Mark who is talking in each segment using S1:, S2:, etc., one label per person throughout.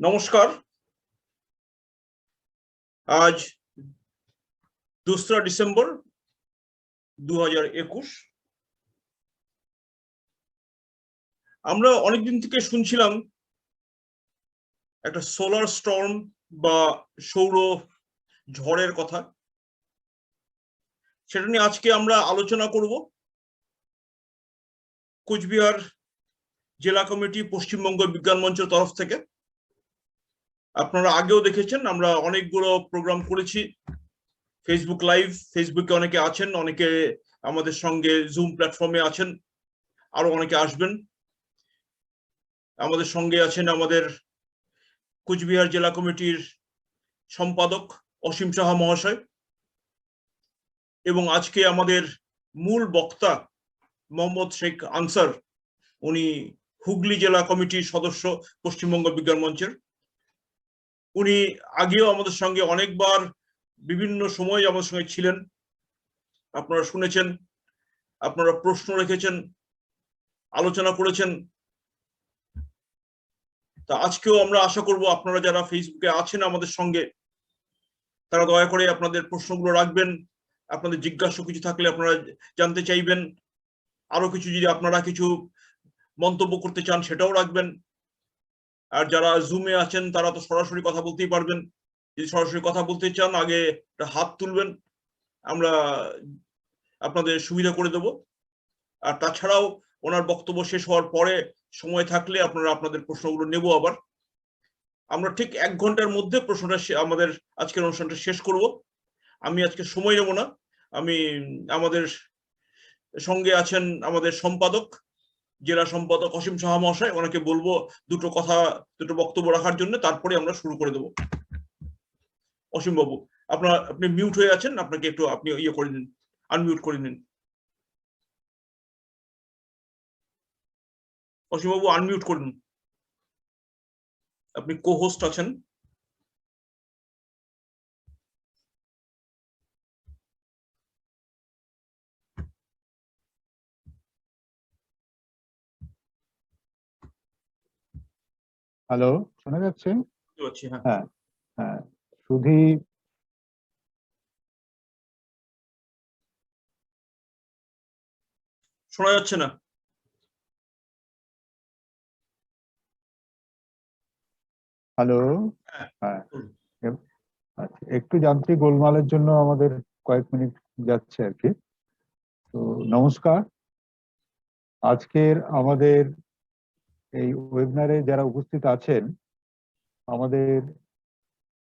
S1: নমস্কার। আজ 2রা ডিসেম্বর 2021। আমরা অনেকদিন থেকে শুনছিলাম একটা সোলার স্টর্ম বা সৌর ঝড়ের কথা। সেটা নিয়ে আজকে আমরা আলোচনা করব। কোচবিহার জেলা কমিটি পশ্চিমবঙ্গ বিজ্ঞান মঞ্চের তরফ থেকে। আপনারা আগেও দেখেছেন, আমরা অনেকগুলো প্রোগ্রাম করেছি। ফেসবুক লাইভ, ফেসবুকে অনেকে আছেন, অনেকে আমাদের সঙ্গে জুম প্ল্যাটফর্মে আছেন, আরো অনেকে আসবেন। আমাদের সঙ্গে আছেন আমাদের কোচবিহার জেলা কমিটির সম্পাদক অসীম সাহা মহাশয়, এবং আজকে আমাদের মূল বক্তা মোহাম্মদ শেখ আনসার, উনি হুগলি জেলা কমিটির সদস্য পশ্চিমবঙ্গ বিজ্ঞান মঞ্চের। উনি আগেও আমাদের সঙ্গে অনেকবার বিভিন্ন সময় আমাদের সঙ্গে ছিলেন, আপনারা শুনেছেন, আপনারা প্রশ্ন রেখেছেন, আলোচনা করেছেন। তা আজকেও আমরা আশা করব আপনারা যারা ফেসবুকে আছেন আমাদের সঙ্গে, তারা দয়া করে আপনাদের প্রশ্নগুলো রাখবেন। আপনাদের জিজ্ঞাসা কিছু থাকলে আপনারা জানতে চাইবেন, আরো কিছু যদি আপনারা কিছু মন্তব্য করতে চান সেটাও রাখবেন। আর যারা জুমে আছেন তারা তো সরাসরি কথা বলতেই পারবেন। যদি সরাসরি কথা বলতে চান আগে একটা হাত তুলবেন, আমরা আপনাদের সুবিধা করে দেব। আর তাছাড়াও ওনার বক্তব্য শেষ হওয়ার পরে সময় থাকলে আপনারা আপনাদের প্রশ্নগুলো নেব। আবার আমরা ঠিক 1 ঘন্টার মধ্যে প্রশ্নটা আমাদের আজকের অনুষ্ঠানটা শেষ করব। আমি আজকে সময় নেব না। আমি আমাদের সঙ্গে আছেন আমাদের সম্পাদক, জেলা সম্পাদক অসীম সাহা মহাশয়, ওনাকে বলবো দুটো বক্তব্য রাখার জন্য, তারপরে আমরা শুরু করে দেব। অসীম বাবু, আপনি মিউট হয়ে আছেন, আপনাকে একটু আপনি ইয়ে করে নিন, আনমিউট করে নিন। অসীম বাবু আনমিউট করুন, আপনি কো-হোস্ট আছেন।
S2: হ্যালো, শোনা যাচ্ছে?
S1: হ্যাঁ
S2: হ্যাঁ, সুধী
S1: শোনা যাচ্ছে না।
S2: হ্যালো। হ্যাঁ, আচ্ছা, একটু যান্ত্রিক গোলমালের জন্য আমাদের কয়েক মিনিট যাচ্ছে আর কি। তো নমস্কার। আজকের আমাদের এই ওয়েবিনারে যারা উপস্থিত আছেন, আমাদের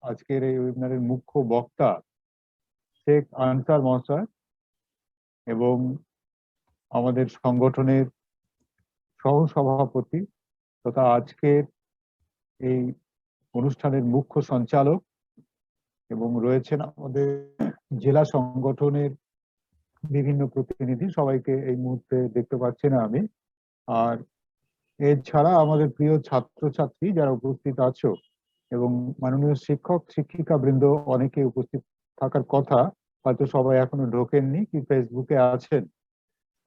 S2: আজকের এই ওয়েবিনারের মুখ্য বক্তা শেখ আনসার মহাশয় এবং আমাদের সংগঠনের সহসভাপতি তথা আজকের এই অনুষ্ঠানের মুখ্য সঞ্চালক, এবং রয়েছেন আমাদের জেলা সংগঠনের বিভিন্ন প্রতিনিধি। সবাইকে এই মুহূর্তে দেখতে পাচ্ছি না আমি। আর এছাড়া আমাদের প্রিয় ছাত্রছাত্রী যারা উপস্থিত আছো, এবং মাননীয় শিক্ষক শিক্ষিকা বৃন্দ অনেকে উপস্থিত থাকার কথা, হয়তো সবাই এখনো ঢোকেননি কি ফেসবুকে আছেন।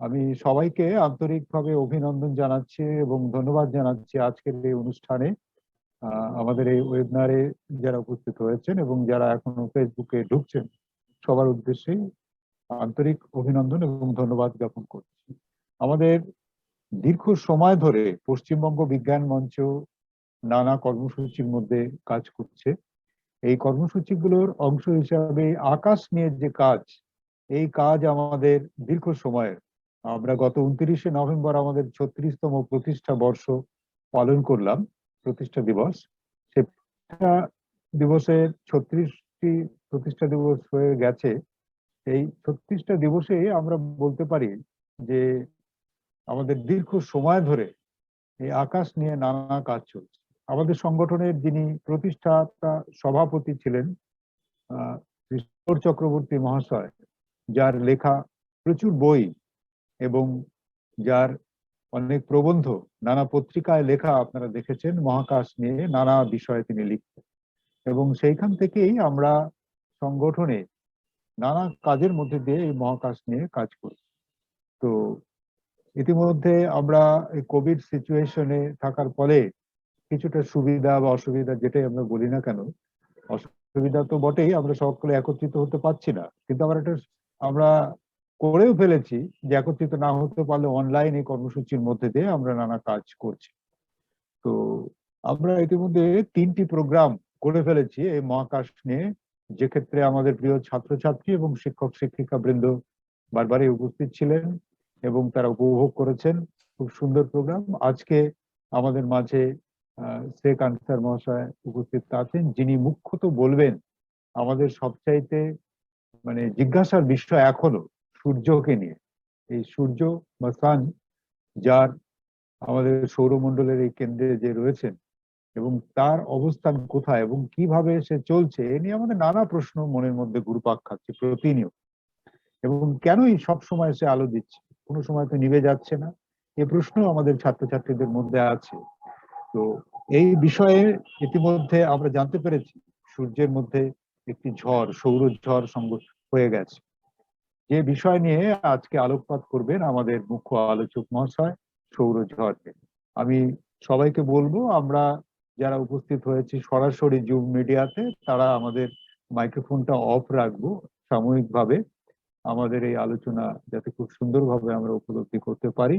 S2: আমি সবাইকে আন্তরিকভাবে অভিনন্দন জানাচ্ছি এবং ধন্যবাদ জানাচ্ছি আজকের এই অনুষ্ঠানে আমাদের এই ওয়েবিনারে যারা উপস্থিত হয়েছেন এবং যারা এখনো ফেসবুকে ঢুকছেন, সবার উদ্দেশ্যেই আন্তরিক অভিনন্দন এবং ধন্যবাদ জ্ঞাপন করছি। আমাদের দীর্ঘ সময় ধরে পশ্চিমবঙ্গ বিজ্ঞান মঞ্চ নানা কর্মসূচির মধ্যে কাজ করছে। এই কর্মসূচিগুলোর অংশ হিসাবে আকাশ নিয়ে যে কাজ, এই কাজ আমাদের দীর্ঘ সময়ের। আমরা গত 29শে নভেম্বর আমাদের 36তম প্রতিষ্ঠা বর্ষ পালন করলাম, প্রতিষ্ঠা দিবস। সেটা দিবসের 36টি প্রতিষ্ঠা দিবস হয়ে গেছে। এই 36টা দিবসে আমরা বলতে পারি যে আমাদের দীর্ঘ সময় ধরে এই আকাশ নিয়ে নানা কাজ চলছে। আমাদের সংগঠনের যিনি প্রতিষ্ঠাতা সভাপতি ছিলেন কিশোর চক্রবর্তী মহাশয়, যার লেখা প্রচুর বই এবং যার অনেক প্রবন্ধ নানা পত্রিকায় লেখা আপনারা দেখেছেন, মহাকাশ নিয়ে নানা বিষয়ে তিনি লিখতেন। এবং সেইখান থেকেই আমরা সংগঠনে নানা কাজের মধ্যে দিয়ে এই মহাকাশ নিয়ে কাজ করছি। তো ইতিমধ্যে আমরা এই কোভিড সিচুয়েশনে থাকার ফলে কিছুটা সুবিধা বা অসুবিধা যেটাই আমরা বলি না কেন, অসুবিধা তো বটেই, আমরা সকলে একত্রিত হতে পারছি না, কিন্তু আমরা করেও ফেলেছি যে একত্রিত না হতে পারলে অনলাইন এই কর্মসূচির মধ্যে দিয়ে আমরা নানা কাজ করছি। তো আমরা ইতিমধ্যে 3টি প্রোগ্রাম করে ফেলেছি এই মহাকাশ নিয়ে, যে ক্ষেত্রে আমাদের প্রিয় ছাত্রছাত্রী এবং শিক্ষক শিক্ষিকা বৃন্দ বারবারই উপস্থিত ছিলেন এবং তারা উপভোগ করেছেন। খুব সুন্দর প্রোগ্রাম। আজকে আমাদের মাঝে শেখ আনসার মহাশয় উপস্থিত আছেন, যিনি মুখ্যত বলবেন আমাদের সবচাইতে মানে জিজ্ঞাসার বিষয় এখনো সূর্যকে নিয়ে। এই সূর্য বা সান, যার আমাদের সৌরমণ্ডলের এই কেন্দ্রে যে রয়েছেন এবং তার অবস্থান কোথায় এবং কিভাবে সে চলছে, এ নিয়ে আমাদের নানা প্রশ্ন মনের মধ্যে ঘুরপাক খাচ্ছে প্রতিনিয়ত। এবং কেনই সব সময় সে আলো দিচ্ছে, কোনো সময় তো নিভে যাচ্ছে না, এই প্রশ্ন আমাদের ছাত্রছাত্রীদের মধ্যে আছে। তো এই বিষয়ে ইতিমধ্যে আমরা জানতে পেরেছি সূর্যের মধ্যে একটি ঝড়, সৌর ঝড় হয়ে গেছে। যে বিষয় নিয়ে আজকে আলোকপাত করবেন আমাদের মুখ্য আলোচক মহাশয়, সৌর ঝড়। আমি সবাইকে বলবো, আমরা যারা উপস্থিত হয়েছি সরাসরি জুম মিডিয়াতে, তারা আমাদের মাইক্রোফোনটা অফ রাখবো সাময়িকভাবে, আমাদের এই আলোচনা যাতে খুব সুন্দরভাবে আমরা উপলব্ধি করতে পারি।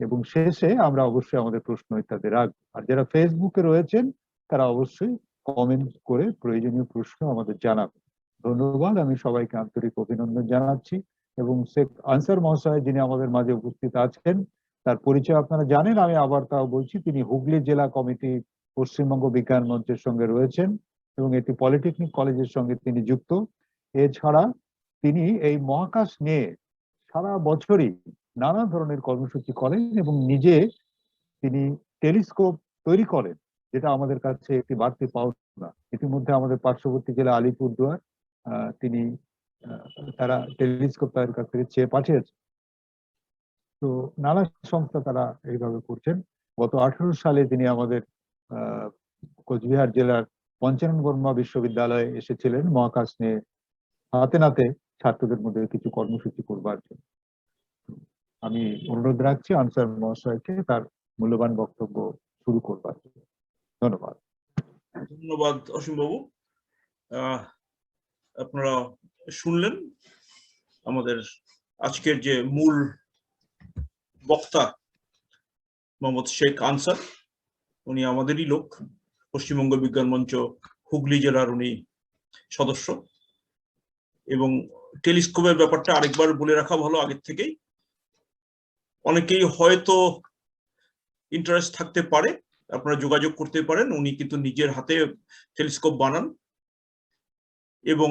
S2: এবং শেষে আমরা অবশ্যই আমাদের প্রশ্ন ইত্যাদি রাখবো। আর যারা ফেসবুকে রয়েছেন তারা অবশ্যই কমেন্ট করে প্রয়োজনীয় প্রশ্ন আমাদের জানাবেন। ধন্যবাদ, আমি সবাইকে আন্তরিক অভিনন্দন জানাচ্ছি। এবং শেখ আনসার মহাশয় যিনি আমাদের মাঝে উপস্থিত আছেন, তার পরিচয় আপনারা জানেন, আমি আবার তাও বলছি, তিনি হুগলি জেলা কমিটি পশ্চিমবঙ্গ বিজ্ঞান মঞ্চের সঙ্গে রয়েছেন এবং এটি পলিটেকনিক কলেজের সঙ্গে তিনি যুক্ত। এছাড়া তিনি এই মহাকাশ নিয়ে সারা বছরই নানা ধরনের কর্মসূচি করেন এবং নিজে তিনি টেলিস্কোপ তৈরি করেন, যেটা আমাদের কাছে একটি বাড়তি পাওনা। ইতিমধ্যে আমাদের পার্শ্ববর্তী জেলা আলিপুরদুয়ার তিনি তারা টেলিস্কোপ তাদের কাছ থেকে চেয়ে পাঠিয়েছে। তো নানা সংস্থা তারা এইভাবে করছেন। গত 18 সালে তিনি আমাদের কোচবিহার জেলার পঞ্চানন বর্মা বিশ্ববিদ্যালয়ে এসেছিলেন মহাকাশ নিয়ে হাতে নাতে ছাত্রদের মধ্যে কিছু কর্মসূচি করবার জন্য। আমি অনুরোধ রাখছি আনসার মহাশয়কে তার মূল্যবান বক্তব্য শুরু করবার জন্য। ধন্যবাদ।
S1: ধন্যবাদ অসীম বাবু। আপনারা শুনলেন আমাদের আজকের যে মূল বক্তা মোহাম্মদ শেখ আনসার। উনি আমাদেরই লোক, পশ্চিমবঙ্গ বিজ্ঞান মঞ্চ হুগলি জেলার উনি সদস্য। এবং টেলিস্কোপের ব্যাপারটা আরেকবার বলে রাখা ভালো আগের থেকেই, অনেকেই হয়তো ইন্টারেস্ট থাকতে পারে, আপনারা যোগাযোগ করতে পারেন। উনি কিন্তু নিজের হাতে টেলিস্কোপ বানান এবং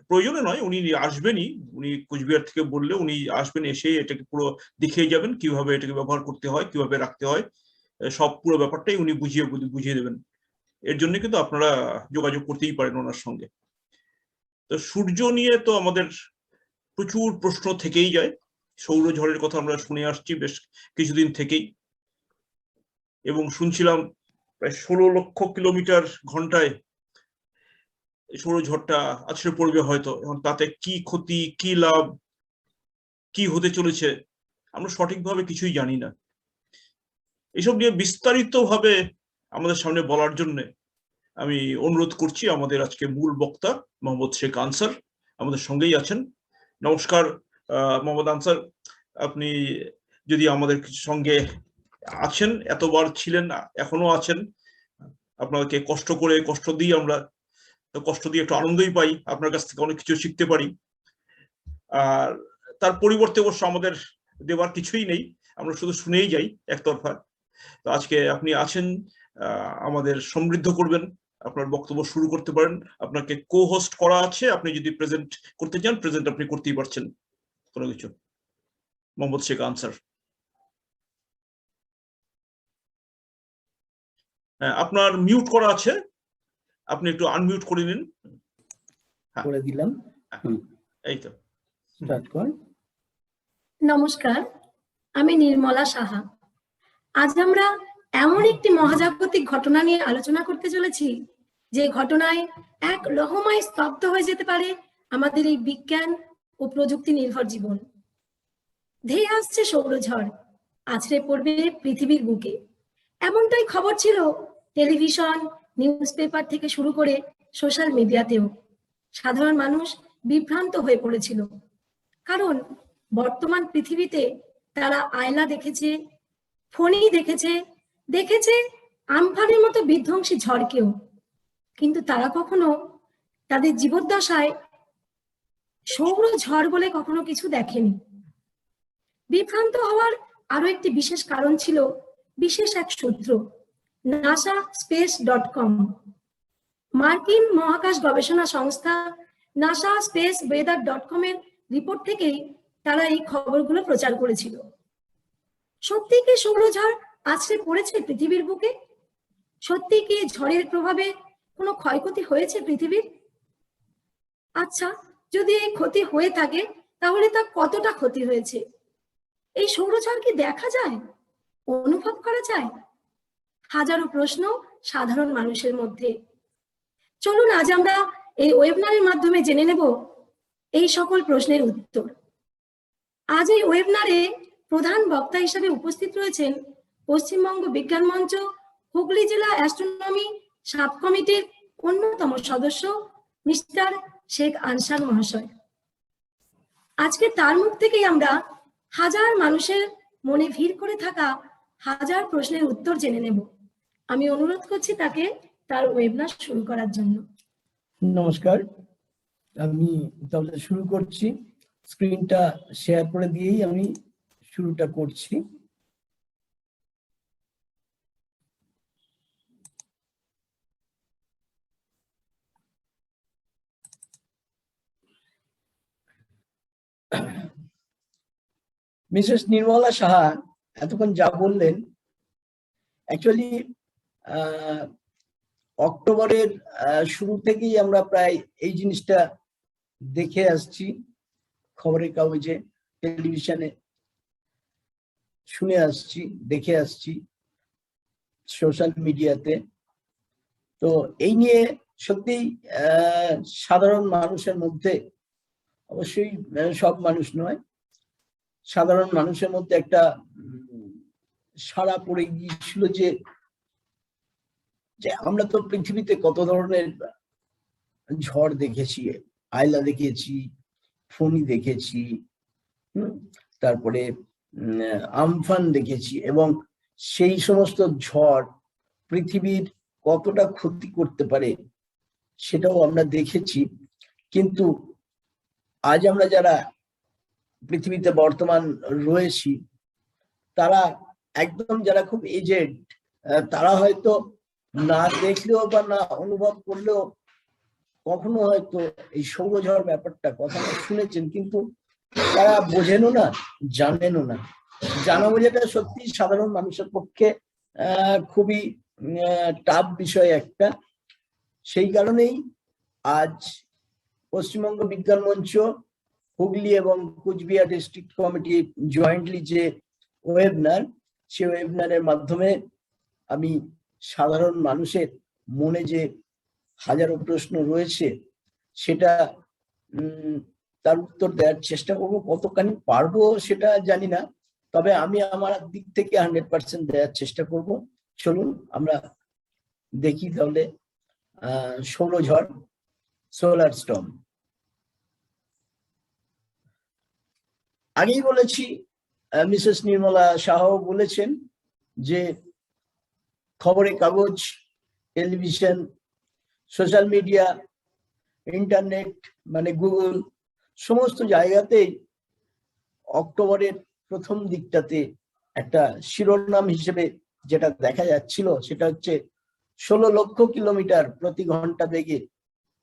S1: প্রয়োজনে নয়, উনি আসবেনই। উনি কোচবিহার থেকে বললে উনি আসবেন, এসে এটাকে পুরো দেখিয়ে যাবেন কিভাবে এটাকে ব্যবহার করতে হয়, কিভাবে রাখতে হয়, সব পুরো ব্যাপারটাই উনি বুঝিয়ে দেবেন। এর জন্য কিন্তু আপনারা যোগাযোগ করতেই পারেন ওনার সঙ্গে। তো সূর্য নিয়ে তো আমাদের প্রচুর প্রশ্ন থেকেই যায়। সৌরঝড়ের কথা আমরা শুনে আসছি বেশ কিছুদিন থেকেই, এবং শুনছিলাম প্রায় 16 লক্ষ কিলোমিটার ঘন্টায় সৌরঝড়টা আছড়ে পড়বে হয়তো। এখন তাতে কি ক্ষতি, কি লাভ, কি হতে চলেছে আমরা সঠিকভাবে কিছুই জানি না। এসব নিয়ে বিস্তারিত ভাবে আমাদের সামনে বলার জন্য আমি অনুরোধ করছি আমাদের আজকে মূল বক্তা মোহাম্মদ শেখ আনসার আমাদের সঙ্গেই আছেন। নমস্কার মোহাম্মদ আনসার, আপনি যদি আমাদের সঙ্গে আছেন, এতবার ছিলেন, এখনো আছেন। আপনাকে কষ্ট দিয়ে আমরা কষ্ট দিয়ে একটু আনন্দই পাই, আপনার কাছ থেকে অনেক কিছু শিখতে পারি। আর তার পরিবর্তে অবশ্য আমাদের দেওয়ার কিছুই নেই, আমরা শুধু শুনেই যাই একতরফা। তো আজকে আপনি আছেন, আমাদের সমৃদ্ধ করবেন। আপনার বক্তব্য শুরু করতে পারেন। আপনাকে কো হোস্ট করা আছে, আপনি যদি প্রেজেন্ট করতে চান প্রেজেন্ট আপনি করতেই পারছেন কোনো কিছু। মোহাম্মদ শেখ আনসার, আপনার মিউট করা আছে, আপনি একটু আনমিউট করে নিন।
S3: করে দিলাম।
S1: এই তো
S3: স্টার্ট কর।
S4: নমস্কার, আমি নির্মলা সাহা। আজ আমরা এমন একটি মহাজাগতিক ঘটনা নিয়ে আলোচনা করতে চলেছি যে ঘটনায় এক লহমায় স্তব্ধ হয়ে যেতে পারে আমাদের এই বিজ্ঞান ও প্রযুক্তি নির্ভর জীবন। ধেয়ে আসছে সৌরঝড়, আছড়ে পড়বে পৃথিবীর বুকে। এমনটাই খবর ছিল টেলিভিশন, নিউজ পেপার থেকে শুরু করে সোশ্যাল মিডিয়াতেও। সাধারণ মানুষ বিভ্রান্ত হয়ে পড়েছিল, কারণ বর্তমান পৃথিবীতে তারা আয়লা দেখেছে, ফণী দেখেছে, দেখেছে আমফানের মতো বিধ্বংসী ঝড়কেও, কিন্তু তারা কখনো তাদের জীবদ্দশায় সৌর ঝড় বলে কখনো কিছু দেখেনি। বিভ্রান্ত হওয়ার আরো একটি বিশেষ কারণ ছিল বিশেষ এক সূত্র, NASA-Space.com। মার্কিন মহাকাশ গবেষণা সংস্থা NASA-Space-Weather.com এর রিপোর্ট থেকেই তারা এই খবরগুলো প্রচার করেছিল। সত্যি কি সৌরঝড় আছড়ে পড়েছে পৃথিবীর বুকে? সত্যি কি ঝড়ের প্রভাবে কোনো ক্ষয়ক্ষতি হয়েছে পৃথিবীর? আচ্ছা, যদি এই ক্ষতি হয়ে থাকে তাহলে তা কতটা ক্ষতি হয়েছে? এই সৌরঝড় কি দেখা যায়, অনুভব করা যায়? হাজারো প্রশ্ন সাধারণ মানুষের মধ্যে। চলুন আজ আমরা এই ওয়েবিনারের মাধ্যমে জেনে নেব এই সকল প্রশ্নের উত্তর। আজ এই ওয়েবিনারে প্রধান বক্তা হিসেবে উপস্থিত রয়েছেন পশ্চিমবঙ্গ বিজ্ঞান মঞ্চ হুগলি জেলা অ্যাস্ট্রোনমি সাব কমিটির অন্যতম সদস্য মিস্টার শেখ আনসার মহাশয়। আজকে তার মুখ থেকেই আমরা হাজার মানুষের মনে ভিড় করে থাকা হাজার প্রশ্নের উত্তর জেনে নেব। আমি অনুরোধ করছি তাকে তার ওয়েবিনার শুরু করার জন্য।
S3: নমস্কার, আমি তাহলে শুরু করছি। স্ক্রিনটা শেয়ার করে দিয়েই আমি শুরুটা করছি। মিসেস নির্মলা সাহা এতক্ষণ যা বললেন, অ্যাকচুয়ালি অক্টোবরের শুরু থেকেই আমরা প্রায় এই জিনিসটা দেখে আসছি, খবরের কাগজে, টেলিভিশনে শুনে আসছি, দেখে আসছি, সোশ্যাল মিডিয়াতে। তো এই নিয়ে সত্যি সাধারণ মানুষের মধ্যে, অবশ্যই সব মানুষ নয়, সাধারণ মানুষের মধ্যে একটা সাড়া পড়ে গিয়েছিল যে আমরা তো পৃথিবীতে কত ধরনের ঝড় দেখেছি, আয়লা দেখেছি, ফণী দেখেছি, তারপরে আমফান দেখেছি, এবং সেই সমস্ত ঝড় পৃথিবীর কতটা ক্ষতি করতে পারে সেটাও আমরা দেখেছি। কিন্তু আজ আমরা যারা পৃথিবীতে বর্তমান রয়েছি, তারা একদম যারা খুব এজেড, তারা হয়তো না দেখলেও বা না অনুভব করলেও কখনো হয়তো এই সৌরঝড় ব্যাপারটা কথা শুনেছেন, কিন্তু তারা বোঝেনও না, জানেনও না। জানা বোঝাটা সত্যি সাধারণ মানুষের পক্ষে খুবই টাফ বিষয় একটা। সেই কারণেই আজ পশ্চিমবঙ্গ বিজ্ঞান মঞ্চ হুগলি এবং কুচবিহার ডিস্ট্রিক্ট কমিটি জয়েন্টলি যে ওয়েবিনার, সে ওয়েবিনারের মাধ্যমে আমি সাধারণ মানুষের মনে যে হাজারো প্রশ্ন রয়েছে সেটা তার উত্তর দেওয়ার চেষ্টা করবো। কতখানি পারবো সেটা জানি না, তবে আমি আমার দিক থেকে 100% দেওয়ার চেষ্টা করব। চলুন আমরা দেখি তাহলে সৌরঝড়, সোলার স্টর্ম। আগেই বলেছি, মিসেস নির্মলা সাহাও বলেছেন যে খবরের কাগজ, টেলিভিশন, সোশ্যাল মিডিয়া, ইন্টারনেট মানে গুগল, সমস্ত জায়গাতেই অক্টোবরের প্রথম দিকটাতে একটা শিরোনাম হিসেবে যেটা দেখা যাচ্ছিল সেটা হচ্ছে 16 লক্ষ কিলোমিটার প্রতি ঘন্টা বেগে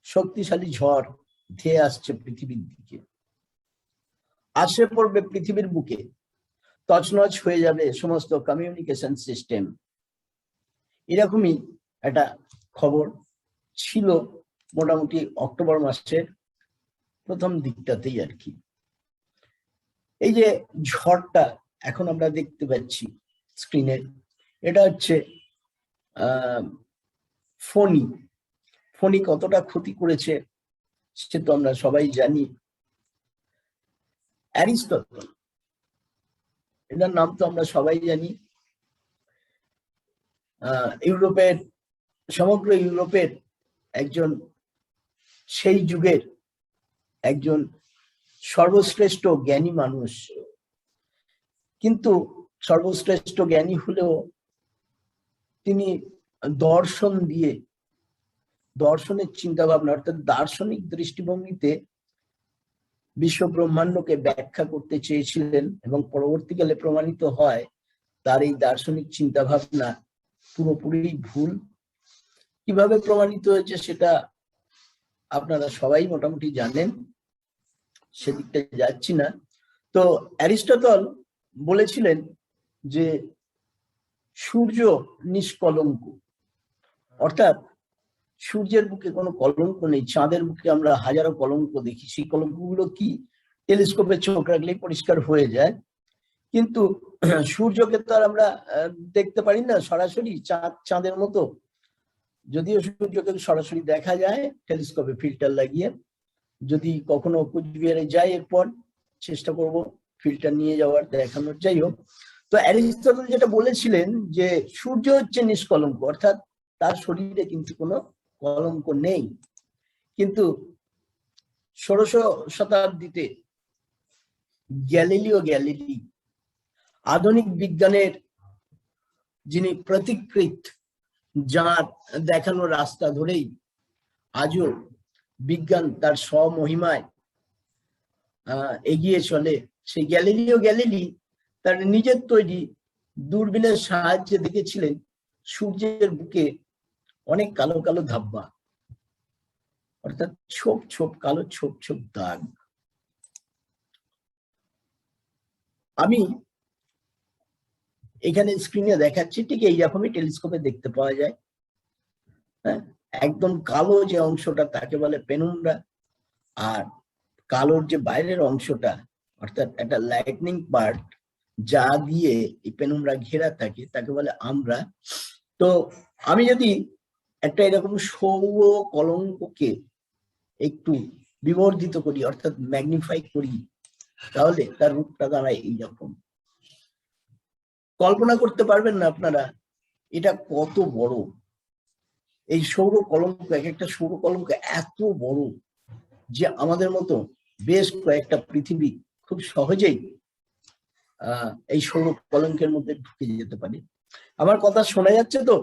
S3: শক্তিশালী ঝড় ধেয়ে আসছে পৃথিবীর দিকে, আসে পড়বে পৃথিবীর বুকে, তছনছ হয়ে যাবে সমস্ত কমিউনিকেশন সিস্টেম। এরকমই একটা খবর ছিল মোটামুটি অক্টোবর মাসের প্রথম দিকটাতেই আর কি। এই যে ঝড়টা এখন আমরা দেখতে পাচ্ছি স্ক্রিনে, এটা হচ্ছে ফণী। ফণী কতটা ক্ষতি করেছে সে তো আমরা সবাই জানি। অ্যারিস্টটল, এটার নাম তো আমরা সবাই জানি। ইউরোপের সমগ্র ইউরোপের একজন সেই যুগের একজন সর্বশ্রেষ্ঠ জ্ঞানী মানুষ, কিন্তু সর্বশ্রেষ্ঠ জ্ঞানী হলেও তিনি দর্শন দিয়ে, দর্শনের চিন্তা ভাবনা অর্থাৎ দার্শনিক দৃষ্টিভঙ্গিতে বিশ্ব ব্রহ্মাণ্ডকে ব্যাখ্যা করতে চেয়েছিলেন, এবং পরবর্তীকালে প্রমাণিত হয় তার এই দার্শনিক চিন্তা ভাবনা পুরোপুরি ভুল। কিভাবে প্রমাণিত হয়েছে সেটা আপনারা সবাই মোটামুটি জানেন, সেদিকটা যাচ্ছি না। তো অ্যারিস্টটল বলেছিলেন যে সূর্য নিষ্কলঙ্ক, অর্থাৎ সূর্যের বুকে কোনো কলঙ্ক নেই, চাঁদের বুকে আমরা হাজারো কলঙ্ক দেখি। সেই কলঙ্কগুলো কি টেলিস্কোপে চোখ রাখলেই পরিষ্কার হয়ে যায়, কিন্তু সূর্যকে তো আর আমরা দেখতে পারি না সরাসরি চাঁদের মতো। যদিও সূর্যকে সরাসরি দেখা যায় টেলিস্কোপে ফিল্টার লাগিয়ে, যদি কখনো কুচবিহারে যাই এরপর চেষ্টা করব ফিল্টার নিয়ে যাওয়ার, দেখানোর। যাই হোক, তো অ্যারিস্টটল যেটা বলেছিলেন যে সূর্য হচ্ছে নিষ্কলঙ্ক, অর্থাৎ তার শরীরে কিন্তু কোনো কলঙ্ক নেই। কিন্তু 16শো শতাব্দীতে গ্যালিলিও গ্যালিলি, আধুনিক বিজ্ঞানের যিনি প্রতিকৃত, যার দেখানো রাস্তা ধরেই আজও বিজ্ঞান তার স্বমহিমায় এগিয়ে চলে, সেই গ্যালিলিও গ্যালিলি তার নিজের তৈরি দূরবীনের সাহায্যে দেখেছিলেন সূর্যের বুকে অনেক কালো কালো ধাব্বা, অর্থাৎ ছোপ ছোপ কালো ছোপ ছোপ দাগ। আমি এখানে স্ক্রিনে দেখাচ্ছি, ঠিক এইরকমই টেলিস্কোপে দেখতে পাওয়া যায়। হ্যাঁ, একদম কালো যে অংশটা তাকে বলে পেনুমব্রা, আর কালোর যে বাইরের অংশটা অর্থাৎ একটা লাইটনিং পার্ট যা দিয়ে এই পেনুমব্রা ঘেরা থাকে তাকে বলে আমরা। তো আমি যদি একটা এরকম সৌর কলঙ্ককে একটু বিবর্ধিত করি অর্থাৎ ম্যাগনিফাই করি, তাহলে তার রূপটা দাঁড়ায় এইরকম। কল্পনা করতে পারবেন না আপনারা এটা কত বড়। এই সৌর কলঙ্ক, এক একটা সৌর কলঙ্ক এত বড় যে আমাদের মতো বেশ কয়েকটা পৃথিবী খুব সহজেই এই সৌর কলঙ্কের মধ্যে ঢুকে যেতে পারে। আমার কথা শোনা যাচ্ছে তো?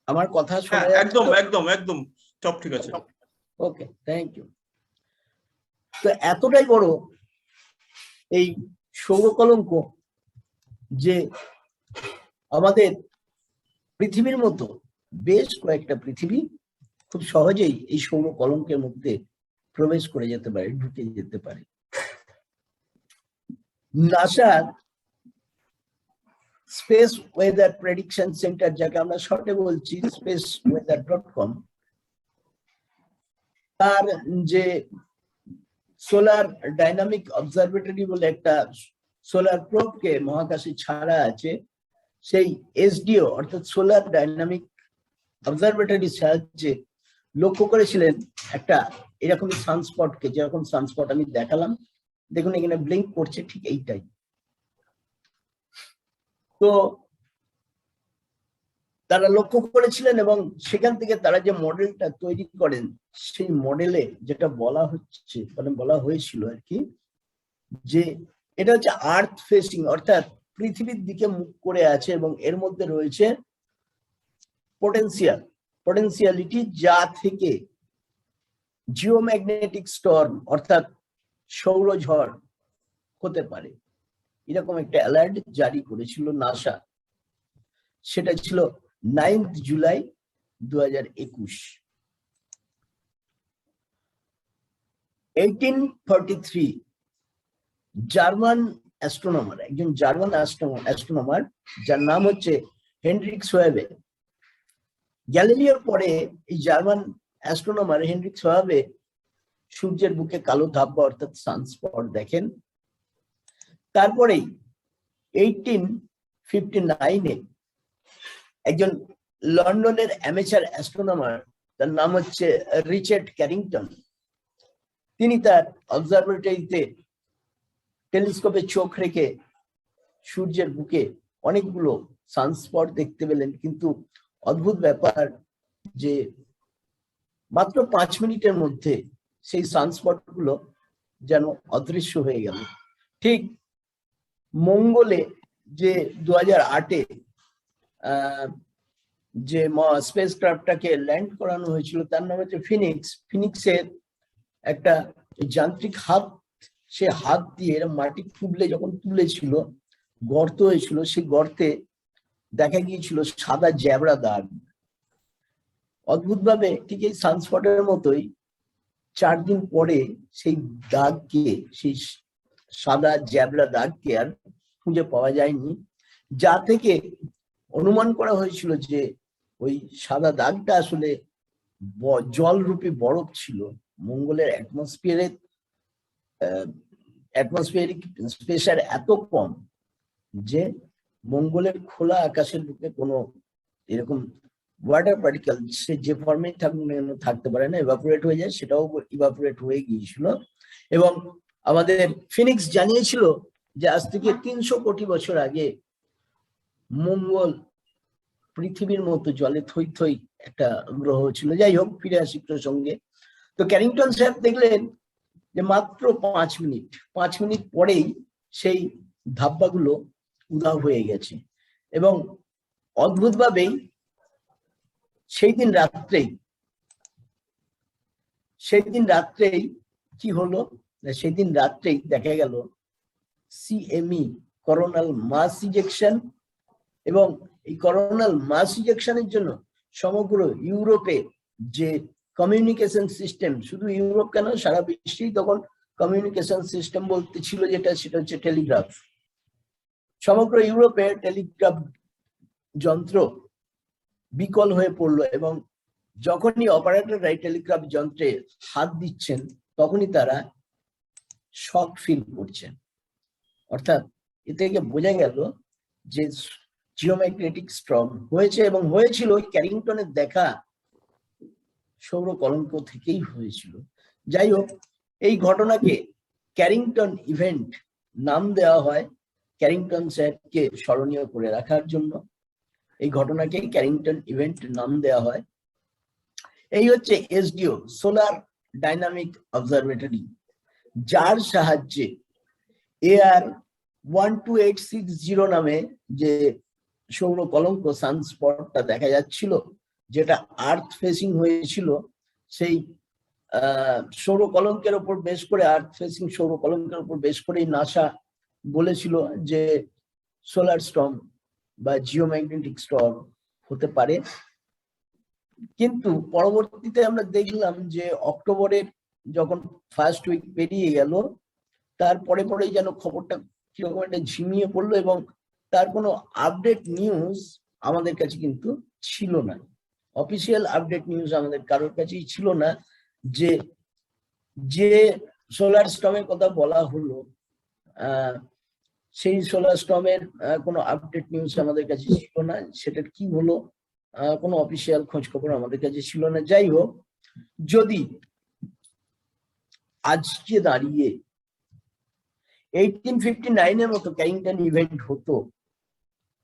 S3: আমার কথা শোনা যাচ্ছে?
S1: একদম একদম একদম সব ঠিক আছে।
S3: ওকে, থ্যাংক ইউ। তো এতটাই বড় এই সৌর কলঙ্ক যে আমাদের পৃথিবীর মতো বেশ কয়েকটা পৃথিবী খুব সহজেই এই সৌর কলঙ্কের মধ্যে প্রবেশ করে যেতে পারে, ঢুকে যেতে পারে। নাসার স্পেস ওয়েদার প্রেডিকশন সেন্টার, যাকে আমরা শর্টে বলছি spaceweather.com, তার যে সোলার ডাইনামিক অবজারভেটরি বলে একটা সোলার প্রোবকে মহাকাশে ছাড়া আছে, সেই এসডিও অর্থাৎ সোলার ডাইনামিক অবজারভেটরি সাহায্যে লক্ষ্য করেছিলেন একটা এরকমই সানস্পটকে, যেরকম সানস্পট আমি দেখালাম, দেখুন এখানে ব্লিঙ্ক করছে, ঠিক এইটাই। তো তারা লক্ষ্য করেছিলেন এবং সেখান থেকে তারা যে মডেলটা তৈরি করেন, সেই মডেলে যেটা বলা হচ্ছে, মানে বলা হয়েছিল আর কি, যে এটা হচ্ছে আর্থ ফেসিং অর্থাৎ পৃথিবীর দিকে মুখ করে আছে এবং এর মধ্যে রয়েছে পটেনশিয়ালিটি, যা থেকে জিওম্যাগনেটিক স্টর্ম অর্থাৎ সৌরঝড় হতে পারে। এরকম একটা অ্যালার্ট জারি করেছিল নাসা, সেটা ছিল 9 জুলাই 2021। 1843 জার্মান অ্যাস্ট্রোনমার, একজন জার্মান অ্যাস্ট্রোনমার যার নাম হচ্ছে হেনরিক সোয়াবে। গ্যালিলিওর পরে এই জার্মান অ্যাস্ট্রোনমার হেনরিক সোয়াবে সূর্যের বুকে কালো ধাব্বা অর্থাৎ সানস্পট দেখেন। তারপরেই 1859-এ একজন লন্ডনের অ্যামেচার অ্যাস্ট্রোনমার, তার নাম হচ্ছে রিচার্ড ক্যারিংটন, তিনি তার অবজারভেটরিতে টেলিস্কোপে চোখ রেখে সূর্যের বুকে অনেকগুলো সানস্পট দেখতে পেলেন, কিন্তু অদ্ভুত ব্যাপার যে মাত্র 5 মিনিটের মধ্যে সেই সানস্পট গুলো যেন অদৃশ্য হয়ে গেল। ঠিক মঙ্গলে যে 2008-এ যে স্পেস ক্রাফটটাকে ল্যান্ড করানো হয়েছিল, তার নাম হচ্ছে ফিনিক্সের একটা যান্ত্রিক হাত, সে হাত দিয়ে মাটি খুবলে যখন তুলেছিল, গর্ত হয়েছিল, সেই গর্তে দেখা গিয়েছিল সাদা জ্যাবড়া দাগ। অদ্ভুতভাবে ঠিক এই সানস্পটের মতোই 4 দিন পরে সেই দাগকে, সেই সাদা জ্যাবড়া দাগকে আর খুঁজে পাওয়া যায়নি, যা থেকে অনুমান করা হয়েছিল যে ওই সাদা দাগটা আসলে জলরূপী বরফ ছিল। মঙ্গলের অ্যাটমসফিয়ারিক প্রেসার এত কম যে মঙ্গলের খোলা আকাশের বুকে কোনো এরকম ওয়াটার পার্টিকেল সে যে ফর্মে থাকতে পারে না, ইভাপোরেট হয়ে যায়, সেটাও ইভাপোরেট হয়ে গিয়েছিল। এবং আমাদের ফিনিক্স জানিয়েছিল যে আজ থেকে 300 কোটি বছর আগে মঙ্গল পৃথিবীর মতো জলে থই থই একটা গ্রহ ছিল। যাই হোক, ফিরে আসি প্রসঙ্গে। তো ক্যারিংটন স্যার দেখলেন যে মাত্র 5 মিনিট পরেই সেই ধাব্বাগুলো উধাও হয়ে গেছে। এবং অদ্ভুতভাবেই সেই দিন রাত্রেই কি হলো, সেই দিন রাত্রেই দেখা গেল CME, করোনাল মাস ইজেকশন। এবং এই করোনাল মাস ইজেকশনের জন্য সমগ্র ইউরোপে যে কমিউনিকেশন সিস্টেম, শুধু ইউরোপ কেন, সারা বিশ্বেই তখন কমিউনিকেশন সিস্টেম বলতে ছিল সেটা হচ্ছে টেলিগ্রাফ। সমগ্র ইউরোপে টেলিগ্রাফ যন্ত্র বিকল হয়ে পড়লো, এবং যখনই অপারেটররা টেলিগ্রাফ যন্ত্রে হাত দিচ্ছেন তখনই তারা শক ফিল করছেন। অর্থাৎ এ থেকে বোঝা গেল যে জিওম্যাগনেটিক স্টর্ম হয়েছে, এবং হয়েছিল ওই ক্যারিংটনের দেখা সৌর কলঙ্ক থেকেই হয়েছিল। যাই হোক, এই ঘটনাকে ক্যারিংটন ইভেন্ট নাম দেওয়া হয় ক্যারিংটন স্যারকে স্মরণীয় করে রাখার জন্য। এই ঘটনাকে ক্যারিংটন ইভেন্ট নাম দেওয়া হয়। এই হচ্ছে SDO, সোলার ডাইনামিক অবজারভেটরি, যার সাহায্যে AR12860 নামে যে সৌর কলঙ্ক সানস্পটটা দেখা যাচ্ছিল, যেটা আর্থ ফেসিং হয়েছিল, সেই সৌর কলঙ্কের উপর বেশ করে, আর্থ ফেসিং সৌর কলঙ্কের উপর বেশ করেই নাসা বলেছিল যে সোলার স্টর্ম বা জিওম্যাগনেটিক স্টর্ম হতে পারে। কিন্তু পরবর্তীতে আমরা দেখলাম যে অক্টোবরের যখন ফার্স্ট উইক পেরিয়ে গেল, তারপরে পরেই যেন খবরটা কিরকম একটা ঝিমিয়ে পড়লো, এবং তার কোনো আপডেট নিউজ আমাদের কাছে কিন্তু ছিল না। অফিসিয়াল আপডেট নিউজ আমাদের কারোর কাছেই ছিল না যে সোলার স্টর্মের কথা বলা হলো, সেই সোলার স্টর্মের কোনো আপডেট নিউজ আমাদের কাছে ছিল না। সেটার কি হলো, কোনো অফিসিয়াল খোঁজ খবর আমাদের কাছে ছিল না। যাই হোক, যদি আজকে দাঁড়িয়ে 1859-এর মতো ক্যারিংটন ইভেন্ট হতো,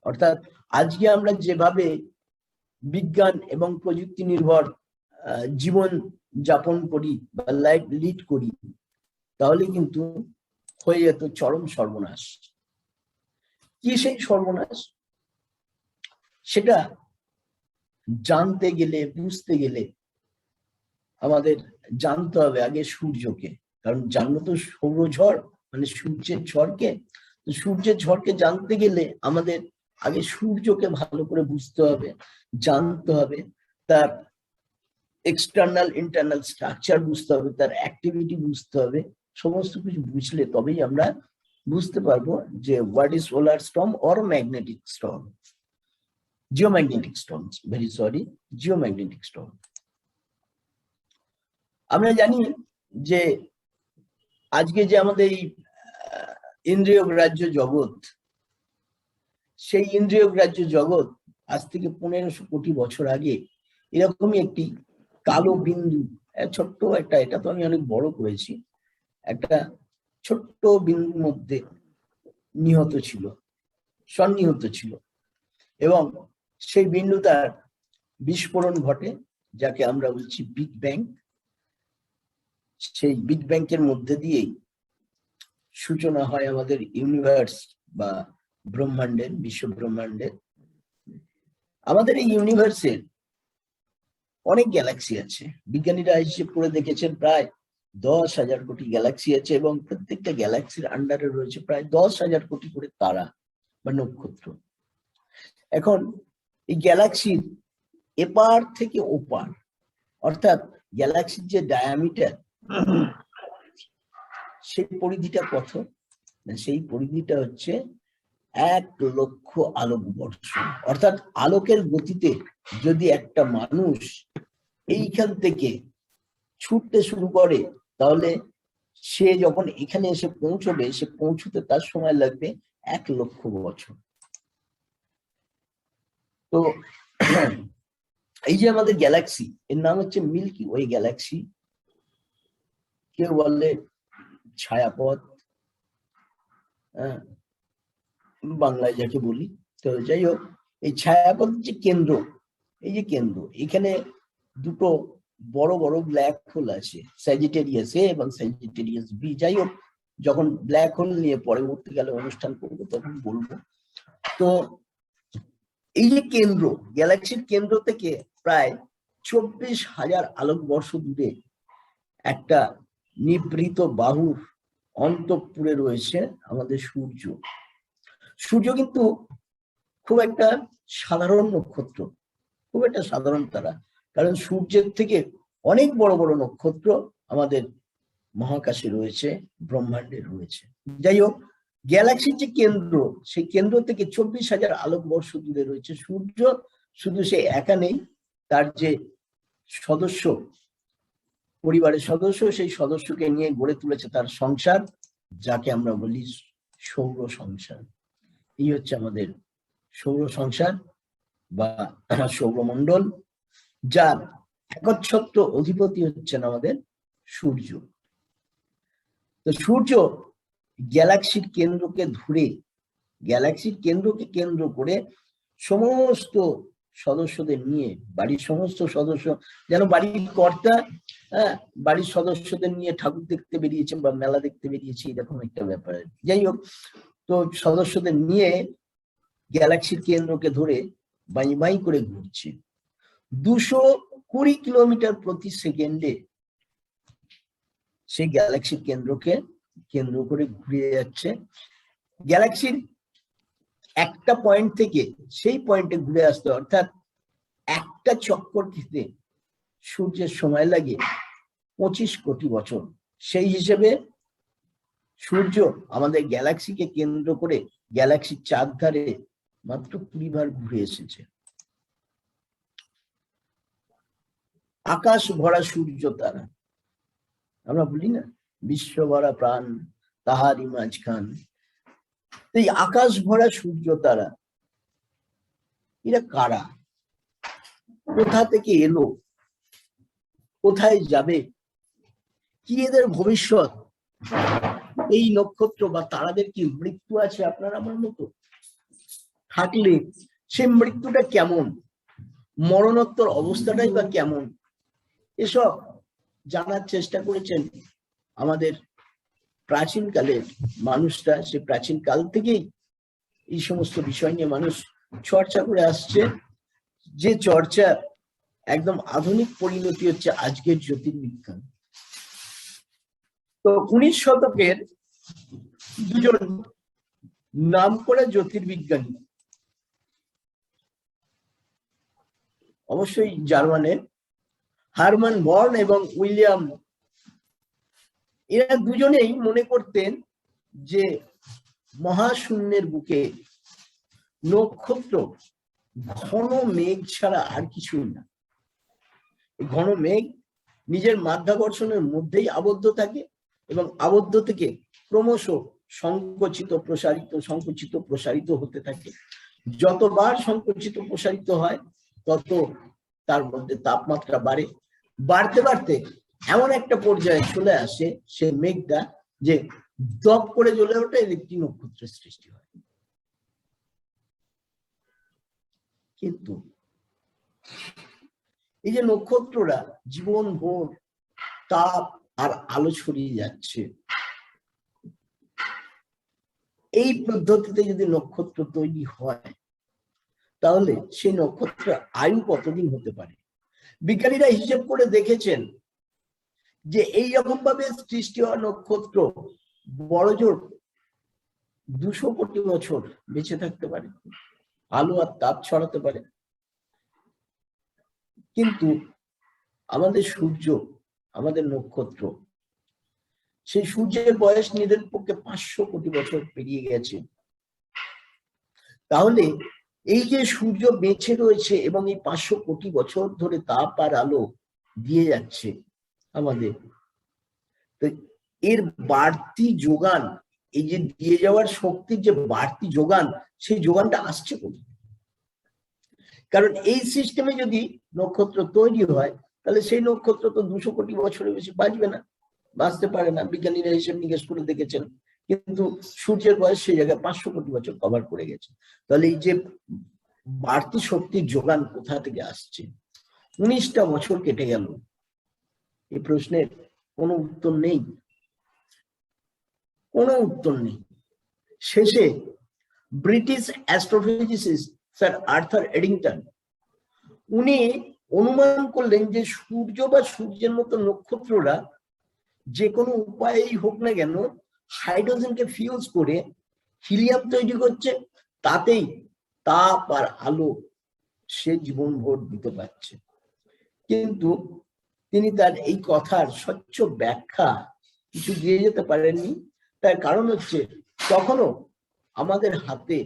S3: অর্থাৎ আজকে আমরা যেভাবে বিজ্ঞান এবং প্রযুক্তি নির্ভর জীবন যাপন করি বা লাইফ লিড করি, তাহলে কিন্তু হয়ে যেত চরম সর্বনাশ। কি সেই সর্বনাশ? সেটা জানতে গেলে, বুঝতে গেলে আমাদের জানতে হবে আগে সূর্যকে, কারণ জানবো তো সৌরঝড় মানে সূর্যের ঝড়কে। তো সূর্যের ঝড়কে জানতে গেলে আমাদের আগে সূর্যকে ভালো করে বুঝতে হবে, জানতে হবে, তার এক্সটার্নাল ইন্টারনাল স্ট্রাকচার বুঝতে হবে, তার অ্যাক্টিভিটি বুঝতে হবে। সমস্ত কিছু বুঝলে তবেই আমরা বুঝতে পারবো যে what is solar storm or magnetic storm, geomagnetic storm, geomagnetic storm. আমরা জানি যে আজকে যে আমাদের এই ইন্দ্রিয় গ্রাহ্য জগৎ, সেই ইন্দ্রিয় গ্রাহ্য জগৎ আজ থেকে 1500 কোটি বছর আগে এরকমই একটি কালো বিন্দু, ছোট্ট একটা, এটা তো আমি অনেক বড় করেছি, একটা ছোট্ট বিন্দুর মধ্যে নিহত ছিল। সন্নিহিত ছিল এবং সেই বিন্দুটার বিস্ফোরণ ঘটে, যাকে আমরা বলছি বিগ ব্যাং। সেই বিগ ব্যাংকের মধ্যে দিয়েই সূচনা হয় আমাদের ইউনিভার্স বা ব্রহ্মাণ্ডের, বিশ্ব ব্রহ্মাণ্ডের। আমাদের এই ইউনিভার্সের অনেক গ্যালাক্সি আছে। বিজ্ঞানীরা হিসেব করে দেখেছেন প্রায় 10,000 কোটি গ্যালাক্সি আছে এবং প্রত্যেকটা গ্যালাক্সির আন্ডারে রয়েছে প্রায় 10,000 কোটি করে তারা বা নক্ষত্র। এখন এই গ্যালাক্সির এপার থেকে ওপার, অর্থাৎ গ্যালাক্সির যে ডায়ামিটার, সেই পরিধিটা কত? সেই পরিধিটা হচ্ছে 1,00,000 আলোকবর্ষ। অর্থাৎ আলোকের গতিতে যদি একটা মানুষ এইখান থেকে ছুটতে শুরু করে, তাহলে সে যখন এখানে এসে পৌঁছবে, সে পৌঁছতে তার সময় লাগবে 1,00,000 বছর। তো এই যে আমাদের গ্যালাক্সি, এর নাম হচ্ছে মিল্কি ওয়ে গ্যালাক্সি, কেউ বলে ছায়াপথ, বাংলায় যাকে বলি। তো যাই হোক, এই ছায়াপথ যে কেন্দ্র, এই যে কেন্দ্র, এখানে দুটো বড় বড় ব্ল্যাক হোল আছে, স্যাজিটেরিয়াস এ এবং স্যাজিটেরিয়াস বি। যাই হোক, যখন ব্ল্যাক হোল নিয়ে পরবর্তীকালে অনুষ্ঠান করবো তখন বলবো। তো এই যে কেন্দ্র, গ্যালাক্সির কেন্দ্র থেকে প্রায় 24,000 আলোকবর্ষ দূরে একটা নিভৃত বাহুর অন্তঃপুরে রয়েছে আমাদের সূর্য। সূর্য কিন্তু খুব একটা সাধারণ নক্ষত্র, খুব একটা সাধারণ তারা, কারণ সূর্যের থেকে অনেক বড় বড় নক্ষত্র আমাদের মহাকাশে রয়েছে, ব্রহ্মাণ্ডে রয়েছে। যাই হোক, গ্যালাক্সির যে কেন্দ্র, সেই কেন্দ্র থেকে 24,000 আলোকবর্ষ দূরে রয়েছে সূর্য। শুধু সে একা নেই, তার যে সদস্য, পরিবারের সদস্য, সেই সদস্যকে নিয়ে গড়ে তুলেছে তার সংসার, যাকে আমরা বলি সৌর সংসার। এই হচ্ছে আমাদের সৌর সংসার বা সৌরমণ্ডল, যার একচ্ছত্র অধিপতি হচ্ছেন আমাদের সূর্য। তো সূর্য গ্যালাক্সির কেন্দ্রকে ধরে, গ্যালাক্সির কেন্দ্রকে কেন্দ্র করে সমস্ত সদস্যদের নিয়ে, বাড়ির সমস্ত সদস্য, যেন বাড়ির কর্তা বাড়ির সদস্যদের নিয়ে ঠাকুর দেখতে বেরিয়েছেন বা মেলা দেখতে বেরিয়েছে, এরকম একটা ব্যাপার। যাই হোক, তো সদস্যদের নিয়ে গ্যালাক্সির কেন্দ্রকে ধরে বাই বাই করে ঘুরছে। 220 কিলোমিটার প্রতি সেকেন্ডে সেই গ্যালাক্সির কেন্দ্রকে কেন্দ্র করে ঘুরে যাচ্ছে। গ্যালাক্সির একটা পয়েন্ট থেকে সেই পয়েন্টে ঘুরে আসতে, অর্থাৎ একটা চক্কর খেতে সূর্যের সময় লাগে 25 কোটি বছর। সেই হিসেবে সূর্য আমাদের গ্যালাক্সিকে কেন্দ্র করে গ্যালাক্সির চারধারে মাত্র 20 বার ঘুরে এসেছে। আকাশ ভরা সূর্য তারা, আমরা বলি না, বিশ্ব ভরা প্রাণ তাহারি মাঝখান। এই আকাশ ভরা সূর্য তারা, এরা কারা? কোথা থেকে এলো? কোথায় যাবে? কি এদের ভবিষ্যৎ? এই নক্ষত্র বা তারাদের কি মৃত্যু আছে আপনার আমার মতো? থাকলে সেই মৃত্যুটা কেমন? মরণোত্তর অবস্থাটাই বা কেমন? এসব জানার চেষ্টা করেছেন আমাদের প্রাচীন কালের মানুষরা। সে প্রাচীন কাল থেকেই এই সমস্ত বিষয় নিয়ে মানুষ চর্চা করে আসছে, যে চর্চা একদম আধুনিক পরিণতি হচ্ছে আজকের জ্যোতির্বিজ্ঞান। তো 19 শতকের দুজন নামকরা জ্যোতির্বিজ্ঞানী, অবশ্যই জার্মানের, হারমান বর্ন এবং উইলিয়াম, এরা দুজনেই মনে করতেন যে মহাশূন্যের বুকে নক্ষত্র ঘন মেঘ ছাড়া আর কিছুই না। ঘন মেঘ নিজের মাধ্যাকর্ষণের মধ্যেই আবদ্ধ থাকে এবং আবদ্ধ থেকে ক্রমশ সংকুচিত প্রসারিত হতে থাকে। যতবার সংকুচিত প্রসারিত হয় তত তার মধ্যে তাপমাত্রা বাড়ে, বাড়তে বাড়তে এমন একটা পর্যায়ে চলে আসে সে মেঘটা যে দপ করে জ্বলে ওঠে, একটি নক্ষত্রের সৃষ্টি হয়। কিন্তু এই যে নক্ষত্ররা জীবন ভোর তাপ আর আলো ছড়িয়ে যাচ্ছে, এই পদ্ধতিতে যদি নক্ষত্র তৈরি হয় তাহলে সেই নক্ষত্রের আয়ু কতদিন হতে পারে? বিজ্ঞানীরা হিসেব করে দেখেছেন যে এইরকম ভাবে সৃষ্টি হওয়া নক্ষত্র বড়জোর 200 কোটি বছর বেঁচে থাকতে পারে, আলো আর তাপ ছড়াতে পারে। কিন্তু আমাদের সূর্য, আমাদের নক্ষত্র, সেই সূর্যের বয়স নিজের পক্ষে 500 কোটি বছর পেরিয়ে গেছে। তাহলে এই যে সূর্য বেঁচে রয়েছে এবং এই 500 কোটি বছর ধরে তাপ আর আলো দিয়ে যাচ্ছে আমাদের, তো এর বাড়তি যোগান, এই যে দিয়ে যাওয়ার শক্তির যে বাড়তি যোগান, সেই যোগানটা আসছে কোথায়? কারণ এই সিস্টেমে যদি নক্ষত্র তৈরি হয় তাহলে সেই নক্ষত্র তো 200 কোটি বছরের বেশি বাঁচবে না, বাঁচতে পারে না। বিজ্ঞানীরা হিসেব নিকেশ করে দেখেছেন, কিন্তু সূর্যের বয়স সেই জায়গায় 500 কোটি বছর কভার করে গেছে। তাহলে এই যে বাড়তি শক্তির যোগান কোথা থেকে আসছে? 19টা বছর কেটে গেল, এই প্রশ্নের কোনো উত্তর নেই, কোনো উত্তর নেই। শেষে British astrophysicist sir Arthur Eddington, উনি অনুমান করলেন যে সূর্য বা সূর্যের মতো নক্ষত্ররা যে কোনো উপায়েই হোক না কেন হাইড্রোজেনকে ফিউজ করে হিলিয়াম তৈরি করছে, তাতেই তাপ আর আলো সে জীবন ভোর দিতে পারছে। কিন্তু তিনি তার এই কথার স্বচ্ছ ব্যাখ্যা কিছু দিয়ে যেতে পারেননি। তার কারণ হচ্ছে তখনও আমাদের হাতে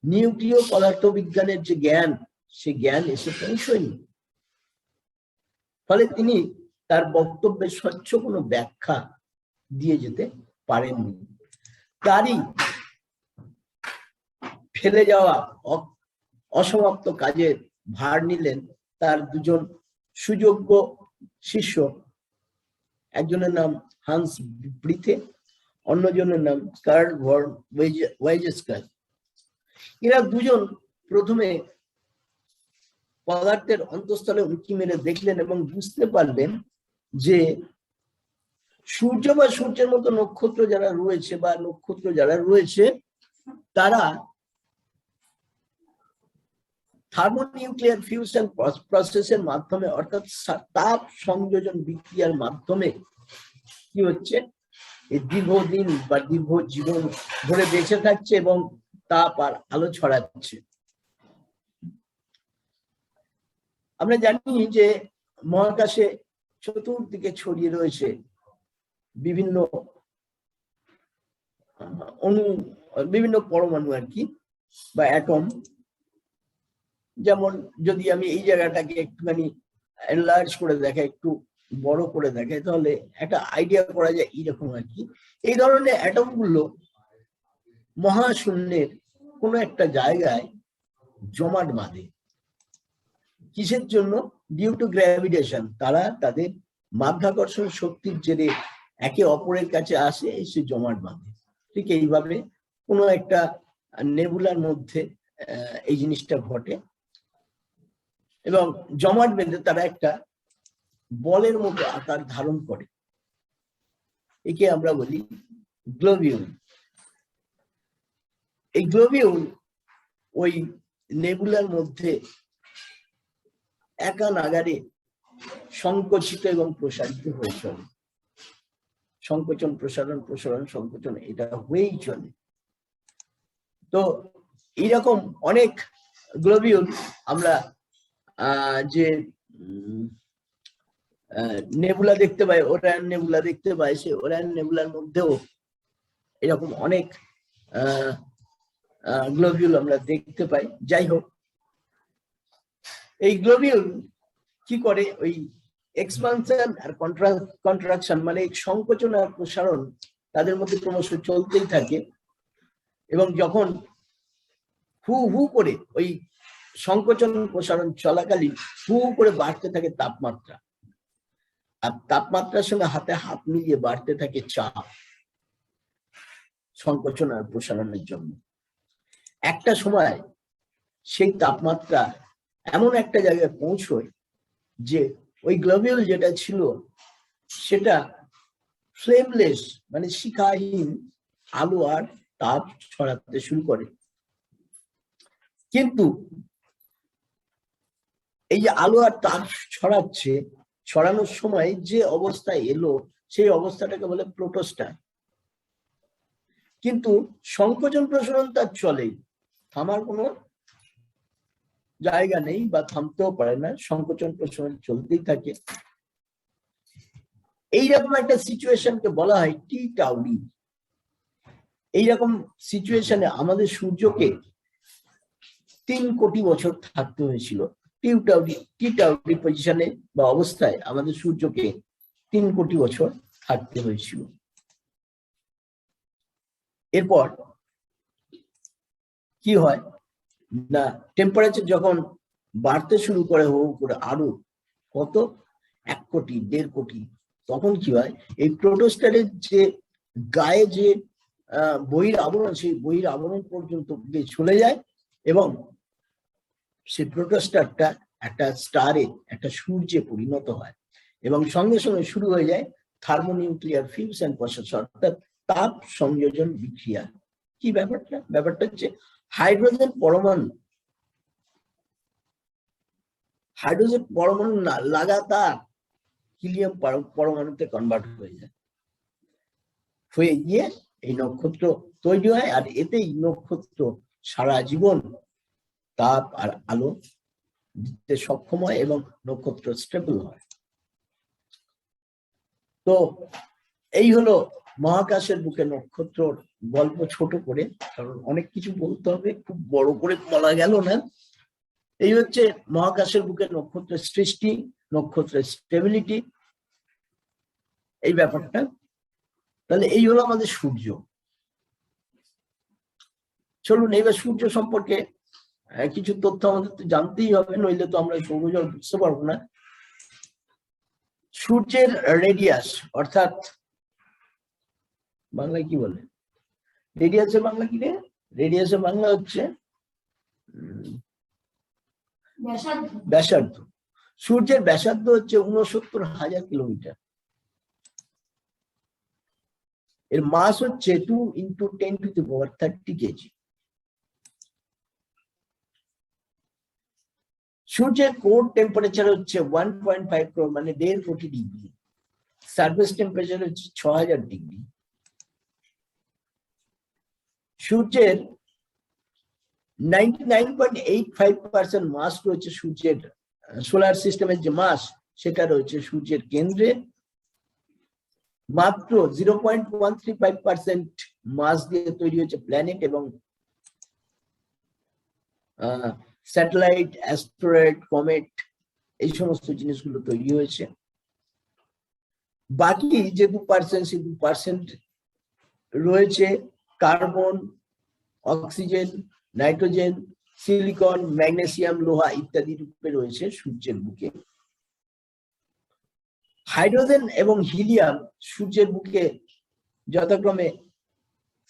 S3: নিউক্লিয় পদার্থবিজ্ঞানের যে জ্ঞান, সে জ্ঞান এসে পৌঁছয়নি। ফলে তিনি তার বক্তব্যের স্বচ্ছ কোনো ব্যাখ্যা দিয়ে যেতে পারেননি। তারই ফেলে যাওয়া অসমাপ্ত কাজের ভার নিলেন তার দুজন সুযোগ্য শিষ্য, একজনের নাম হান্স ব্রিথে, অন্যজনের নাম কার্ল ভন ওয়েইজেস্কার। এরা দুজন প্রথমে পদার্থের অন্তঃস্থলে উঁকি মেরে দেখলেন এবং বুঝতে পারলেন যে সূর্য বা সূর্যের মতো নক্ষত্র যারা রয়েছে বা নক্ষত্র যারা রয়েছে তারা থার্মোনিউক্লিয়ার ফিউশন প্রসেসের মাধ্যমে, অর্থাৎ তাপ সংযোজন বিক্রিয়ার মাধ্যমে কি হচ্ছে, এই দীর্ঘদিন বা দীর্ঘ জীবন ধরে বেঁচে থাকছে এবং তাপ আর আলো ছড়াচ্ছে। আমরা জানি যে মহাকাশে চতুর্দিকে ছড়িয়ে রয়েছে বিভিন্ন অণু, বিভিন্ন পরমাণু আর কি, বা অ্যাটম। যেমন যদি আমি এই জায়গাটাকে একটুখানি এনলার্জ করে দেখাই, একটু বড় করে দেখাই, তাহলে একটা আইডিয়া করা যায় এইরকম আর কি। এই ধরনের অ্যাটম গুলো মহাশূন্যের কোনো একটা জায়গায় জমাট বাঁধে। কিসের জন্য? Due to gravitation. তারা তাদের মাধ্যাকর্ষণ শক্তির জেরে একে অপরের কাছে আসে, এসে জমাট বাঁধে। ঠিক এইভাবে কোনো একটা নেবুলার মধ্যে এই জিনিসটা ঘটে এবং জমাট বেঁধে তারা একটা বলের মতো আকার ধারণ করে। একে আমরা বলি গ্লোবিউল। এই গ্লোবিউল ওই নেবুলার মধ্যে একা নাগারে সংকুচিত এবং প্রসারিত হয়ে চলে। সংকোচন প্রসারণ, প্রসারণ সংকোচন, এটা হয়েই চলে। তো এইরকম অনেক গ্লোবিউল আমরা যে নেবুলা দেখতে পাই, ওরায়ন নেবুলা দেখতে পাই, সে ওরায়ন নেবুলার মধ্যেও এরকম অনেক গ্লোবিউল আমরা দেখতে পাই। যাই হোক, এই গ্লোবিউল কি করে, ওই এক্সপানশন আর কন্ট্রাকশন, মানে সংকোচন আর প্রসারণ তাদের মধ্যে ক্রমশ চলতেই থাকে। এবং যখন হু হু করে ওই সংকোচন প্রসারণ চলাকালীন হু করে বাড়তে থাকে তাপমাত্রা, আর তাপমাত্রার সঙ্গে হাতে হাত মিলিয়ে বাড়তে থাকে চাপ সংকোচন আর প্রসারণের জন্য। একটা সময় সেই তাপমাত্রা এমন একটা জায়গায় পৌঁছয় যে ওই গ্লোবিউল যেটা ছিল সেটা ফ্লেমলেস মানে শিখাহীন আলো আর তাপ ছড়াতে শুরু করে। কিন্তু এই যে আলো আর তাপ ছড়াচ্ছে, ছড়ানোর সময় যে অবস্থায় এলো সেই অবস্থাটাকে বলে প্রোটোস্টার। কিন্তু সংকোচন প্রসারণ তার চলেই, থামার কোনো জায়গা নেই বা থামতেও পারে না, সংকোচন প্রসারণ চলতেই থাকে। এইরকম একটা সিচুয়েশনকে বলা হয় টি টাউরি। এইরকম সিচুয়েশনে আমাদের সূর্যকে 3 কোটি বছর থাকতে হয়েছিল। টি টাউরি পজিশনে বা অবস্থায় আমাদের সূর্যকে 3 কোটি বছর থাকতে হয়েছিল। এরপর কি হয় না, টেম্পারেচার যখন বাড়তে শুরু করে হু করে আরো কত 1 কোটি 1.5 কোটি, তখন কি হয় এই প্রোটোস্টারের যে গায়ে যে বহির আবরণ, সেই বহির আবরণ পর্যন্ত চলে যায় এবং সেই প্রোটোস্টারটা একটা স্টারে, একটা সূর্যে পরিণত হয় এবং সঙ্গে সঙ্গে শুরু হয়ে যায় থার্মোনিউক্লিয়ার ফিউশন প্রসেস, অর্থাৎ তাপ সংযোজন বিক্রিয়া। কি ব্যাপারটা হচ্ছে হাইড্রোজেন পরমাণু না লাগাতার হিলিয়াম পরমাণুতে কনভার্ট হয়ে যায়, হয়ে গিয়ে এই নক্ষত্র তৈরি হয়। আর এতেই নক্ষত্র সারা জীবন তাপ আর আলো দিতে সক্ষম হয় এবং নক্ষত্র স্টেবল হয়। তো এই হলো মহাকাশের বুকে নক্ষত্রর গল্প, ছোট করে, কারণ অনেক কিছু বলতে হবে, খুব বড় করে বলা গেল না। এই হচ্ছে মহাকাশের বুকে নক্ষত্রের সৃষ্টি, নক্ষত্রের স্টেবিলিটি, এই ব্যাপারটা। তাহলে এই হলো আমাদের সূর্য। চলুন এবার সূর্য সম্পর্কে কিছু তথ্য আমাদের তো জানতেই হবে, নইলে তো আমরা সৌরজগৎ বুঝতে পারবো না। সূর্যের রেডিয়াস, অর্থাৎ বাংলায় কি বলে রেডিয়াসের বাংলা কি রে? রেডিয়াসের বাংলা হচ্ছে ব্যাসার্ধ। সূর্যের ব্যাসার্ধ হচ্ছে 69,000 কিলোমিটার। এর মাস হচ্ছে 2 × 10⁻30 কেজি। সূর্যের কোর টেম্পারেচার হচ্ছে 1.5 crore মানে 1.5 কোটি ডিগ্রি। সারফেস টেম্পারেচার হচ্ছে 6000 ডিগ্রি। সূর্যের 99.85% মাস রয়েছে সূর্যের, সোলার সিস্টেমের যে মাস সেটা রয়েছে সূর্যের কেন্দ্রে। মাত্র 0.135% মাস দিয়ে তৈরি হয়েছে প্ল্যানেট এবং স্যাটেলাইট, অ্যাস্টেরয়েড, কমেট, এই সমস্ত জিনিসগুলো তৈরি হয়েছে। বাকি যে 2%, সেই 2% রয়েছে carbon, oxygen, nitrogen, silicon, magnesium, লোহা ইত্যাদি রূপে রয়েছে সূর্যের বুকে। হাইড্রোজেন এবং হিলিয়াম সূর্যের বুকে যথাক্রমে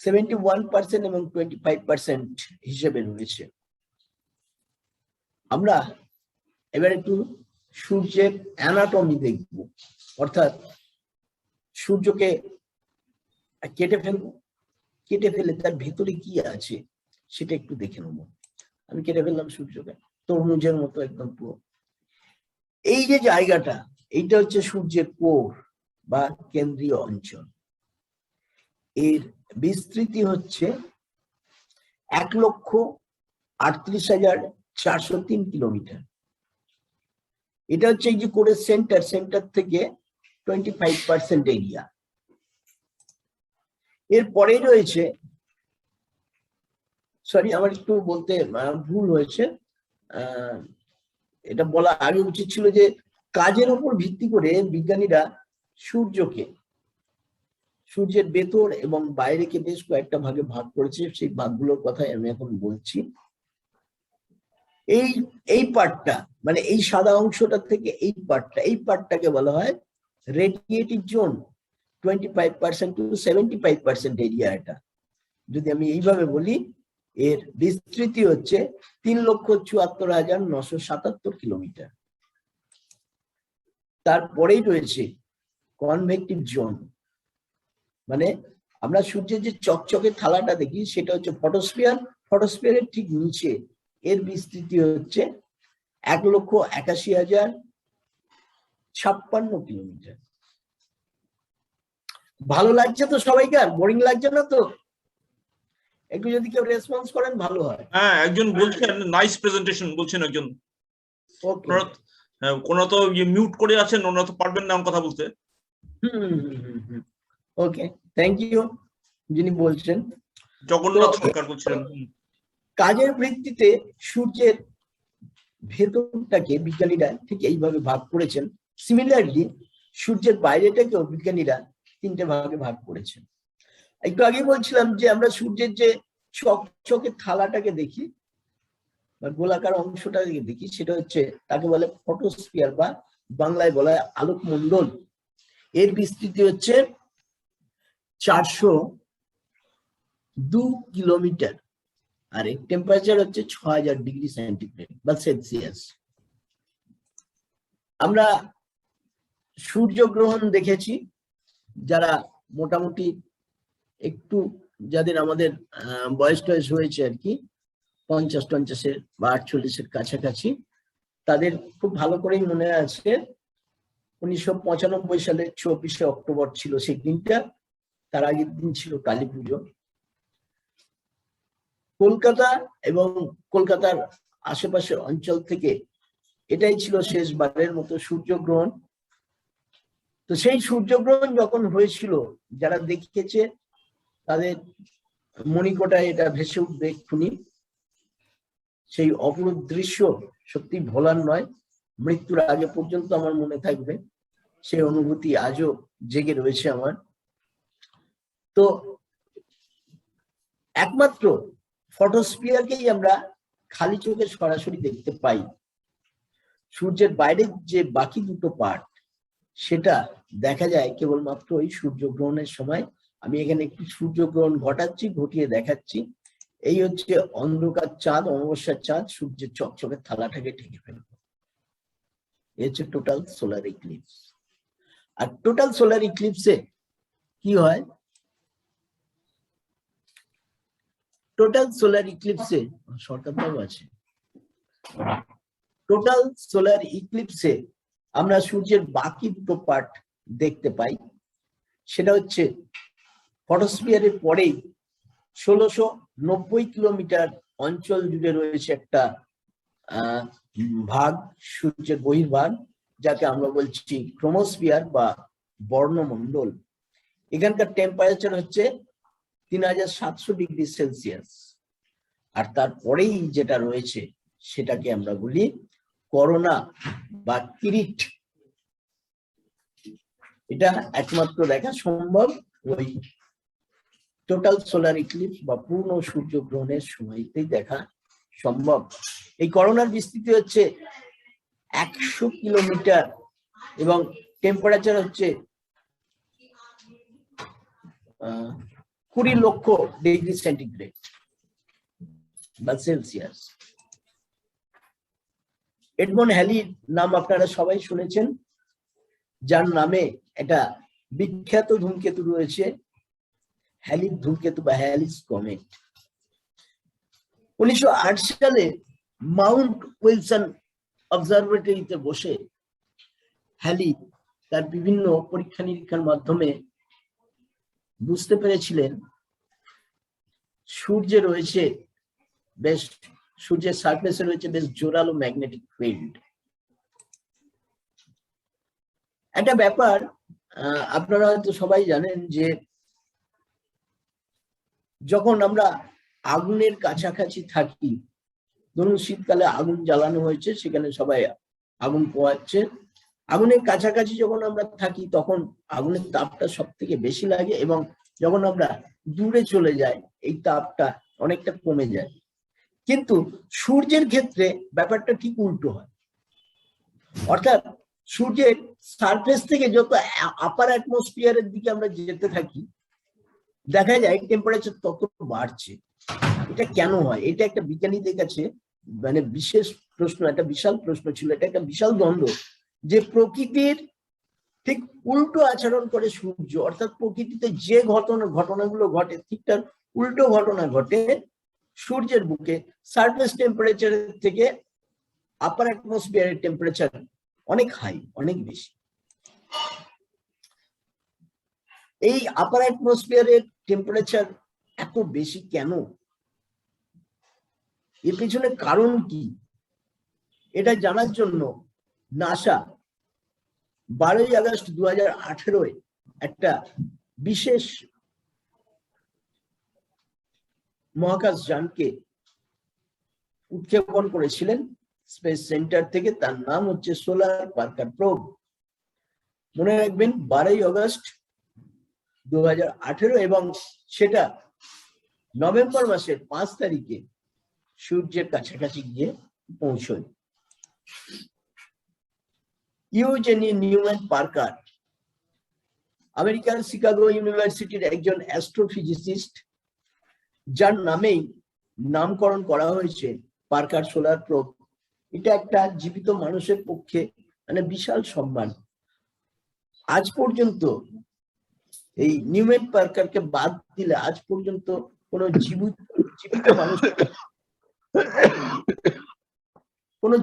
S3: 71% এবং 25% হিসেবে রয়েছে। আমরা এবার একটু সূর্যের অ্যানাটমি দেখব, অর্থাৎ সূর্যকে কেটে ফেলে তার ভেতরে কি আছে সেটা একটু দেখে নেব। আমি কেটে ফেললাম সূর্যকে, তরমুজের মতো একদম পুরো। এই যে জায়গাটা, এইটা হচ্ছে সূর্যের কোর বা কেন্দ্রীয় অঞ্চল। এর বিস্তৃতি হচ্ছে 1,38,403 কিলোমিটার। এটা হচ্ছে এই যে কোরের সেন্টার থেকে 25% এরিয়া। এরপরে রয়েছে, সরি আমার একটু বলতে ভুল হয়েছে, এটা বলা আগে উচিত ছিল যে কাজের উপর ভিত্তি করে বিজ্ঞানীরা সূর্যের ভেতর এবং বাইরেকে বেশ কয়েকটা ভাগে ভাগ করেছে। সেই ভাগগুলোর কথাই আমি এখন বলছি। এই পার্টটা মানে এই সাদা অংশটা থেকে এই পার্টটাকে বলা হয় রেডিয়েটিভ জোন। 25% to 75% এরিয়া এটা। যদি আমি এইভাবে বলি, এর বিস্তৃতি হচ্ছে 3,74,977 কিলোমিটার। তারপরেই রয়েছে কনভেকটিভ জোন, মানে আমরা সূর্যের যে চকচকে থালাটা দেখি সেটা হচ্ছে ফটোস্ফিয়ার। ফটোস্ফিয়ারের ঠিক নিচে এর বিস্তৃতি হচ্ছে 1,81,056 কিলোমিটার। ভালো লাগছে তো সবাইকার? বোরিং লাগছে না তো? একটু যদি কেউ রেসপন্স করেন ভালো হয়।
S1: হ্যাঁ, একজন বলছেন নাইস প্রেজেন্টেশন বলছেন একজন।
S3: ওকে,
S1: কোন তো মিউট করে আছেন, ওনারা তো পারবেন না কথা বলতে।
S3: ওকে, থ্যাংক ইউ যিনি বলছেন।
S1: জগন্নাথ সরকার বলছিলেন।
S3: কাজের ভিত্তিতে সূর্যের ভেতরটাকে বিজ্ঞানীরা ঠিক এইভাবে ভাগ করেছেন। সিমিলারলি সূর্যের বাইরেটাকেও বিজ্ঞানীরা 3টে ভাগে ভাগ করেছেন। একটু আগে বলছিলাম যে আমরা সূর্যের যে চকচকে থালাটাকে দেখি বা গোলাকার অংশটাকে দেখি, সেটা হচ্ছে তাকে বলে ফটোস্ফিয়ার বা বাংলায় বলা হয় আলোকমণ্ডল। এর বিস্তৃতি হচ্ছে 402 কিলোমিটার, আর এর টেম্পারেচার হচ্ছে 6000 ডিগ্রি সেন্টিগ্রেড বা সেলসিয়াস। আমরা সূর্যগ্রহণ দেখেছি, যারা মোটামুটি একটু যাদের আমাদের বয়স টয়স হয়েছে আর কি, 50 বা 48-এর কাছাকাছি, তাদের খুব ভালো করেই মনে আছে 1995 সালের 24শে অক্টোবর ছিল সেই দিনটা। তার আগের দিন ছিল কালী পুজো। কলকাতা এবং কলকাতার আশেপাশের অঞ্চল থেকে এটাই ছিল শেষবারের মতো সূর্যগ্রহণ। তো সেই সূর্যগ্রহণ যখন হয়েছিল, যারা দেখেছে তাদের মণিকোটায় এটা ভেসে উঠবে এক্ষুনি। সেই অপরূপ দৃশ্য সত্যি ভোলার নয়, মৃত্যুর আগে পর্যন্ত আমার মনে থাকবে। সেই অনুভূতি আজও জেগে রয়েছে আমার। তো একমাত্র ফটোস্ফিয়ারকেই আমরা খালি চোখে সরাসরি দেখতে পাই। সূর্যের বাইরের যে বাকি দুটো পার্ট, সেটা দেখা যায় কেবলমাত্র ওই সূর্যগ্রহণের সময়। আমি এখানে একটু সূর্যগ্রহণ ঘটিয়ে দেখাচ্ছি। এই হচ্ছে অন্ধকার চাঁদ, অমাবস্যার চাঁদ সূর্যের চকচকে থালাটাকে ঢেকে ফেলবে। এই হচ্ছে টোটাল সোলার ইক্লিপস। আর টোটাল সোলার ইক্লিপসে কি হয়? টোটাল সোলার ইক্লিপসে সরকারটাও আছে। টোটাল সোলার ইক্লিপসে আমরা সূর্যের বাকি দুটো পার্ট দেখতে পাই। সেটা হচ্ছে ফটোস্ফিয়ারের পরেই 1690 কিলোমিটার অঞ্চল জুড়ে রয়েছে একটা ভাগ, সূর্যের বহির্ভাগ, যাকে আমরা বলছি ক্রোমোস্ফিয়ার বা বর্ণমণ্ডল। এখানকার টেম্পারেচার হচ্ছে 3700 ডিগ্রি সেলসিয়াস। আর তারপরেই যেটা রয়েছে সেটাকে আমরা বলি করোনা বা কিরিট। এটা একমাত্র দেখা সম্ভব ওই টোটাল সোলার ইক্লিপস বা পূর্ণ সূর্যগ্রহণের সময়তেই দেখা সম্ভব। এই করোনার বিস্তৃতি হচ্ছে 100 কিলোমিটার এবং টেম্পারেচার হচ্ছে 20 লক্ষ ডিগ্রি সেন্টিগ্রেড বা সেলসিয়াস। এডমন্ড হ্যালির নাম আপনারা সবাই শুনেছেন, যার নামে একটা বিখ্যাত ধূমকেতু রয়েছে, হ্যালির ধূমকেতু বা হ্যালিস কমেট। 1908 সালে মাউন্ট উইলসন অবজারভেটরিতে বসে হ্যালি তার বিভিন্ন পরীক্ষা নিরীক্ষার মাধ্যমে বুঝতে পেরেছিলেন সূর্যে রয়েছে বেশ, সূর্যের সারফেসে রয়েছে বেশ জোরালো ম্যাগনেটিক ফিল্ড। একটা ব্যাপার আপনারা হয়তো সবাই জানেন যে যখন আমরা আগুনের কাছাকাছি থাকি, ধরুন শীতকালে আগুন জ্বালানো হয়েছে, সেখানে সবাই আগুন পোহাচ্ছে, আগুনের কাছাকাছি যখন আমরা থাকি তখন আগুনের তাপটা সব থেকে বেশি লাগে, এবং যখন আমরা দূরে চলে যাই এই তাপটা অনেকটা কমে যায়। কিন্তু সূর্যের ক্ষেত্রে ব্যাপারটা ঠিক উল্টো হয়। অর্থাৎ সূর্যের সারফেস থেকে যত আপার অ্যাটমসফিয়ারের দিকে আমরা যেতে থাকি, দেখা যায় টেম্পারেচার তত বাড়ছে। এটা কেন হয়? এটা একটা বিজ্ঞানীদের কাছে মানে বিশেষ প্রশ্ন, একটা বিশাল প্রশ্ন ছিল, এটা একটা বিশাল দ্বন্দ্ব, যে প্রকৃতির ঠিক উল্টো আচরণ করে সূর্য, অর্থাৎ প্রকৃতিতে যে ঘটনাগুলো ঘটে ঠিক তার উল্টো ঘটনা ঘটে সূর্যের বুকে। সারফেস টেম্পারেচারের থেকে আপার অ্যাটমসফিয়ারের টেম্পারেচার অনেক হাই, অনেক বেশি। এই আপার অ্যাটমসফিয়ারের টেম্পারেচার এত বেশি কেন? এর পেছনে কারণ কি? এটা জানার জন্য নাসা 12ই আগস্ট 2018 একটা বিশেষ মহাকাশ যানকে উৎক্ষেপণ করেছিলেন স্পেস সেন্টার থেকে। তার নাম হচ্ছে সোলার পার্কার প্রোব। মনে রাখবেন 12ই আগস্ট 2018, এবং সেটা নভেম্বর মাসের 5 তারিখে সূর্যের কাছাকাছি গিয়ে পৌঁছয়। ইউজেনি নিউম্যান পার্কার আমেরিকার শিকাগো ইউনিভার্সিটির একজন অ্যাস্ট্রোফিজিসিস্ট, যার নামেই নামকরণ করা হয়েছে পার্কার সোলার প্রোব। এটা একটা জীবিত মানুষের পক্ষে মানে বিশাল সম্মান। আজ পর্যন্ত এই নিউম্যান পার্কারকে বাদ দিলে আজ পর্যন্ত কোনো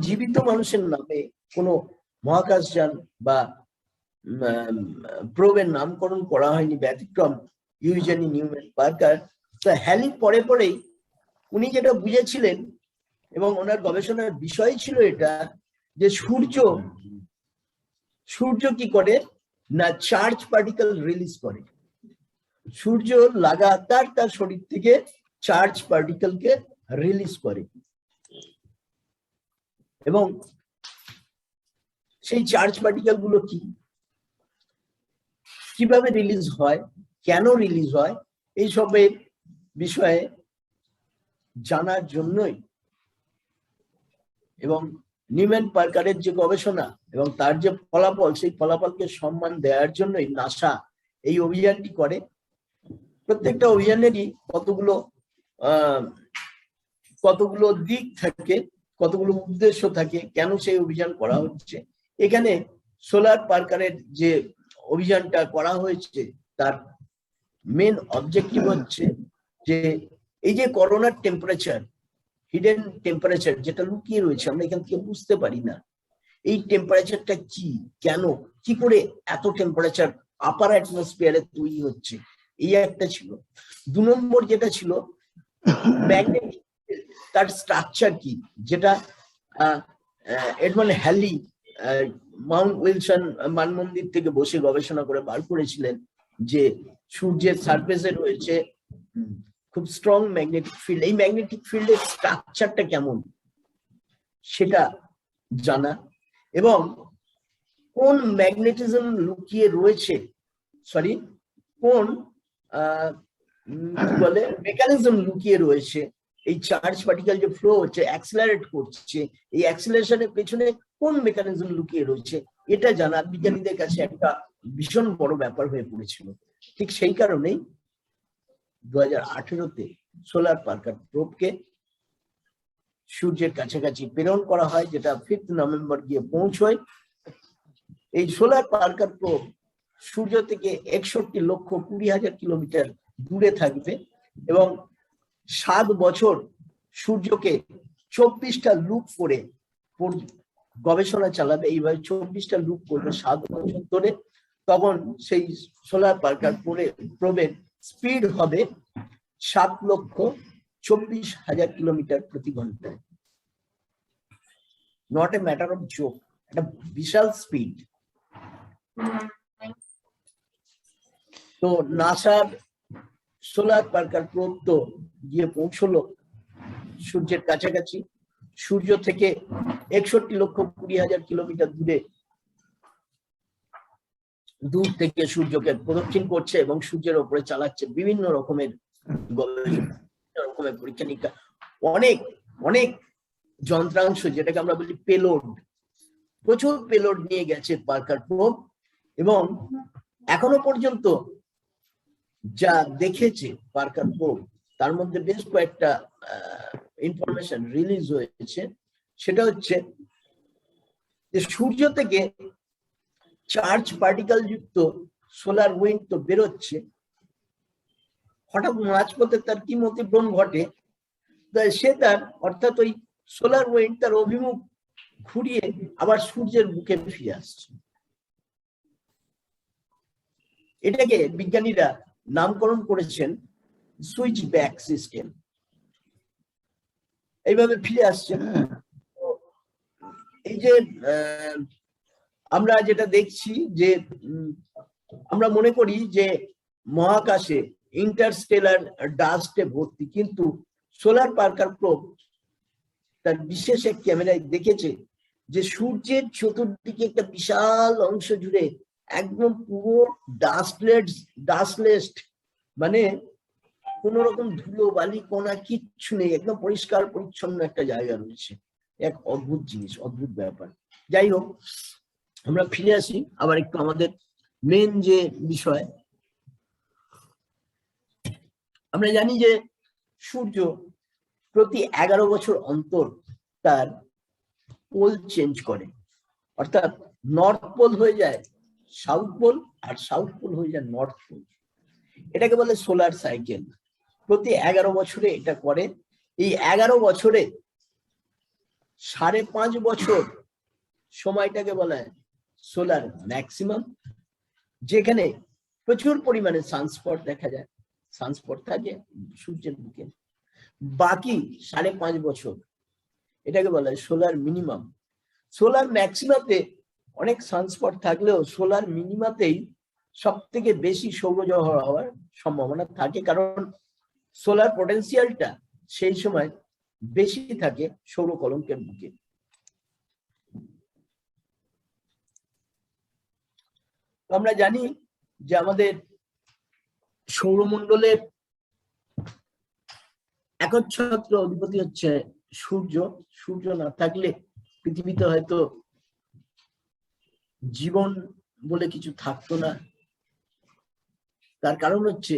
S3: জীবিত মানুষের নামে কোনো মহাকাশযান বা প্রোবের নামকরণ করা হয়নি, ব্যতিক্রম ইউজেনি নিউম্যান পার্কার। তো হ্যালি পরেই উনি যেটা বুঝেছিলেন এবং ওনার গবেষণার বিষয় ছিল এটা, যে সূর্য কি করে না চার্জ পার্টিকেল রিলিজ করে। সূর্য লাগাতার তার শরীর থেকে চার্জ পার্টিকেলকে রিলিজ করে, এবং সেই চার্জ পার্টিকেল গুলো কিভাবে রিলিজ হয়, কেন রিলিজ হয়, এইসবের বিষয়ে জানার জন্যই এবং নিউম্যান পার্কারের যে গবেষণা এবং তার যে ফলাফল, সেই ফলাফলকে সম্মান দেওয়ার জন্যই নাসা এই অভিযানটি করে। প্রত্যেকটা অভিযানেরই কতগুলো দিক থাকে, কতগুলো উদ্দেশ্য থাকে, কেন সেই অভিযান করা হচ্ছে। এখানে সোলার পার্কারের যে অভিযানটা করা হয়েছে তার মেন অবজেক্টিভ হচ্ছে যে এই যে করোনার টেম্পারেচার, হিডেন টেম্পারেচার যেটা লুকিয়ে রয়েছে, আমরা এখান থেকে বুঝতে পারি না, এই টেম্পারেচারটা কি, কেন, কি করে এত টেম্পারেচার আপার অ্যাটমসফিয়ারে তৈরি হচ্ছে, এই একটা ছিল। 2 নম্বর যেটা ছিল ম্যাগনেটিক, তার স্ট্রাকচার কি, যেটা এডমন্ড হ্যালি মাউন্ট উইলসন মানমন্দির থেকে বসে গবেষণা করে বার করেছিলেন যে সূর্যের সারফেসে রয়েছে খুব স্ট্রং ম্যাগনেটিক ফিল্ড। এই ম্যাগনেটিক ফিল্ডের স্ট্রাকচারটা কেমন সেটা জানা, এবং কোন ম্যাগনেটিজম লুকিয়ে রয়েছে, কোন মেকানিজম লুকিয়ে রয়েছে এই চার্জ পার্টিকেল যে ফ্লো হচ্ছে, অ্যাক্সিলারেট করছে, এই অ্যাক্সিলারেশনের পেছনে কোন মেকানিজম লুকিয়ে রয়েছে, এটা জানা বিজ্ঞানীদের কাছে একটা ভীষণ বড় ব্যাপার হয়ে পড়েছিল। ঠিক সেই কারণেই 2018-তে সোলার পার্কার প্রোবকে সূর্যের কাছাকাছি প্রেরণ করা হয়, যেটা 5 নভেম্বর গিয়ে পৌঁছয়। এই সোলার পার্কার প্রোব সূর্য থেকে 61,20,000 কিলোমিটার দূরে থাকবে এবং 7 বছর সূর্যকে 24টা লুপ করে গবেষণা চালাবে। এইভাবে 24টা লুপ করবে 7 বছর ধরে। তখন সেই সোলার পার্কার প্রোবের স্পিড হবে 7,24,000 কিলোমিটার প্রতি ঘন্টায়। Not a matter of joke, একটা বিশাল স্পিড। তো নাসার সোলার পার্কার প্রোব তো গিয়ে পৌঁছলো সূর্যের কাছাকাছি। সূর্য থেকে 61,20,000 কিলোমিটার দূর থেকে সূর্যকে প্রদক্ষিণ করছে এবং সূর্যের উপরে চালাচ্ছে বিভিন্ন রকমের গবেষণা, রকমের পরীক্ষা নিরীক্ষা, অনেক যন্ত্রাংশ, যেটাকে আমরা বলি পেলোড। প্রচুর পেলোড নিয়ে গেছে পার্কার প্রোব, এবং এখনো পর্যন্ত যা দেখেছে পার্কার প্রোব তার মধ্যে বেশ কয়েকটা ইনফরমেশন রিলিজ হয়েছে, সেটা হচ্ছে যে সূর্য থেকে চার্জ পার্টিকেল যুক্ত সোলার উইন্ড তো বেরোচ্ছে, হঠাৎ মাঝপথে তার কি মতিভ্রম ঘটে, সে তার অর্থাৎ ওই সোলার উইন্ড তার অভিমুখ ঘুরিয়ে আবার সূর্যের বুকে ফিরে আসছে। এটাকে বিজ্ঞানীরা নামকরণ করেছেন সুইচ ব্যাক সিস্টেম। এইভাবে ফিরে আসছে। এই যে আমরা যেটা দেখছি যে আমরা মনে করি যে মহাকাশে ইন্টারস্টেলার ডাস্টে ভর্তি, কিন্তু সোলার পার্কার প্রোব তার বিশেষ এক ক্যামেরায় দেখেছে যে সূর্যের চতুর্দিকে একটা বিশাল অংশ জুড়ে একদম পুরো ডাস্টলেস, মানে কোন রকম ধুলো বালি কোনা কিচ্ছু নেই, একদম পরিষ্কার পরিচ্ছন্ন একটা জায়গা রয়েছে। এক অদ্ভুত জিনিস, অদ্ভুত ব্যাপার। যাই হোক, আমরা ফিরে আসি আবার একটু আমাদের মেন যে বিষয়। আমরা জানি যে সূর্য প্রতি 11 বছর অন্তর তার পোল চেঞ্জ করে, অর্থাৎ নর্থ পোল হয়ে যায় সাউথ পোল আর সাউথ পোল হয়ে যায় নর্থ পোল। এটাকে বলে সোলার সাইকেল। প্রতি 11 বছরে এটা করে। এই 11 বছরে 5.5 বছর সময়টাকে বলা হয় সোলার ম্যাক্সিমাম, যেখানে প্রচুর পরিমাণে সানস্পট দেখা যায়, সানস্পট থাকে সূর্যের বুকে। বাকি 5.5 বছর এটাকে বলা হয় সোলার মিনিমাম। সোলার ম্যাক্সিমাতে অনেক সানস্পট থাকলেও সোলার মিনিমাতেই সব থেকে বেশি সৌরজগৎ হওয়ার সম্ভাবনা থাকে, কারণ সোলার পটেনশিয়ালটা সেই সময় বেশি থাকে সৌর কলঙ্কের বুকে। আমরা জানি যে আমাদের সৌরমণ্ডলের একচ্ছত্র অধিপতি হচ্ছে সূর্য। সূর্য না থাকলে পৃথিবীতে হয়তো জীবন বলে কিছু থাকতো না। তার কারণ হচ্ছে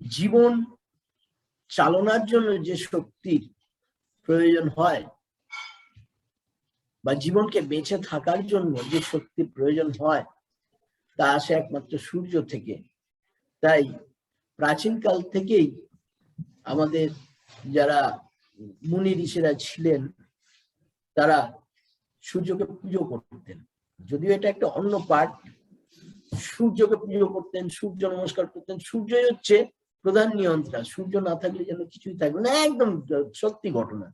S3: জীবন চালনার জন্য যে শক্তির প্রয়োজন হয় বা জীবনকে বেঁচে থাকার জন্য যে শক্তির প্রয়োজন হয় তা আসে একমাত্র সূর্য থেকে। তাই প্রাচীনকাল থেকেই আমাদের যারা মুনি ঋষিরা ছিলেন তারা সূর্যকে পুজো করতেন, যদিও এটা একটা অন্য পার্ট। সূর্যকে পুজো করতেন, সূর্য নমস্কার করতেন। সূর্যই হচ্ছে প্রধান নিয়ন্ত্রণ, সূর্য না থাকলে যেন কিছুই থাকবে না। একদম সত্যি ঘটনা,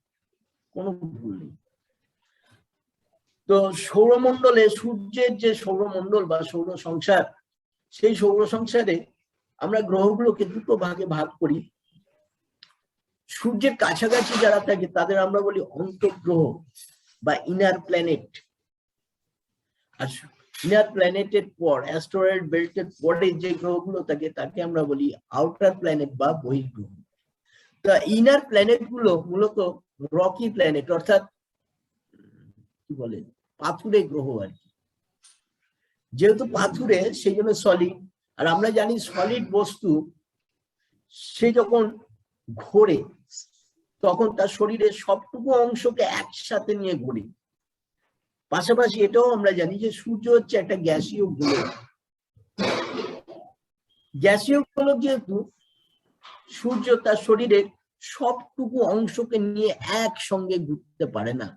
S3: কোনো ভুল নেই। তো সৌরমণ্ডলে সূর্যের যে সৌরমণ্ডল বা সৌর সংসার, সেই সৌর সংসারে আমরা গ্রহগুলোকে দুটো ভাগে ভাগ করি। সূর্যের কাছাকাছি যারা থাকে তাদের আমরা বলি অন্তঃগ্রহ বা ইনার প্ল্যানেট, আর ইনার প্ল্যানেটের পর অ্যাস্টেরয়েড বেল্টের পরে যে গ্রহগুলো থাকে তাকে আমরা বলি আউটার প্ল্যানেট বা বহির্গ্রহ। তা ইনার প্ল্যানেট গুলো মূলত রকি প্ল্যানেট, অর্থাৎ কি বলে পাথুরে গ্রহ আর কি। যেহেতু পাথুরে সেই জন্য সলিড। আর আমরা জানি সলিড বস্তু সে যখন ঘোরে তখন তার শরীরের সবটুকু অংশকে একসাথে নিয়ে ঘোরে। পাশাপাশি এটাও আমরা জানি যে সূর্য হচ্ছে একটা গ্যাসীয় গোলক। গ্যাসীয় গোলক যেহেতু, সূর্য তার শরীরের সবটুকু অংশকে নিয়ে একসঙ্গে ঘুরতে পারে না।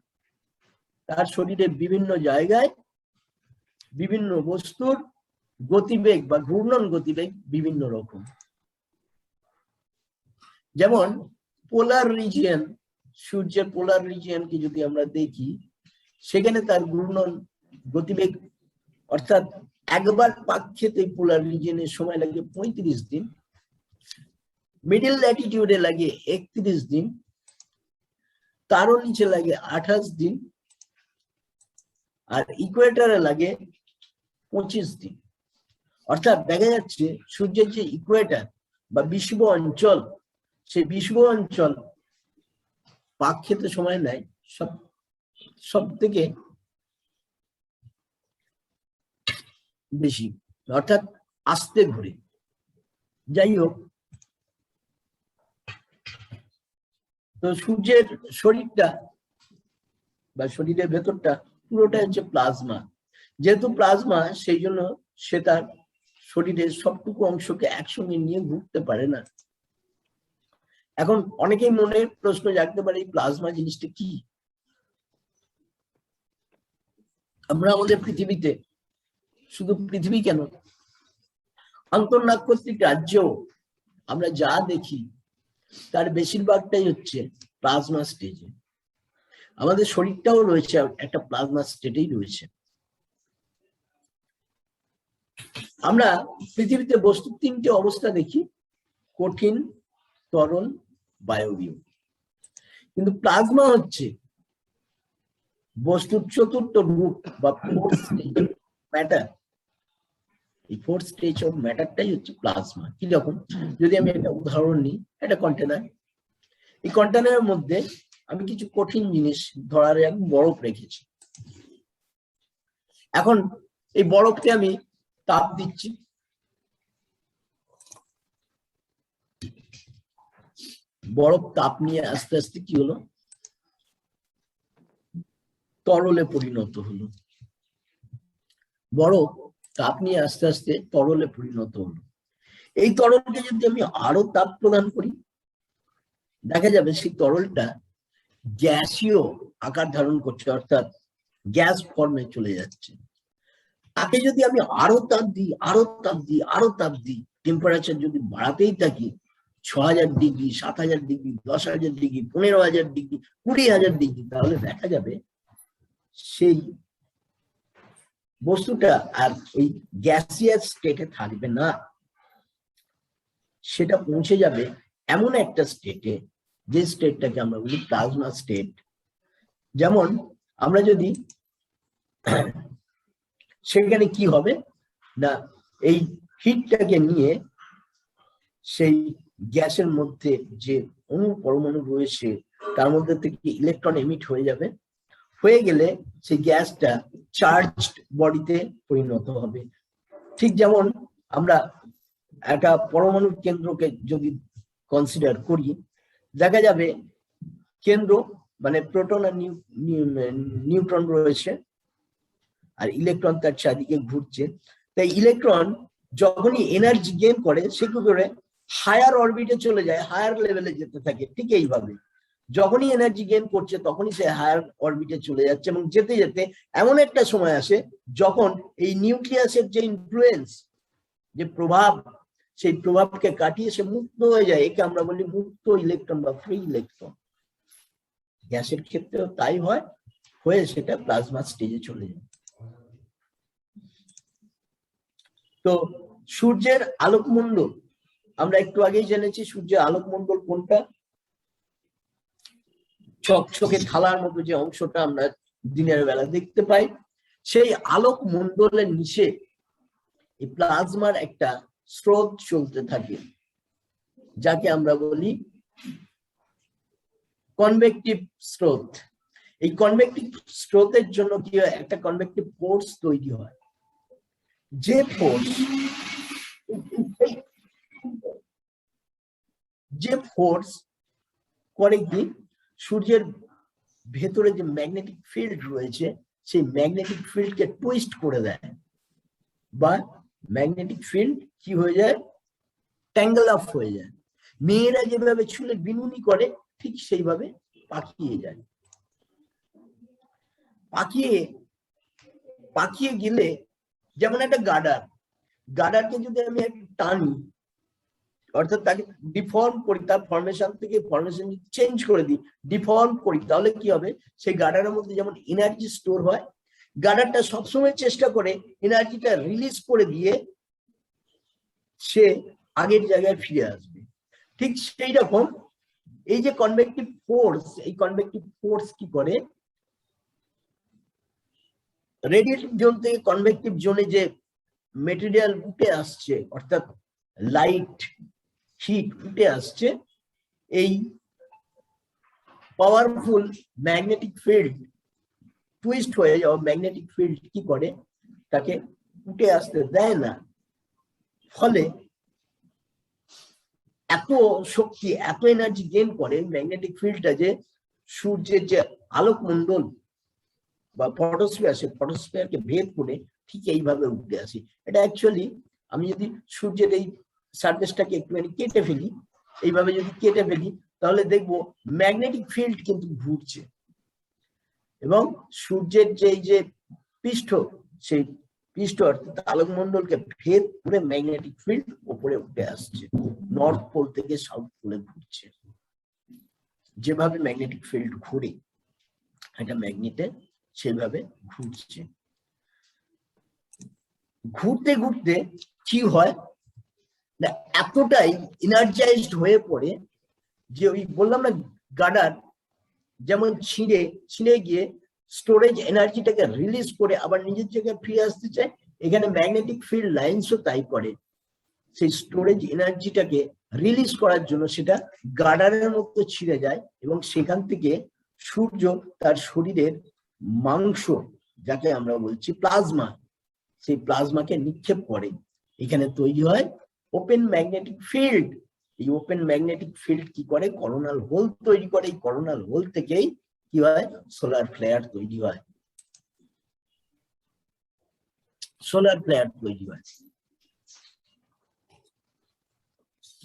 S3: তার শরীরের বিভিন্ন জায়গায় বিভিন্ন বস্তুর গতিবেগ বা ঘূর্ণন গতিবেগ বিভিন্ন রকম। যেমন পোলার রিজিয়ন, সূর্যের পোলার রিজিয়নকে যদি আমরা দেখি, সেখানে তার ঘূর্ণন গতিবেগ, অর্থাৎ একবার পাক খেতে পোলার রিজিয়নের সময় লাগে 35 দিন, মিডল ল্যাটিটিউডে লাগে 31 দিন, তারও নিচে লাগে 28 দিন, আর ইকুয়েটরে লাগে 25 দিন। অর্থাৎ দেখা যাচ্ছে সূর্যের যে ইকুয়েটর বা বিষুব অঞ্চল, সেই বিষুব অঞ্চল পাক খেতে সময় নেয় সব থেকে বেশি, অর্থাৎ আস্তে ঘুরে। যাই হোক, তো সূর্যের শরীরটা বা শরীরের ভেতরটা পুরোটা হচ্ছে প্লাজমা। যেহেতু প্লাজমা, সেই জন্য সে তার শরীরের সবটুকু অংশকে একসঙ্গে নিয়ে ঘুরতে পারে না। এখন অনেকেই মনে প্রশ্ন জাগতে পারে, এই প্লাজমা জিনিসটা কি? আমরা আমাদের পৃথিবীতে, শুধু পৃথিবী কেন, আন্তঃনাক্ষত্রিক রাজ্যেও আমরা যা দেখি তার বেশিরভাগটাই হচ্ছে প্লাজমা স্টেজে। আমাদের শরীরটাও রয়েছে একটা প্লাজমা স্টেটেই রয়েছে। আমরা পৃথিবীতে বস্তুর 3টে অবস্থা দেখি, কঠিন, তরল, বায়বীয়। কিন্তু প্লাজমা হচ্ছে বস্তুর 4র্থ রূপ বা 4th স্টেজ ম্যাটার। এই 4th স্টেজ অফ ম্যাটারটাই হচ্ছে প্লাজমা। কি রকম? যদি আমি একটা উদাহরণ নিই, একটা কন্টেনার, এই কন্টেনারের মধ্যে আমি কিছু কঠিন জিনিস, ধরার এক বরফ রেখেছি। এখন এই বরফকে আমি তাপ দিচ্ছি, বরফ তাপ নিয়ে আস্তে আস্তে কি হলো, তরলে পরিণত হলো। বরফ তাপ নিয়ে আস্তে আস্তে তরলে পরিণত হলো। এই তরলকে যদি আমি আরো তাপ প্রদান করি, দেখা যাবে সেই তরলটা গ্যাসীয় আকার ধারণ করছে, অর্থাৎ গ্যাস ফর্মে চলে যাচ্ছে। তাকে যদি আমি আরো তাপ দিই, আরো তাপ দিই, আরো তাপ দিই, টেম্পারেচার যদি বাড়াতেই থাকি 6000 degree, 7000 degree, 10,000 degree, 15,000 degree, 20,000 degree, তাহলে দেখা যাবে সেই বস্তুটা আর ওই গ্যাসিয়াস স্টেটে থাকবে না। সেটা পৌঁছে যাবে এমন একটা স্টেটে, যে স্টেটটাকে আমরা বলি প্লাজমা স্টেট। যেমন আমরা যদি সেখানে কি হবে না, এই হিটটাকে নিয়ে সেই গ্যাসের মধ্যে যে অণু পরমাণু রয়েছে তার মধ্যে থেকে ইলেকট্রন এমিট হয়ে যাবে, হয়ে গেলে সেই গ্যাসটা চার্জড বডিতে পরিণত হবে। ঠিক যেমন আমরা একটা পরমাণুর কেন্দ্রকে যদি কনসিডার করি, দেখা যাবে কেন্দ্র মানে প্রোটন আর নিউট্রন রয়েছে, আর ইলেকট্রন তার চারদিকে ঘুরছে। তাই ইলেকট্রন যখনই এনার্জি গেইন করে, সে কি করে হায়ার অরবিটে চলে যায়, হায়ার লেভেলে যেতে থাকে। ঠিক এইভাবে যখনই এনার্জি গেইন করছে তখনই সে হায়ার অরবিটে চলে যাচ্ছে, এবং যেতে যেতে এমন একটা সময় আসে যখন এই নিউক্লিয়াসের যে ইনফ্লুয়েন্স, যে প্রভাব, সেই প্রভাবকে কাটিয়ে সে মুক্ত হয়ে যায়। একে আমরা বলি মুক্ত ইলেকট্রন বা ফ্রি ইলেকট্রন। গ্যাসের ক্ষেত্রেও তাই হয়, হয়ে সেটা প্লাজমা স্টেজে চলে যায়। তো সূর্যের আলোকমণ্ডল আমরা একটু আগেই জেনেছি, সূর্যের আলোকমণ্ডল কোনটা? চকচকে থালার মতো যে অংশটা আমরা দিনের বেলা দেখতে পাই, সেই আলোকমণ্ডলের নিচে এই প্লাজমার একটা স্রোত চলতে থাকে, যাকে আমরা বলি কনভেকটিভ স্রোত। এই কনভেকটিভ স্রোতের জন্য কি হয়, একটা কনভেকটিভ ফোর্স তৈরি হয়। যে ফোর্স করে কি, সূর্যের ভেতরে যে ম্যাগনেটিক ফিল্ড রয়েছে সেই ম্যাগনেটিক ফিল্ডকে টুইস্ট করে দেয়, বা ম্যাগনেটিক ফিল্ড কি হয়ে যায়, ট্যাঙ্গেল আপ হয়ে যায়। মেয়েরা যেভাবে চুলে বিনুনি করে ঠিক সেইভাবে পাকিয়ে যায়। পাকিয়ে গেলে যেমন একটা গার্ডারকে যদি আমি একটু টানি, অর্থাৎ তাকে ডিফর্ম করি, তার ফরমেশন থেকে ফরমেশন চেঞ্জ করে দিই, ডিফর্ম করি, তাহলে কি হবে, সেই গার্ডারের মধ্যে যেমন এনার্জি স্টোর হয়, গার্ডারটা সবসময় চেষ্টা করে এনার্জিটা রিলিজ করে দিয়ে সে আগের জায়গায় ফিরে আসবে। ঠিক সেই রকম এই যে কনভেকটিভ ফোর্স, এই কনভেকটিভ ফোর্স কি করে, রেডিয়েটিভ জোন থেকে কনভেকটিভ জোনে যে মেটেরিয়াল উঠে আসছে, অর্থাৎ লাইট হিট উঠে আসছে, এই পাওয়ারফুল ম্যাগনেটিক ফিল্ড টুইস্ট হয়ে যাওয়া ম্যাগনেটিক ফিল্ড কি করে, তাকে উঠে আসতে দেয় না। ফলে এত শক্তি, এত এনার্জি গেইন করে ম্যাগনেটিক ফিল্ডটা, যে সূর্যের যে আলোক মণ্ডল বা ফটোস্ফিয়ার, সে ফটোস্ফিয়ারকে ভেদ করে ঠিক এইভাবে উঠে আসে। এটা অ্যাকচুয়ালি আমি যদি সূর্যের এই সারফেসটাকে একটুখানি কেটে ফেলি, এইভাবে যদি কেটে ফেলি, তাহলে দেখবো ম্যাগনেটিক ফিল্ড কিন্তু ঘুরছে, এবং সূর্যের যে পৃষ্ঠ, সেই পৃষ্ঠ অর্থাৎ আলোকমণ্ডলকে ভেদ করে ম্যাগনেটিক ফিল্ড উপরে উঠে আসছে, নর্থ পোল থেকে সাউথ পোলে ঘুরছে। যেভাবে ম্যাগনেটিক ফিল্ড ঘুরে, এটা ম্যাগনেটে সেভাবে ঘুরছে। ঘুরতে ঘুরতে কি হয় না, এতটাই এনার্জাইজড হয়ে পড়ে যে ওই বললাম না, গার্ডার যেমন ছিঁড়ে গিয়ে স্টোরেজ এনার্জিটাকে রিলিজ করে আবার নিজের জায়গায় ফিরে আসতে চায়, এখানে ম্যাগনেটিক ফিল্ড লাইন্সও তাই করে। সেই স্টোরেজ এনার্জিটাকে রিলিজ করার জন্য সেটা গার্ডারের মতো ছিঁড়ে যায়, এবং সেখান থেকে সূর্য তার শরীরের মাংস, যাকে আমরা বলছি প্লাজমা, সেই প্লাজমাকে নিক্ষেপ করে। এখানে তৈরি হয় ওপেন ম্যাগনেটিক ফিল্ড। এই ওপেন ম্যাগনেটিক ফিল্ড কি করে, করোনাল হোল তৈরি করে। এই করোনাল হোল থেকেই কি হয়, সোলার ফ্লেয়ার তৈরি হয়। সোলার ফ্লেয়ার তৈরি হয়।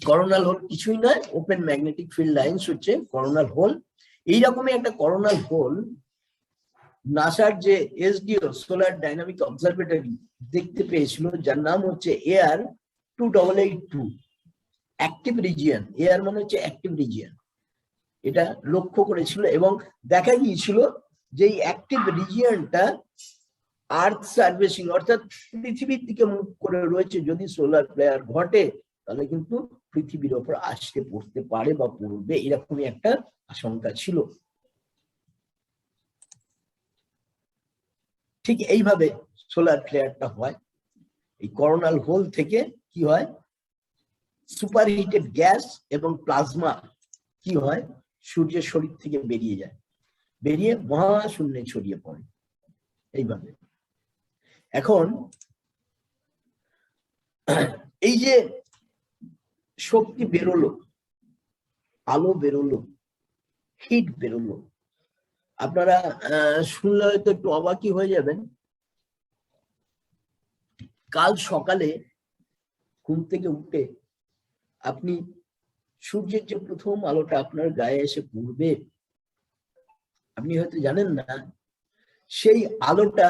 S3: করোনাল হোল কিছুই নয়, ওপেন ম্যাগনেটিক ফিল্ড লাইন্স হচ্ছে করোনাল হোল। এইরকমই একটা করোনাল হোল নাসার যে এসডিও সোলার ডাইনামিক অবজারভেটরি দেখতে পেয়েছিল, যার নাম হচ্ছে AR 2882 অ্যাক্টিভ রিজিয়ন। AR মানে হচ্ছে অ্যাক্টিভ রিজিয়ন। এটা লক্ষ্য করেছিল এবং দেখা গিয়েছিল যে এই অ্যাক্টিভ রিজিয়নটা আর্থ সার্ভিসিং অর্থাৎ পৃথিবীর দিকে মুখ করে রয়েছে। যদি সোলার ফ্লেয়ার ঘটে তাহলে কিন্তু পৃথিবীর ওপর আসতে পড়তে পারে বা পড়বে, এরকমই একটা আশঙ্কা ছিল। ঠিক এইভাবে সোলার ফ্লেয়ারটা হয়। এই করোনাল হোল থেকে কি হয়, সুপার হিটেড গ্যাস এবং প্লাজমা কি হয়, সূর্যের শরীর থেকে বেরিয়ে যায়, বেরিয়ে মহাশূন্যে ছড়িয়ে পড়ে। এইভাবে এখন এই যে শক্তি বেরোলো, আলো বেরোলো, হিট বেরোলো, আপনারা শুনলে হয়তো একটু অবাকই হয়ে যাবেন। কাল সকালে ঘুম থেকে উঠে আপনি সূর্যের যে প্রথম আলোটা আপনার গায়ে এসে পড়বে, আপনি হয়তো জানেন না, সেই আলোটা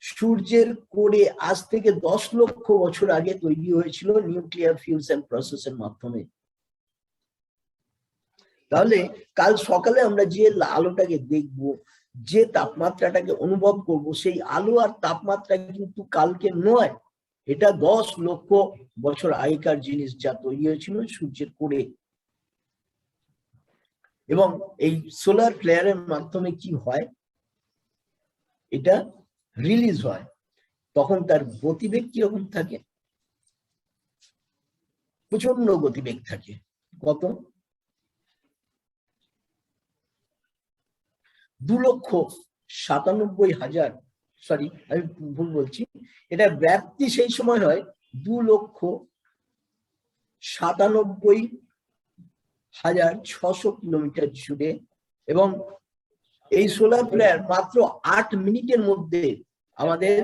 S3: সূর্যের কোরে আজ থেকে 10 লক্ষ বছর আগে তৈরি হয়েছিল নিউক্লিয়ার ফিউশন প্রসেসের মাধ্যমে। তাহলে কাল সকালে আমরা যে আলোটাকে দেখব, যে তাপমাত্রাটাকে অনুভব করব, সেই আলো আর তাপমাত্রা কিন্তু কালকে নয়, এটা 10 লক্ষ বছর আগেকার জিনিস, যা তৈরি হয়েছিল সূর্যের কোরে। এবং এই সোলার ফ্লেয়ারের মাধ্যমে কি হয়, এটা রিলিজ হয়, তখন তার গতিবেগ কিরকম থাকে, প্রচন্ড গতিবেগ থাকে। কত? 2,97,000, সরি আমি ভুল বলছি, এটা ব্যাপ্তি সেই সময় হয় 2,97,600 কিলোমিটার জুড়ে। এবং এই সোলার ফ্লেয়ার মাত্র 8 মিনিটের মধ্যে আমাদের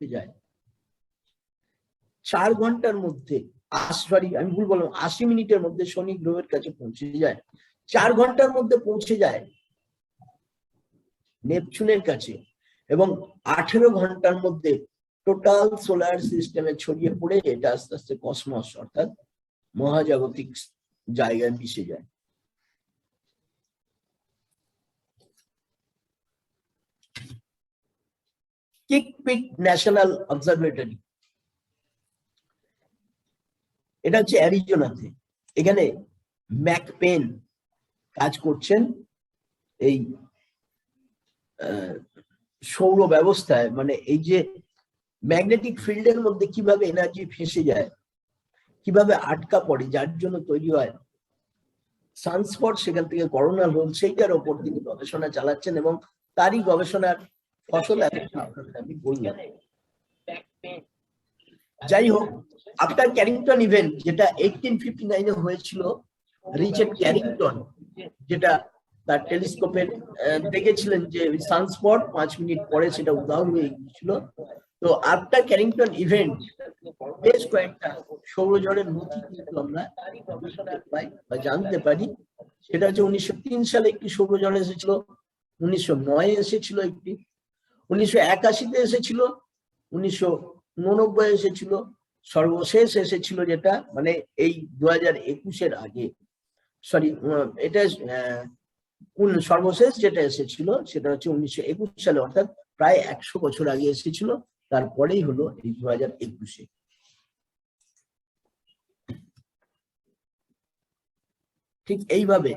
S3: যায়, 4 ঘন্টার মধ্যে, সরি আমি ভুল বললাম, 80 মিনিটের মধ্যে শনি গ্রহের কাছে পৌঁছে যায়, 4 ঘন্টার মধ্যে পৌঁছে যায় নেপচুনের কাছে, এবং 18 ঘন্টার মধ্যে টোটাল সোলার সিস্টেমে ছড়িয়ে পড়ে এটা আস্তে আস্তে কসমস অর্থাৎ মহাজাগতিক জায়গায় মিশে যায়। কিকপিট ন্যাশনাল অবজারভেটরি, এটা হচ্ছে অ্যারিজোনাতে। এখানে ম্যাকপেন কাজ করছেন এই সৌর ব্যবস্থায়, মানে এই যে ম্যাগনেটিক ফিল্ডের মধ্যে কিভাবে এনার্জি ফেঁসে যায়, কিভাবে আটকা পড়ে, যার জন্য তৈরি হয় সানস্পট, সেখান থেকে করোনাল হোল, সেইটার ওপর তিনি গবেষণা চালাচ্ছেন এবং তারই গবেষণার ফসল আমি বললাম। যাই হোক, আফটার ক্যারিংটন ইভেন্ট যেটা 1859 হয়েছিল, রিচার্ড ক্যারিংটন যেটা তার টেলিস্কোপের দেখেছিলেন যে সানস্পট 5 মিনিট পরে সেটা উধাও হয়ে গিয়েছিল। তো আফটার ক্যারিংটন ইভেন্ট বেশ কয়েকটা সৌরজড়ের নথি কিন্তু আমরা পাই বা জানতে পারি। সেটা হচ্ছে 1903 সালে একটি সৌরজড় এসেছিল, 1909 এসেছিল একটি, 1981 এসেছিল, 1989 এসেছিল, সর্বশেষ এসেছিল যেটা মানে এই 2021 আগে, সরি এটা সর্বশেষ যেটা এসেছিল সেটা হচ্ছে 1921 সালে, অর্থাৎ প্রায় 100 বছর আগে এসেছিল। তারপরেই হলো এই 2021। ঠিক এইভাবে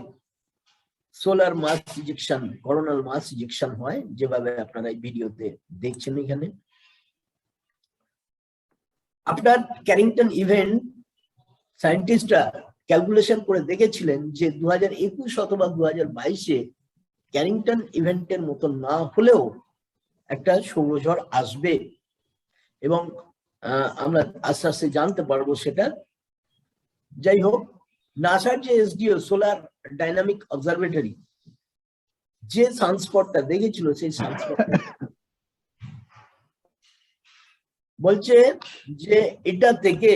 S3: সোলার মাস ইজেকশন, করোনাল মাস ইজেকশন হয়, যেভাবে আপনারা এই ভিডিওতে দেখছেন। এখানে আপনার ক্যারিংটন ইভেন্ট সায়েন্টিস্টরা ক্যালকুলেশন করে দেখেছিলেন যে 2021 অথবা 2022-এ ক্যারিংটন ইভেন্টের মতো না হলেও একটা সৌরঝড় আসবে, এবং আমরা আস্তে আস্তে জানতে পারবো সেটা। যাই হোক, নাসার যে এসডিও সোলার ডাইনামিক অবজারভেটরি যে সানস্পটটা দেখেছিল, সেই সানস্পট বলছে যে এটা থেকে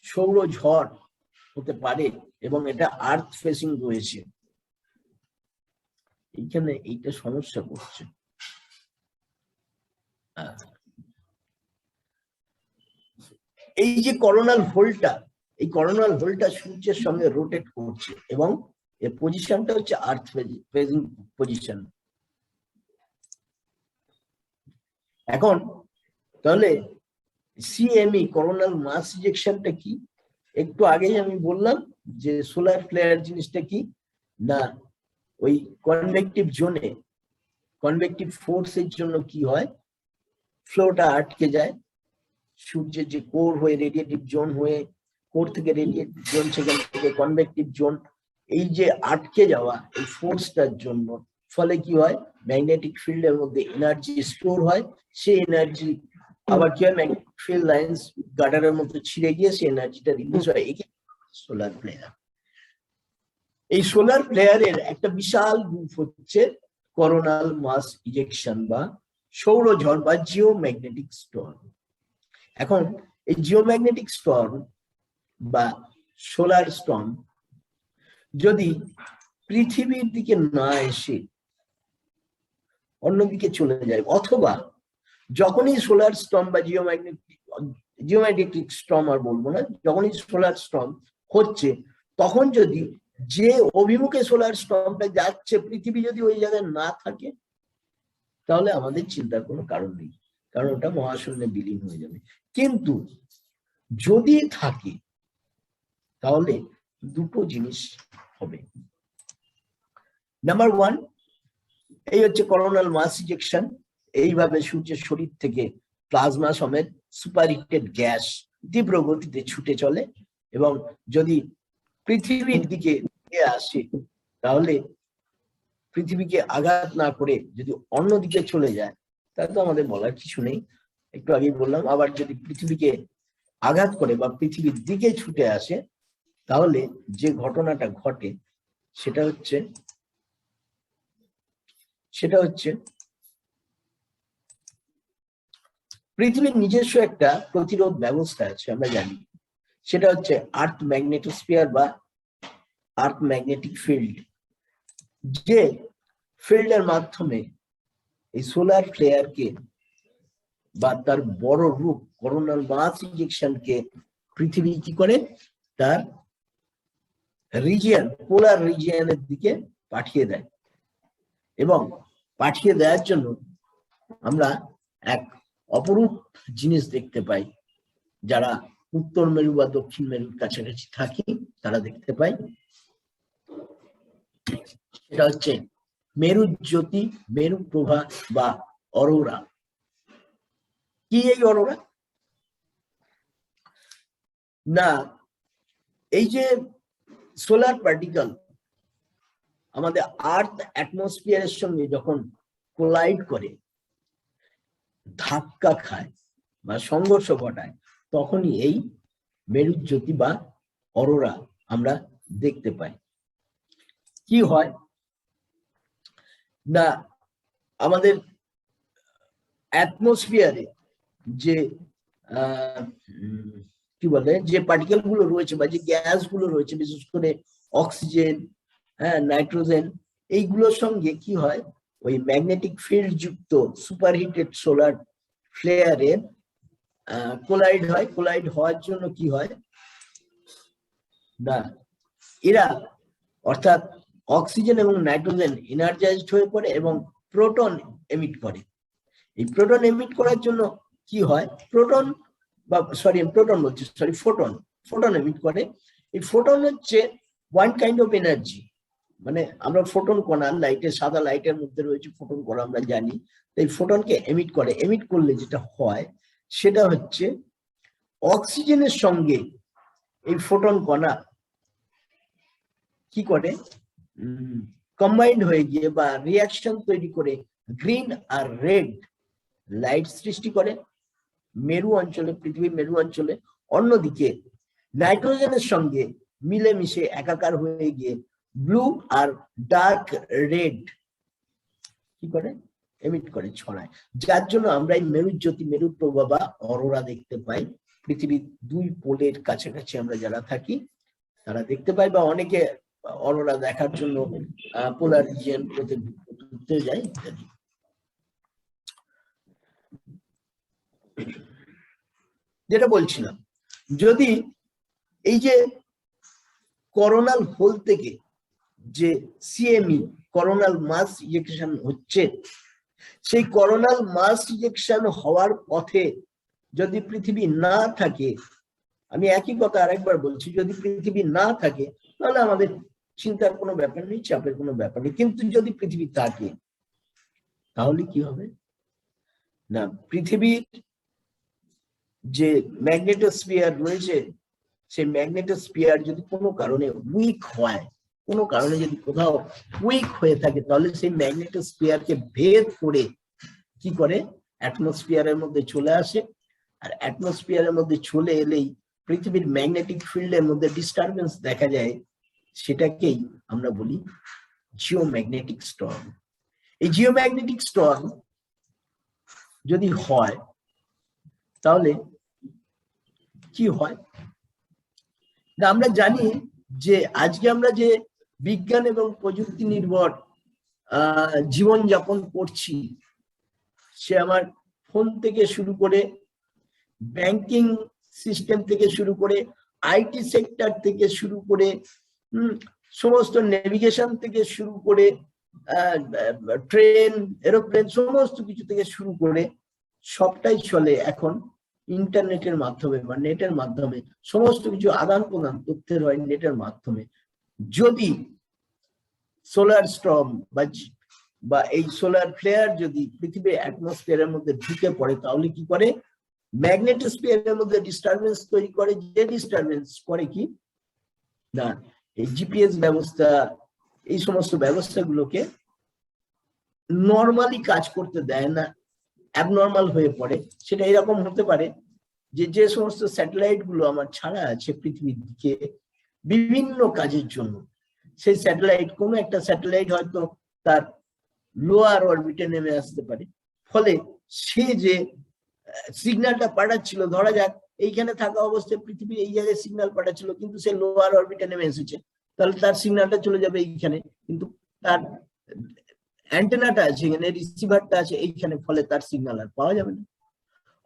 S3: সৌরঝড় হতে পারে এবং এটা আর্থ ফেসিং রয়েছে। এইখানে এইটা সমস্যা করছে। এই যে করোনাল হোলটা, এই করোনাল হোলটা সূর্যের সঙ্গে রোটেট করছে এবং এর পজিশনটা হচ্ছে আর্থ ফেজিং পজিশন। এখন তাহলে সিএমই করোনাল মাস ইজেকশনটা কি? একটু আগেই আমি বললাম যে সোলার ফ্লেয়ার জিনিসটা কি না, ওই কনভেকটিভ জোনে কনভেকটিভ ফোর্সের জন্য কি হয়, ফ্লোটা আটকে যায় সূর্যের যে কোর হয়ে রেডিয়েটিভ জোন হয়ে, কোর থেকে রেডিয়েটিভ জোন, সেখান থেকে কনভেকটিভ জোন, এই যে আটকে যাওয়া এই ফোর্সটার জন্য ফলে কি হয়, ম্যাগনেটিক ফিল্ডের মধ্যে এনার্জি স্টোর হয়। সেই এনার্জি আবার কি হয়, ম্যাগনেটিক ফিল্ড লাইন্স গার্ডারের মতো ছিঁড়ে গিয়ে সেই এনার্জিটা রিলিজ হয়। এই সোলার ফ্লেয়ার। এই সোলার ফ্লেয়ারের একটা বিশাল রূপ হচ্ছে করোনাল মাস ইজেকশন বা সৌরঝড় বা জিওম্যাগনেটিক স্টর্ম। এখন এই জিওম্যাগনেটিক স্টর্ম বা সোলার স্টর্ম যদি পৃথিবীর দিকে না এসে অন্যদিকে চলে যায়, অথবা যখনই সোলার স্টর্ম বা জিওম্যাগনেটিক স্টর্ম আর বলবো না, যখনই সোলার স্টর্ম হচ্ছে, তখন যদি যে অভিমুখে সোলার স্টর্মটা যাচ্ছে পৃথিবী যদি ওই জায়গায় না থাকে, তাহলে আমাদের চিন্তার কোনো কারণ নেই, কারণ ওটা মহাশূন্যে বিলীন হয়ে যাবে। কিন্তু যদি থাকে তাহলে দুটো জিনিস হবে। নাম্বার ওয়ান, এই হচ্ছে করোনাল মাস ইজেকশন। এইভাবে সূর্যের শরীর থেকে প্লাজমা সমেত সুপারহিটেড গ্যাস তীব্র গতিতে ছুটে চলে, এবং যদি পৃথিবীর দিকে আসে তাহলে পৃথিবীকে আঘাত না করে যদি অন্যদিকে চলে যায়, তাহলে তো আমাদের বলার কিছু নেই, একটু আগেই বললাম। আবার যদি পৃথিবীকে আঘাত করে বা পৃথিবীর দিকে ছুটে আসে, তাহলে যে ঘটনাটা ঘটে সেটা হচ্ছে পৃথিবীর নিজস্ব একটা প্রতিরোধ ব্যবস্থা আছে, আমরা জানি। সেটা হচ্ছে আর্থ ম্যাগনেটোস্ফিয়ার বা আর্থ ম্যাগনেটিক ফিল্ড, যে ফিল্ডের মাধ্যমে এই সোলার ফ্লেয়ারকে বা তার বড় রূপ করোনাল মাস ইজেকশনকে পৃথিবী কি করে, তার রিজিয়ন, পোলার রিজিয়নের দিকে পাঠিয়ে দেয়। এবং পাঠিয়ে দেওয়ার জন্য আমরা এক অপরূপ জিনিস দেখতে পাই, যারা উত্তর মেরু বা দক্ষিণ মেরুর কাছাকাছি থাকি তারা দেখতে পাই। সেটা হচ্ছে মেরু জ্যোতি, মেরু প্রভা বা অরোরা। কি এই অরোরা? না, এই যে সোলার পার্টিকেল আমাদের আর্থ অ্যাটমসফিয়ারের সঙ্গে যখন কোলাইড করে, ধাক্কা খায় বা সংঘর্ষ ঘটায়, তখনই এই মেরুজ্যোতি বা অরোরা আমরা দেখতে পাই। কি হয় না, আমাদের অ্যাটমসফিয়ারে যে কি বলে যে পার্টিকেল গুলো রয়েছে বা যে গ্যাস গুলো রয়েছে, বিশেষ করে অক্সিজেন, নাইট্রোজেন, এইগুলোর সঙ্গে কি হয়, ওই ম্যাগনেটিক ফিল্ড যুক্ত সুপারহিটেড সোলার ফ্লেয়ারের কোলাইড হয়। কোলাইড হওয়ার জন্য কি হয় না, এরা অর্থাৎ অক্সিজেন এবং নাইট্রোজেন এনার্জাইজড হয়ে পড়ে এবং প্রোটন এমিট করে। এই প্রোটন এমিট করার জন্য কি হয়, ফোটন এমিট করে। এই ফোটন হচ্ছে ওয়ান কাইন্ড অফ এনার্জি, মানে আমরা ফোটন কণা, লাইটের সাদা লাইটের মধ্যে রয়েছে ফোটন কণা, আমরা জানি। এই ফোটনকে এমিট করে। এমিট করলে যেটা হয় সেটা হচ্ছে অক্সিজেনের সঙ্গে এই ফোটন কণা কি করে, কম্বাইন্ড হয়ে গিয়ে বা রিয়াকশন তৈরি করে গ্রিন আর রেড লাইট সৃষ্টি করে মেরু অঞ্চলে, পৃথিবীর মেরু অঞ্চলে। অন্যদিকে নাইট্রোজেনের সঙ্গে মিলেমিশে একাকার হয়ে গিয়ে ব্লু আর ডার্ক রেড কি করে, এমিট করে, ছড়ায়। যার জন্য আমরা এই মেরুজ্যোতি, মেরু প্রভা বা অরোরা দেখতে পাই। পৃথিবীর দুই পোলের কাছাকাছি আমরা যারা থাকি তারা দেখতে পাই, বা অনেকে অরোরা দেখার জন্য পোলার রিজিয়ন ঘুরতে যায় ইত্যাদি। যেটা বলছিলাম, যদি এই যে করোনাল হোল থেকে যে সিএমই করোনাল মাস ইজেকশন হচ্ছে, সেই করোনাল মাস ইজেকশন হওয়ার পথে যদি পৃথিবী না থাকে, আমি একই কথা আরেকবার বলছি, যদি পৃথিবী না থাকে তাহলে আমাদের চিন্তার কোনো ব্যাপার নেই, চাপের কোনো ব্যাপার নেই। কিন্তু যদি পৃথিবী থাকে তাহলে কি হবে না, পৃথিবীর যে ম্যাগনেটোস্ফিয়ার রয়েছে, সেই ম্যাগনেটোস্ফিয়ার যদি কোনো কারণে উইক হয়, কোনো কারণে যদি কোথাও উইক হয়ে থাকে, তাহলে সেই ম্যাগনেটোস্ফিয়ারকে ভেদ করে কি করে অ্যাটমসফিয়ারের মধ্যে চলে আসে। আর অ্যাটমসফিয়ারের মধ্যে চলে এলেই পৃথিবীর ম্যাগনেটিক ফিল্ডের মধ্যে ডিস্টারবেন্স দেখা যায়, সেটাকেই আমরা বলি জিওম্যাগনেটিক স্টর্ম। এই জিওম্যাগনেটিক স্টর্ম যদি হয় তাহলে কি হয় না, আমরা জানি যে আজকে আমরা যে বিজ্ঞান এবং প্রযুক্তি নির্ভর জীবন যাপন করছি, সে আমার ফোন থেকে শুরু করে ব্যাংকিং সিস্টেম থেকে শুরু করে আইটি সেক্টর থেকে শুরু করে সমস্ত নেভিগেশন থেকে শুরু করে ট্রেন, এরোপ্লেন, সমস্ত কিছু থেকে শুরু করে সবটাই চলে এখন ইন্টারনেটের মাধ্যমে বা নেটের মাধ্যমে। সমস্ত কিছু আদান প্রদান তথ্যের হয় নেটের মাধ্যমে। যদি সোলার স্টর্ম বা এই সোলার ফ্লেয়ার যদি পৃথিবীর অ্যাটমসফিয়ারের মধ্যে ঢুকে পড়ে, তাহলে কি করে ম্যাগনেটোস্ফিয়ারের মধ্যে ডিস্টারবেন্স তৈরি করে। যে ডিস্টারবেন্স করে কি না, এই জিপিএস ব্যবস্থা, এই সমস্ত ব্যবস্থাগুলোকে নর্মালি কাজ করতে দেয় না, অ্যাবনর্মাল হয়ে পড়ে। সেটা এরকম হতে পারে যে যে সমস্ত স্যাটেলাইট গুলো আমার ছাড়া আছে পৃথিবীর দিকে বিভিন্ন কাজের জন্য, সেই স্যাটেলাইট, কোনো একটা স্যাটেলাইট হয়তো তার লোয়ার অরবিটে নেমে আসতে পারে, ফলে সে যে সিগন্যালটা পাঠাচ্ছিল, ধরা যাক এইখানে থাকা অবস্থায় পৃথিবী এই জায়গায় সিগন্যাল পাঠাচ্ছিল, কিন্তু সে লোয়ার অরবিটে নেমে এসেছে, তাহলে তার সিগন্যালটা চলে যাবে এইখানে, কিন্তু তার অ্যান্টেনাটা আছে এখানে, রিসিভারটা আছে এইখানে, ফলে তার সিগন্যাল আর পাওয়া যাবে না।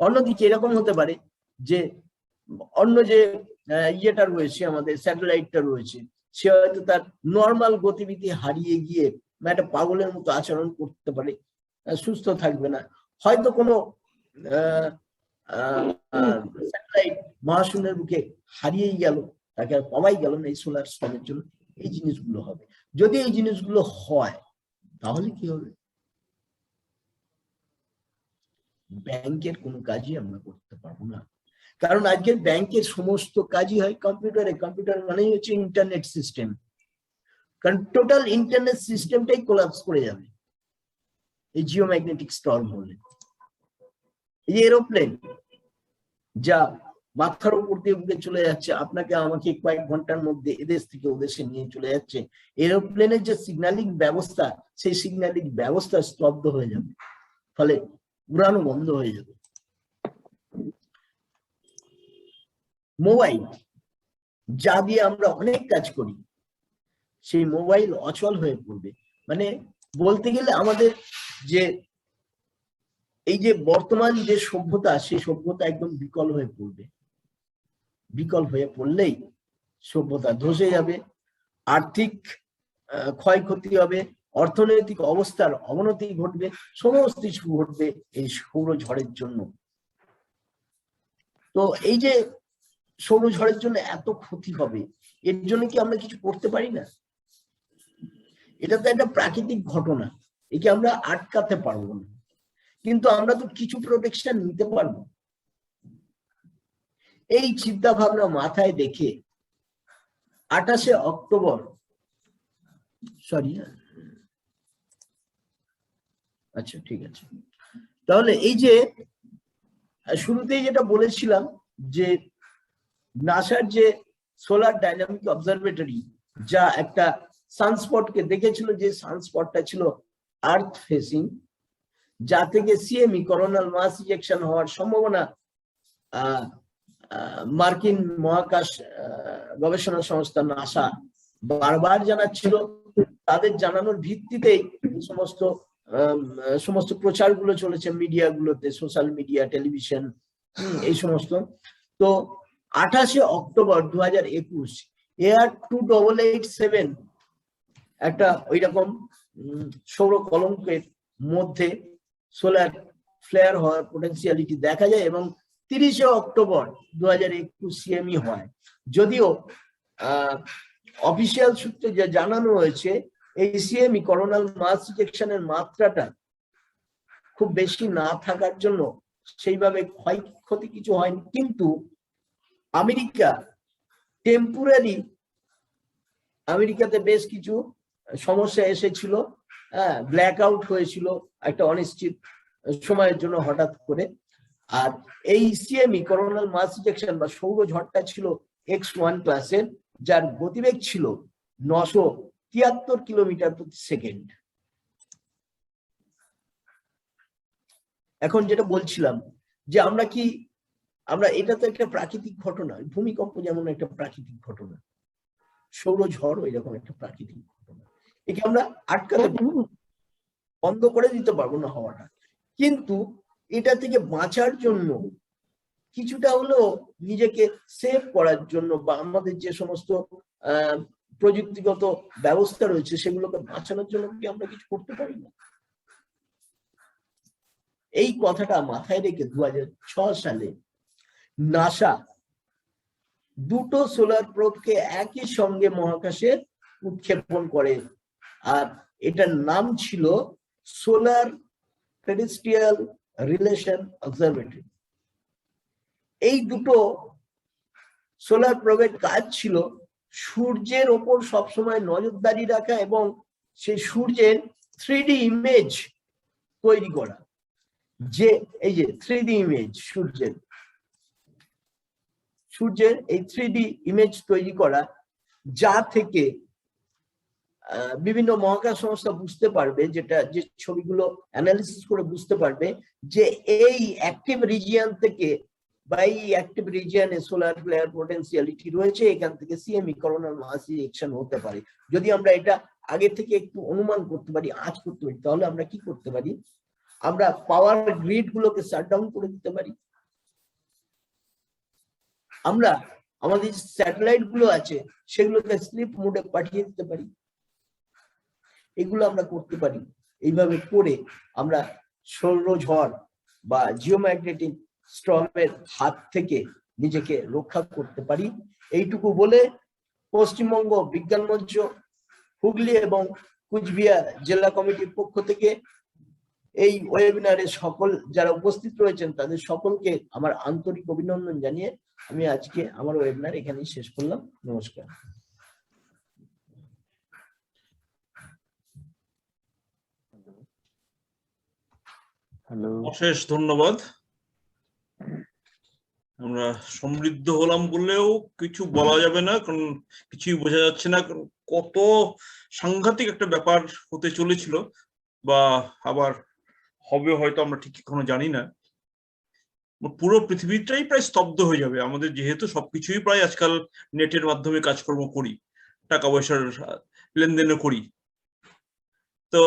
S3: অন্যদিকে এরকম হতে পারে যে অন্য যে ইয়েটা রয়েছে, আমাদের স্যাটেলাইটটা রয়েছে, সে হয়তো তার নর্মাল গতিবিধি হারিয়ে গিয়ে একটা পাগলের মতো আচরণ করতে পারে, সুস্থ থাকবে না। হয়তো কোনো স্যাটেলাইট মহাশূন্যের বুকে হারিয়েই গেল, তাকে আর পাওয়াই গেল না এই সোলার স্টর্মের জন্য। এই জিনিসগুলো হবে। যদি এই জিনিসগুলো হয় তাহলে কি হবে, ব্যাংকের কোনো কাজই আমরা করতে পারবো না। কারণ আজকের ব্যাংকের সমস্ত কাজই হয় কম্পিউটারে। কম্পিউটার মানেই হচ্ছে ইন্টারনেট সিস্টেম, কারণ টোটাল ইন্টারনেট সিস্টেমটাই কোলাপস করে যাবে এই জিওম্যাগনেটিক স্টর্ম হলে। এই যে এরোপ্লেন যা মাথার উপর দিয়ে উড়ে চলে যাচ্ছে, আপনাকে আমাকে কয়েক ঘন্টার মধ্যে এদেশ থেকে ওদেশে নিয়ে চলে যাচ্ছে। এরোপ্লেনের যে সিগন্যালিং ব্যবস্থা, সেই সিগন্যালিং ব্যবস্থা স্তব্ধ হয়ে যাবে, ফলে উড়ানো বন্ধ হয়ে যাবে। মোবাইল, যা দিয়ে আমরা অনেক কাজ করি, সেই মোবাইল অচল হয়ে পড়বে। মানে বলতে গেলে আমাদের যে এই যে বর্তমান যে সভ্যতা, সেই সভ্যতা একদম বিকল হয়ে পড়বে। বিকল হয়ে পড়লেই সভ্যতা ধসে যাবে, আর্থিক ক্ষয়ক্ষতি হবে, অর্থনৈতিক অবস্থার অবনতি ঘটবে, সমস্ত কিছু ঘটবে এই সৌরঝড়ের জন্য। তো এই যে সৌরঝড়ের জন্য এত ক্ষতি হবে, এর জন্য কি আমরা কিছু করতে পারি না? এটা তো একটা প্রাকৃতিক ঘটনা, একে আমরা আটকাতে পারবো না, কিন্তু আমরা তো কিছু প্রোটেকশন নিতে পারবো। এই চিন্তা ভাবনা মাথায় দেখে 28শে অক্টোবর, আচ্ছা ঠিক আছে, তাহলে এই যে শুরুতেই যেটা বলেছিলাম যে নাসার যে সোলার ডাইনামিক অবজারভেটরি, যা একটা সানস্পটকে দেখেছিল, যে সানস্পটটা ছিল আর্থ ফেসিং, যা থেকে সিএমই করোনাল মাস ইজেকশন হওয়ার সম্ভাবনা মার্কিন মহাকাশ গবেষণা সংস্থা নাসা বারবার জানাচ্ছিল। তাদের জানানোর ভিত্তিতেই সমস্ত প্রচারগুলো চলেছে মিডিয়াগুলোতে, সোশ্যাল মিডিয়া, টেলিভিশন, এই সমস্ত। তো 28শে অক্টোবর 2021 এয়ার 2887 একটা ওই রকম সৌর কলঙ্কের মধ্যে সোলার ফ্লেয়ার হওয়ার পোটেনশিয়ালিটি দেখা যায়, এবং 30শে অক্টোবর 2021 সিএমই হয়। যদিও অফিসিয়াল সূত্রে যা জানানো হয়েছে, এই সিএমই করোনাল মাস ইজেকশনের মাত্রাটা খুব বেশি না থাকার জন্য সেইভাবে ক্ষয়ক্ষতি কিছু হয়নি, কিন্তু আমেরিকা টেম্পোরারি, আমেরিকাতে বেশ কিছু সমস্যা এসেছিল, ব্ল্যাক আউট হয়েছিল একটা অনিশ্চিত সময়ের জন্য হঠাৎ করে। আর এই সিএমই করোনাল মাস ইজেকশন বা সৌরঝড়টা ছিল X1 ক্লাসের, যার গতিবেগ ছিল 973 কিলোমিটার প্রতি সেকেন্ড। এখন যেটা বলছিলাম যে আমরা এটা তো একটা প্রাকৃতিক ঘটনা, ভূমিকম্প যেমন একটা প্রাকৃতিক ঘটনা, সৌরঝড় ওই রকম একটা প্রাকৃতিক ঘটনা। একে আমরা আটকাতে বন্ধ করে দিতে পারবো না হওয়াটা, কিন্তু এটা থেকে বাঁচার জন্য কিছুটা হলেও নিজেকে সেভ করার জন্য, বা আমাদের যে সমস্ত প্রযুক্তিগত ব্যবস্থা রয়েছে সেগুলোকে বাঁচানোর জন্য কি আমরা কিছু করতে পারি না? এই কথাটা মাথায় রেখে 2006 সালে নাসা দুটো সোলার প্রোবকে একই সঙ্গে মহাকাশে উৎক্ষেপণ করে, আর এটার নাম ছিল সোলার টেরেস্ট্রিয়াল রিলেশন অবজারভেটরি। এই দুটো সোলার প্রোবের কাজ ছিল সূর্যের ওপর সবসময় নজরদারি রাখা এবং সেই সূর্যের 3D ইমেজ তৈরি করা, যে এই যে 3D ইমেজ সূর্যের এই 3D ইমেজ তৈরি করা, যা থেকে বিভিন্ন মহাকাশ সংস্থা বুঝতে পারবে, যে ছবিগুলো অ্যানালিসিস করে বুঝতে পারবে যে এই অ্যাক্টিভ রিজিয়ন থেকে বা এই অ্যাক্টিভ রিজিয়নে সোলার ফ্লেয়ার পোটেনশিয়ালিটি রয়েছে, এখান থেকে সিএমই করোনাল মাস ইজেকশন হতে পারে। যদি আমরা এটা আগে থেকে একটু অনুমান করতে পারি, আজ করতে পারি, তাহলে আমরা কি করতে পারি? আমরা পাওয়ার গ্রিড গুলোকে শাটডাউন করে দিতে পারি। আমরা আমাদের স্যাটেলাইট গুলো আছে সেগুলোকে স্লিপ মোডে পাঠিয়ে দিতে পারি। এগুলো আমরা করতে পারি। এইভাবে করে আমরা সৌরঝড় বা জিওম্যাগনেটিক স্টর্মের হাত থেকে নিজেকে রক্ষা করতে পারি। এইটুকু বলে পশ্চিমবঙ্গ বিজ্ঞান মঞ্চ, হুগলি এবং কুচবিহার জেলা কমিটির পক্ষ থেকে এই ওয়েবিনারে সকল যারা উপস্থিত রয়েছেন তাদের সকলকে আমার আন্তরিক অভিনন্দন জানিয়ে আমি আজকে আমার ওয়েবিনার এখানেই শেষ করলাম। নমস্কার।
S2: হ্যালো,
S1: অশেষ ধন্যবাদ। আমরা সমৃদ্ধ হলাম বললেও কিছু বলা যাবে না, কারণ কিছুই বোঝা যাচ্ছে না, কারণ কত সাংঘাতিক একটা ব্যাপার হতে চলেছিল, বা আবার হবে হয়তো আমরা ঠিক এখনো জানি না। পুরো পৃথিবীটাই প্রায় স্তব্ধ হয়ে যাবে আমাদের, যেহেতু সবকিছুই প্রায় আজকাল নেটের মাধ্যমে কাজকর্ম করি, টাকা পয়সার লেনদেনও করি। তো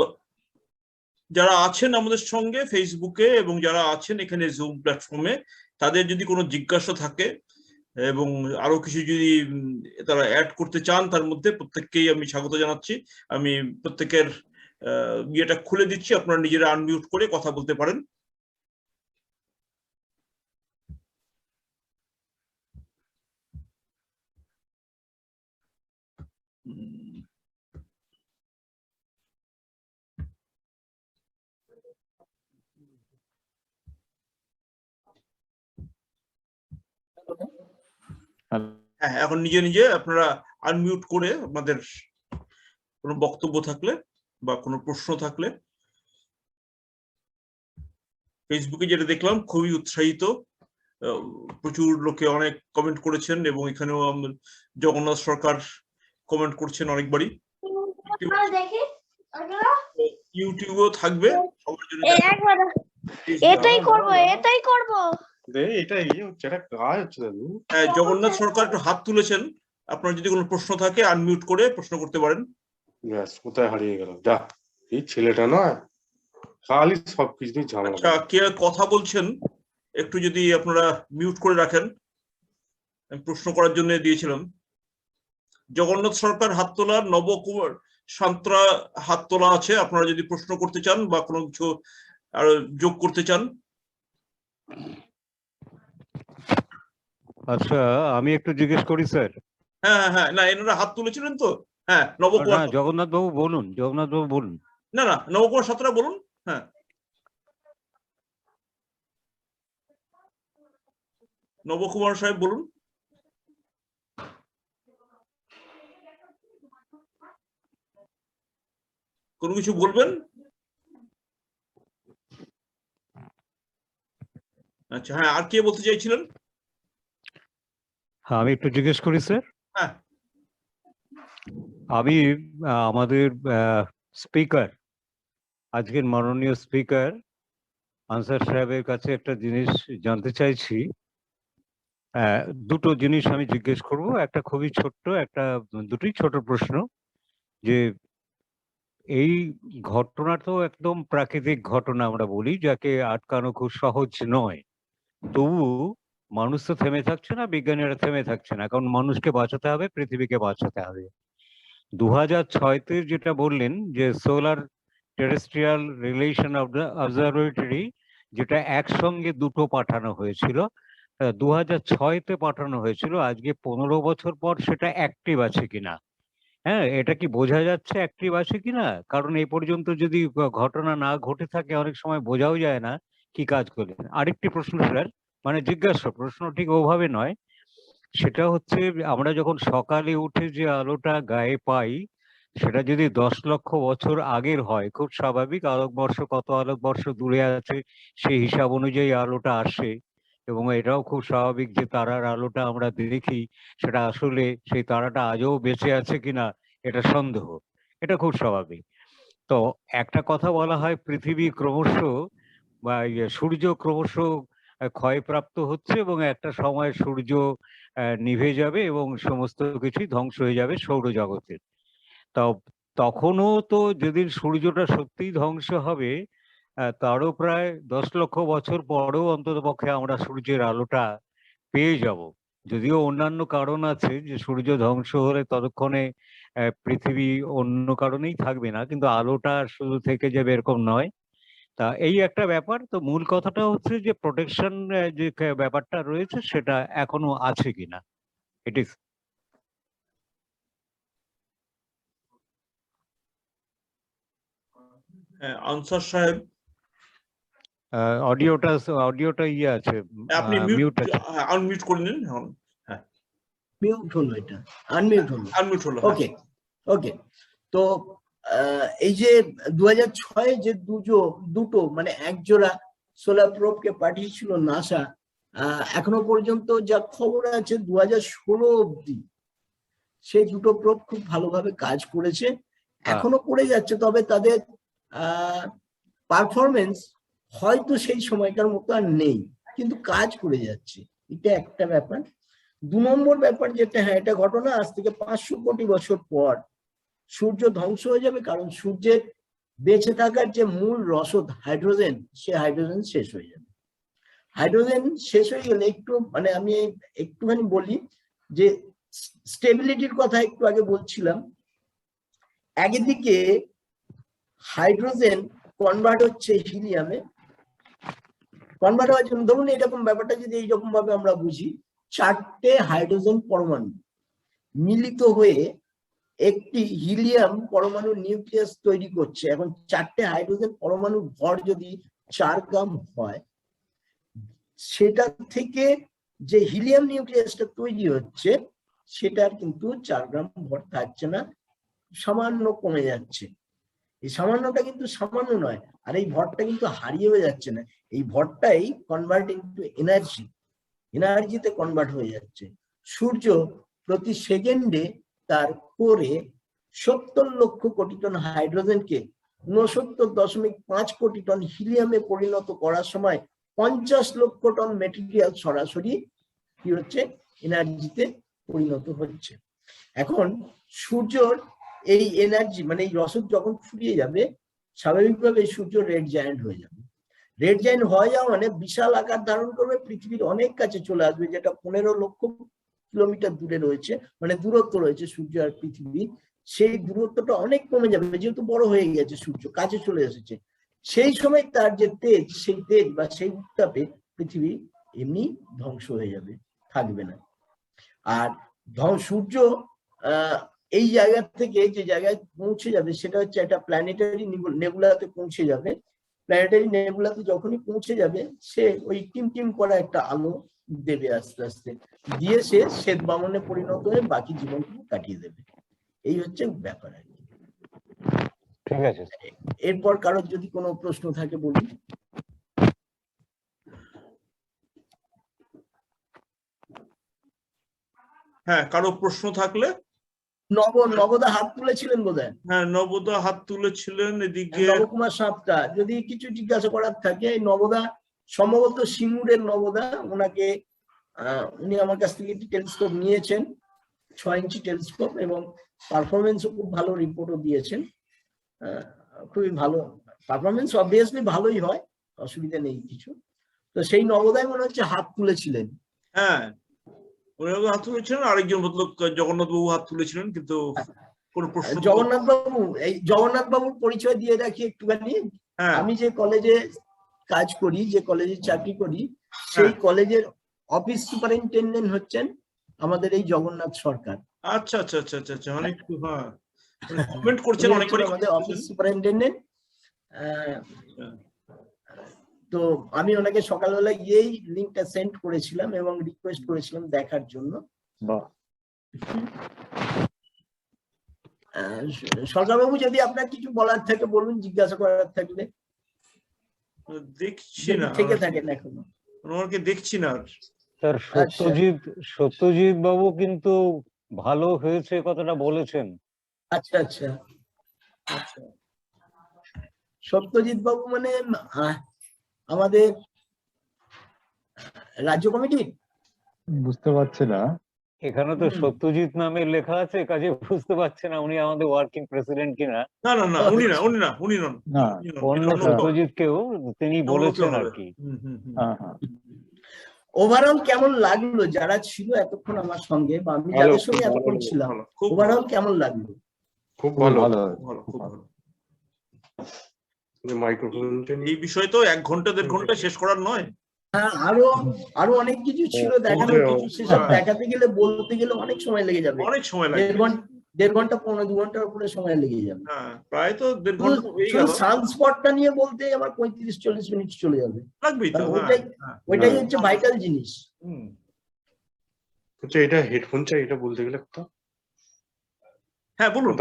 S1: যারা আছেন আমাদের সঙ্গে ফেসবুকে এবং যারা আছেন এখানে জুম প্ল্যাটফর্মে, তাদের যদি কোনো জিজ্ঞাসা থাকে এবং আরো কিছু যদি তারা অ্যাড করতে চান, তার মধ্যে প্রত্যেককেই আমি স্বাগত জানাচ্ছি। আমি প্রত্যেকের ইয়েটা খুলে দিচ্ছি, আপনারা নিজেরা আনমিউট করে কথা বলতে পারেন। হ্যাঁ, এখন নিজে নিজে আপনারা আনমিউট করে আপনাদের কোনো বক্তব্য থাকলে বা কোনো প্রশ্ন থাকলে। ফেসবুকে যেটা দেখলাম খুবই উৎসাহিত, প্রচুর লোকে অনেক কমেন্ট করেছেন, এবং এখানেও জগন্নাথ সরকার কমেন্ট করছেন অনেকবারই। ইউটিউবেও থাকবে সবার জন্য। জগন্নাথ সরকার একটু হাত তুলেছেন, আপনার যদি কোনো প্রশ্ন থাকে আনমিউট করে প্রশ্ন করতে পারেন।
S5: কোথায় হারিয়ে গেল, যা এই ছেলেটা নয় খালি সবকিছু ঝামেলা।
S1: আচ্ছা, কে কথা বলছেন একটু যদি আপনারা মিউট করে রাখেন, আমি প্রশ্ন করার জন্য দিয়েছিলাম। জগন্নাথ সরকার হাত তোলা, নবকুমার সান্ত্রা হাত তোলা আছে, আপনারা যদি প্রশ্ন করতে চান বা কোনো কিছু আরো যোগ করতে চান।
S6: আচ্ছা, আমি একটু জিজ্ঞেস করি স্যার।
S1: হ্যাঁ হ্যাঁ, না এনারা হাত তুলেছিলেন তো। হ্যাঁ, নবকুমার,
S6: জগন্নাথ বাবু বলুন, জগন্নাথ বাবু বলুন।
S1: না না, নবকুমার সাঁতরা বলুন। হ্যাঁ, নবকুমার সাহেব বলুন। কোনো কিছু বলবেন? আচ্ছা, হ্যাঁ, আর কে বলতে চাইছিলেন?
S6: আমি একটু জিজ্ঞেস করি স্যার।
S1: হ্যাঁ,
S6: আমি আমাদের স্পিকার, আজকের মাননীয় স্পিকার আনসার সাহেবের কাছে একটা জিনিস জানতে চাইছি। দুটো জিনিস আমি জিজ্ঞেস করব, একটা খুবই ছোট্ট, একটা দুটি ছোট প্রশ্ন। যে এই ঘটনা তো একদম প্রাকৃতিক ঘটনা আমরা বলি, যাকে আটকানো খুব সহজ নয়, তবু মানুষ তো থেমে থাকছে না, বিজ্ঞানীরা থেমে থাকছে না, কারণ মানুষকে বাঁচাতে হবে, পৃথিবীকে বাঁচাতে হবে। 2006-তে যেটা বললেন যে সোলার টেরেস্ট্রিয়াল রিলেশন অবজারভেটরি, যেটা একসঙ্গে দুটো পাঠানো হয়েছিল, 2006-তে পাঠানো হয়েছিল। আজকে 15 বছর পর সেটা অ্যাক্টিভ আছে কিনা, হ্যাঁ, এটা কি বোঝা যাচ্ছে অ্যাক্টিভ আছে কিনা? কারণ এই পর্যন্ত যদি ঘটনা না ঘটে থাকে, অনেক সময় বোঝাও যায় না কি কাজ করলেন। আরেকটি প্রশ্ন স্যার, মানে জিজ্ঞাসা প্রশ্ন, ঠিক ওভাবে নয়, সেটা হচ্ছে আমরা যখন সকালে উঠে যে আলোটা গায়ে পাই, সেটা যদি 10 লক্ষ বছর আগের হয়, খুব স্বাভাবিক, আলোকবর্ষ কত আলোকবর্ষ দূরে আছে সেই হিসাব অনুযায়ী আলোটা আসে, এবং এটাও খুব স্বাভাবিক যে তারার আলোটা আমরা দেখি, সেটা আসলে সেই তারাটা আজও বেঁচে আছে কিনা এটা সন্দেহ, এটা খুব স্বাভাবিক। তো একটা কথা বলা হয়, পৃথিবী ক্রমশ বা সূর্য ক্রমশ ক্ষয়প্রাপ্ত হচ্ছে, এবং একটা সময় সূর্য নিভে যাবে এবং সমস্ত কিছুই ধ্বংস হয়ে যাবে সৌরজগতের। তা তখনও তো যেদিন সূর্যটা সত্যিই ধ্বংস হবে, তারও প্রায় 10 লক্ষ বছর পরেও অন্ততপক্ষে আমরা সূর্যের আলোটা পেয়ে যাব। যদিও অন্যান্য কারণ আছে, যে সূর্য ধ্বংস হলে ততক্ষণে পৃথিবী অন্য কারণেই থাকবে না, কিন্তু আলোটা শুধু থেকে যাবে এরকম নয়। তা এই একটা ব্যাপার। তো মূল কথাটা হচ্ছে যে প্রোটেকশন যে ব্যাপারটা রয়েছে সেটা এখনো আছে কিনা, ইট ইজ।
S1: আনসার সাহেব,
S6: অডিওটা ইয়ে আছে,
S1: আপনি
S6: মিউট আছে।
S1: আনমিউট করে নিন। হ্যাঁ,
S3: মিউট হলো, এটা আনমিউট হলো।
S1: আনমিউট হলো।
S3: ওকে ওকে। তো এই যে 2006-এ যে দুটো মানে এক জোড়া সোলার প্রোবকে পাঠিয়েছিল নাসা, এখনো পর্যন্ত যা খবর আছে 2016 অব্দি সেই দুটো প্রোব খুব ভালোভাবে কাজ করেছে, এখনো করে যাচ্ছে। তবে তাদের পারফরমেন্স হয়তো সেই সময়কার মতো আর নেই, কিন্তু কাজ করে যাচ্ছে, এটা একটা ব্যাপার। 2 নম্বর ব্যাপার যেটা, হ্যাঁ এটা ঘটনা, আজ থেকে 500 কোটি বছর পর সূর্য ধ্বংস হয়ে যাবে, কারণ সূর্যের বেঁচে থাকার যে মূল রসদ হাইড্রোজেন, সে হাইড্রোজেন শেষ হয়ে যাবে। হাইড্রোজেন শেষ হয়ে গেলে একটু মানে আমি একটুখানি বলি যে স্টেবিলিটির কথা একটু আগে বলছিলাম, একদিকে হাইড্রোজেন কনভার্ট হচ্ছে হিলিয়ামে, কনভার্ট হওয়ার জন্য ধরুন এরকম ব্যাপারটা যদি এইরকম ভাবে আমরা বুঝি, 4টে হাইড্রোজেন পরমাণু মিলিত হয়ে একটি হিলিয়াম পরমাণু নিউক্লিয়াস তৈরি করছে। এখন 4টে হাইড্রোজেন পরমাণুর ভর যদি 4 গ্রাম হয়, সেটা থেকে যে হিলিয়াম নিউক্লিয়াসটা তৈরি হচ্ছে সেটার কিন্তু 4 গ্রাম ভর থাকছে না, সামান্য কমে যাচ্ছে। এই সামান্যটা কিন্তু সামান্য নয়, আর এই ভরটা কিন্তু হারিয়ে যাচ্ছে না, এই ভরটাই কনভার্ট ইনটু এনার্জি, এনার্জিতে কনভার্ট হয়ে যাচ্ছে। সূর্য প্রতি সেকেন্ডে তার কোরে 70 লক্ষ কোটি টন হাইড্রোজেনকে 69.5 কোটি টন হিলিয়ামে পরিণত করার সময় 50 লক্ষ টন মেটেরিয়াল সরাসরি কি হচ্ছে, এনার্জিতে পরিণত হচ্ছে। এখন সূর্যর এই এনার্জি মানে এই রসদ যখন ফুরিয়ে যাবে, স্বাভাবিকভাবে সূর্য রেড জায়ান্ট হয়ে যাবে। রেড জায়ান্ট হয়ে যাওয়া মানে বিশাল আকার ধারণ করবে, পৃথিবীর অনেক কাছে চলে আসবে, যেটা 15 লক্ষ কিলোমিটার দূরে রয়েছে, মানে দূরত্ব রয়েছে সূর্য আর পৃথিবী, সেই দূরত্বটা অনেক কমে যাবে, যেহেতু বড় হয়ে গেছে সূর্য, কাছে চলে এসেছে। সেই সময় তার যে তেজ, সেই তেজ বা সেই উত্তাপে পৃথিবী এমনি ধ্বংস হয়ে যাবে, থাকবে না। আর সূর্য এই জায়গা থেকে যে জায়গায় পৌঁছে যাবে সেটা হচ্ছে একটা প্ল্যানেটারি নেবুলাতে পৌঁছে যাবে। প্ল্যানেটারি নেবুলাতে যখনই পৌঁছে যাবে, সে ওই টিম করা একটা আলো দেবে, আস্তে আস্তে দিয়ে সে শ্বেত বামনে পরিণত হয়ে বাকি জীবনটুকু কাটিয়ে দেবে। এই হচ্ছে ব্যাপার আর কি।
S6: ঠিক আছে,
S3: এরপর কারোর যদি কোনো প্রশ্ন থাকে বলুন।
S1: হ্যাঁ, কারো প্রশ্ন থাকলে।
S3: নবদা হাত তুলেছিলেন বোধহয়।
S1: হ্যাঁ, নবদা হাত তুলেছিলেন, এদিকে
S3: নবকুমার সাঁতরা, যদি কিছু জিজ্ঞাসা করার থাকে। নবদা সম্ভবত সিঙ্গুরের নবদা, ওনাকে উনি আমার কাছ থেকে একটি টেলিস্কোপ নিয়েছেন, 6 ইঞ্চি টেলিস্কোপ, এবং পারফরমেন্সও খুব ভালো, রিপোর্টও দিয়েছেন, খুবই ভালো পারফরমেন্স, অবভিয়াসলি ভালোই হয়, অসুবিধা নেই কিছু। তো সেই নবদায় মনে হচ্ছে হাত তুলেছিলেন।
S1: হ্যাঁ, উনি হাত তুলেছিলেন, আরেকজন ভদ্রলোক জগন্নাথ বাবু হাত তুলেছিলেন, কিন্তু কোন প্রশ্ন।
S3: জগন্নাথ বাবুর পরিচয় দিয়ে রাখি একটুখানি। আমি যে কলেজে কাজ করি, যে কলেজে চাকরি করি, সেই কলেজের অফিস সুপারিনটেন্ডেন্ট হচ্ছেন আমাদের এই জগন্নাথ সরকার।
S1: আচ্ছা আচ্ছা আচ্ছা আচ্ছা আচ্ছা, অনেক কমেন্ট করছেন অনেকবার
S3: আমাদের অফিস সুপারিনটেন্ডেন্ট। তো আমি ওনাকে সকালবেলা গিয়েই লিঙ্কটা সেন্ড করেছিলাম এবং রিকোয়েস্ট করেছিলাম দেখার জন্য। সরকারবাবু, যদি আপনার কিছু বলার থাকে বলুন, জিজ্ঞাসা করার থাকলে।
S1: দেখছি না,
S3: থেকে থাকেন এখনো
S1: ওনাকে দেখছি না।
S6: স্যার, সত্যজিৎ বাবু কিন্তু ভালো হয়েছে কথাটা বলেছেন।
S3: আচ্ছা আচ্ছা আচ্ছা, সত্যজিৎ বাবু মানে আমাদের রাজ্য কমিটি?
S2: বুঝতে পারছি না,
S6: এখানে তো সত্যজিৎ নামে লেখা আছে, কাজে বুঝতে পারছে না উনি আমাদের ওয়ার্কিং প্রেসিডেন্ট কিনা।
S1: না না না, উনি নন।
S6: অন্য সত্যজিৎ কেউ, তিনি বলেছেন আর কি।
S3: ওভারঅল কেমন লাগলো যারা ছিল এতক্ষণ আমার সঙ্গে, বা আমি যাদের সঙ্গে এতক্ষণ ছিলাম, ওভারঅল কেমন লাগলো?
S5: খুব ভালো।
S1: খুব ভালো।
S5: এই
S1: বিষয় তো 1 ঘন্টা 1.5 ঘন্টা শেষ করার নয়।
S3: হ্যাঁ, আরো অনেক কিছু ছিল দেখানোর, কিছু সেসব দেখাতে গেলে বলতে গেলে অনেক সময় লেগে যাবে,
S1: অনেক সময় লাগবে,
S3: 1.5 ঘন্টা 2 ঘন্টার উপরে সময় লেগে যাবে।
S1: হ্যাঁ, প্রায় তো 1.5 ঘন্টা হয়ে গেল।
S3: সানস্পটটা নিয়ে বলতে আমার 35-40 মিনিট চলে যাবে,
S1: লাগবেই তো।
S3: ওইটাই হচ্ছে ভাইটাল জিনিস।
S5: আচ্ছা, এটা হেডফোন চাই, এটা বলতে গেলে কথা।
S1: হ্যাঁ বলুন,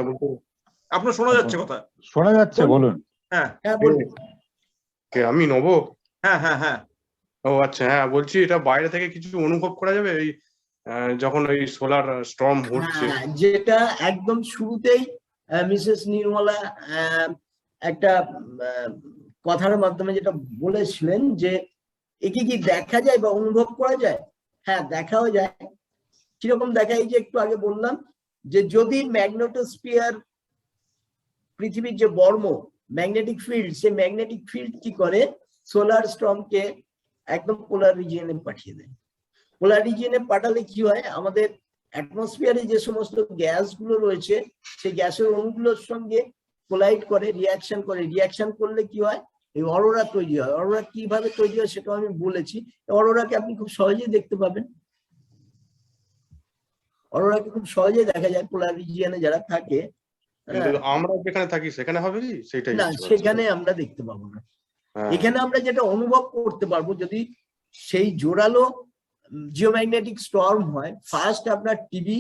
S1: আপনার শোনা যাচ্ছে কথা?
S2: শোনা যাচ্ছে, বলুন।
S1: হ্যাঁ
S3: হ্যাঁ বলুন।
S5: আমি নব।
S1: হ্যাঁ হ্যাঁ হ্যাঁ,
S5: ও আচ্ছা, হ্যাঁ বলছি এটা বাইরে থেকে কিছু অনুভব করা যাবে এই যখন ওই সোলার স্টর্ম হচ্ছে?
S3: হ্যাঁ, যেটা একদম শুরুতেই মিসেস নির্মলা একটা কথার মাধ্যমে যেটা বলেছিলেন যে একে কি দেখা যায় বা অনুভব করা যায়? হ্যাঁ, দেখাও যায়। কিরকম দেখা? এই যে একটু আগে বললাম যে যদি ম্যাগনেটোস্ফিয়ার, পৃথিবীর যে বর্ম, ম্যাগনেটিক ফিল্ড, সেই ম্যাগনেটিক ফিল্ড কি করে সোলার স্টর্মকে একদম পোলার রিজিয়নে পাঠিয়ে দেয়। পোলার রিজিয়নে পাঠালে কি হয়, আমাদের অ্যাটমসফিয়ারে যে সমস্ত গ্যাসগুলো রয়েছে সেই গ্যাসের অণুগুলোর সঙ্গে কোলাইড করে, রিয়াকশন করে। রিয়াকশন করলে কি হয়, এই অরোরা তৈরি হয়। অরোরা কিভাবে তৈরি হয় সেটাও আমি বলেছি। অরোরাকে আপনি খুব সহজেই দেখতে পাবেন। অরোরাকে খুব সহজেই দেখা যায় পোলার রিজিয়নে যারা থাকে।
S5: কিন্তু আমরা যেখানে থাকি সেখানে হবে কি? সেটাই
S3: না,
S5: হচ্ছে
S3: সেখানে আমরা দেখতে পাবো না।
S5: হ্যাঁ।
S3: এখানে আমরা যেটা অনুভব করতে পারবো, যদি সেই জোরালো জিওম্যাগনেটিক স্টর্ম হয়, ফার্স্ট আপনার টিভি,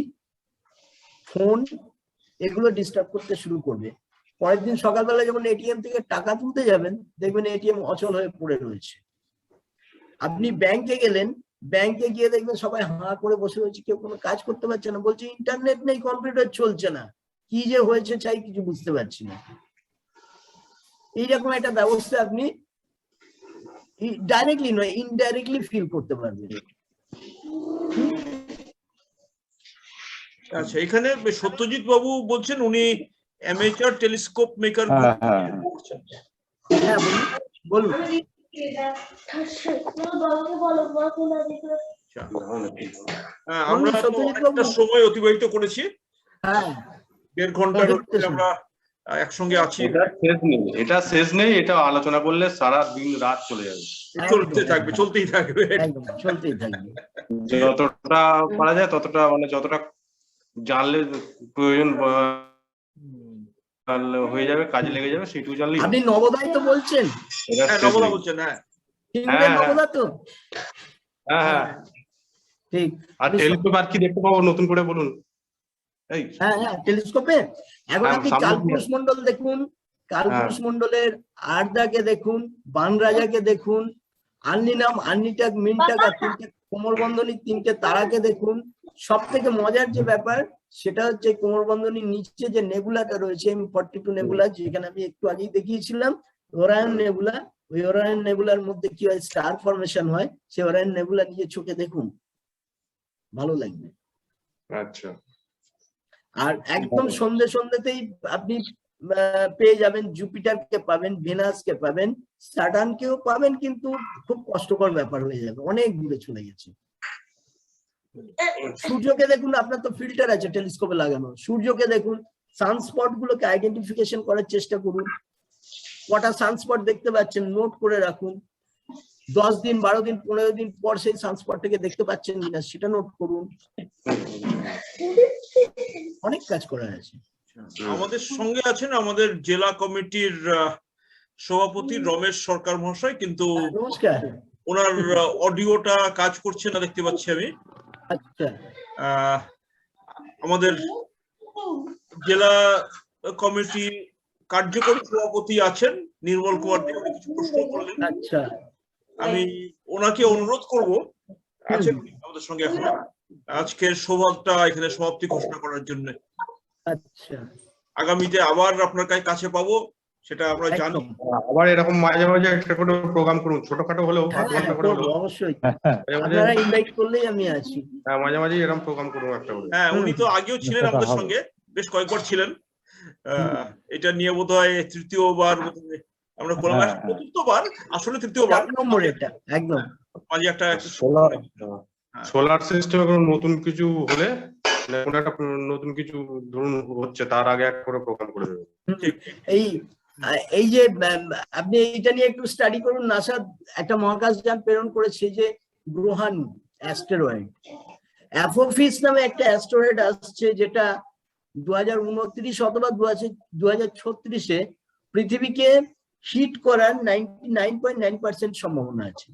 S3: ফোন এগুলো ডিস্টার্ব করতে শুরু করবে। পরের দিন সকালবেলা যখন এটিএম থেকে টাকা তুলতে যাবেন, দেখবেন এটিএম অচল হয়ে পড়ে রয়েছে। আপনি ব্যাংকে গেলেন, ব্যাংকে গিয়ে দেখবেন সবাই হাঁ করে বসে রয়েছে, কেউ কোনো কাজ করতে পারছে না, বলছে ইন্টারনেট নেই, কম্পিউটার চলছে না, কি যে হয়েছে চাই কিছু বুঝতে পারছি না। এইরকম একটা ব্যবস্থা আপনি ডাইরেক্টলি নয়, ইনডাইরেক্টলি ফিল করতে পারবেন।
S1: আচ্ছা, এখানে সত্যজিৎ বাবু বলছেন উনি অ্যামেচার টেলিস্কোপ মেকার
S2: হ্যাঁ, হ্যাঁ।
S1: করছেন।
S3: হ্যাঁ, বলুন।
S1: হ্যাঁ, আমরা তো
S3: সত্যজিৎ
S1: অনেকটা
S3: বাবু।
S1: সময় অতিবাহিত করেছি,
S3: হ্যাঁ,
S1: 1.5 ঘন্টার
S3: হ্যাঁ,
S1: উপরে আমরা একসঙ্গে আছি।
S5: এটা শেষ নেই, এটা আলোচনা করলে সারা দিন রাত চলে যাবে।
S1: চলতে থাকবে, চলতেই থাকবে।
S3: একদম চলতেই থাকবে।
S5: যতটা পারা যায় ততটা, মানে যতটা জানলে প্রয়োজন হয়ে যাবে, কাজে লেগে যাবে, সেইটুকু জানলেই
S3: আপনি নবোদয় তো বলছেন?
S5: এটা
S1: হ্যাঁ,
S5: শেষ
S1: নবদা
S5: নেই।
S1: বলছেন। হ্যাঁ,
S3: সিঙ্গুরের নবোদয় তো?
S5: হ্যাঁ হ্যাঁ।
S3: ঠিক।
S5: আর টেলিস্কোপ আর কি দেখতে পাবো নতুন করে বলুন? এই
S3: হ্যাঁ হ্যাঁ, টেলিস্কোপে এখন
S5: হ্যাঁ,
S3: আপনি
S5: সামনে
S3: কালপুরুষ মন্ডল দেখুন, কালপুরুষ মন্ডলের আর্দাকে দেখুন, বানরাজাকে দেখুন, আর্নিনাম, আর্নিটাক, মিনটাক আর তিনটে কোমরবন্ধনী, তিনটে তারাকে দেখুন। সব থেকে মজার যে ব্যাপার সেটা হচ্ছে কোমরবন্ধনীর নিচে যে নেবুলাটা রয়েছে, M42 নেবুলা, যেখানে আমি একটু আগেই দেখিয়েছিলাম, ওরায়ন নেবুলা। ওই ওরায়ন নেবুলার মধ্যে কি হয়, স্টার ফরমেশন হয়। সেই ওরায়ন নেবুলা নিজের চোখে দেখুন, ভালো লাগবে।
S5: আচ্ছা।
S3: আর একদম সন্ধ্যেতেই আপনি পেয়ে যাবেন, জুপিটারকে পাবেন, ভেনাসকে পাবেন, স্যাটার্নকেও পাবেন, কিন্তু খুব কষ্টকর ব্যাপার হয়ে যাবে, অনেক দূরে চলে গেছে। সূর্যকে দেখুন, আপনার তো ফিল্টার আছে টেলিস্কোপে লাগানো, সূর্যকে দেখুন, সানস্পট গুলোকে আইডেন্টিফিকেশন করার চেষ্টা করুন। কটা সানস্পট দেখতে পাচ্ছেন নোট করে রাখুন। 10 দিন, 12 দিন, 15 দিন পর সেই সানস্পটটাকে দেখতে পাচ্ছেন কিনা সেটা নোট করুন। অনেক কাজ করা আছে।
S1: আমাদের সঙ্গে আছেন আমাদের জেলা কমিটির সভাপতি রমেশ সরকার মহাশয়, কিন্তু
S3: নমস্কার।
S1: ওনার অডিওটা কাজ করছে না দেখতে পাচ্ছি আমি।
S3: আচ্ছা,
S1: আমাদের জেলা কমিটি কার্যকরী সভাপতি আছেন নির্মল কুমার দেব, কিছু প্রশ্ন করলেন।
S3: আচ্ছা,
S1: আমি ওনাকে অনুরোধ করব, আছেন আমাদের সঙ্গে এখন, আজকের সভাটা এখানে সমাপ্তি ঘোষণা করার জন্য।
S3: আচ্ছা।
S1: আগামীতে আবার আপনার কাছে পাবো, সেটা আমরা জানি।
S5: আবার এরকম মাঝে মাঝে একটা করে প্রোগ্রাম করুন, ছোটখাটো হলেও, আধ ঘন্টা করে হলেও।
S3: অবশ্যই,
S5: মাঝে মাঝে,
S3: আপনারা ইনভাইট করলেই আমি আছি।
S5: হ্যাঁ, মাঝে মাঝে এরকম প্রোগ্রাম করুন একটা করে।
S1: হ্যাঁ, উনি তো আগেও ছিলেন
S2: সেটা
S1: আমাদের
S2: হবে।
S1: সঙ্গে, বেশ কয়েকবার ছিলেন। এটা নিয়ে বোধহয় তৃতীয়বার আমরা করলাম,
S2: হ্যাঁ, হ্যাঁ।
S1: চতুর্থবার, আসলে তৃতীয়বার।
S3: 4 নম্বর এটা, একদম।
S1: মাঝে একটা
S5: সোলার সিস্টেমে কোনো নতুন কিছু হলে, কোনো একটা নতুন কিছু ধরুন হচ্ছে, তার আগে এক করে প্রোগ্রাম করে দেবেন।
S3: এই যে আপনি এইটা নিয়ে একটু স্টাডি করুন। নাসা একটা মহাকাশযান প্রেরণ করেছে, যে গ্রহাণ অ্যাস্টেরয়েড, অ্যাপোফিস নামে একটা অ্যাস্টেরয়েড আসছে, যেটা 2029 অথবা 2036-এ পৃথিবীকে হিট করার 99.9% সম্ভাবনা আছে।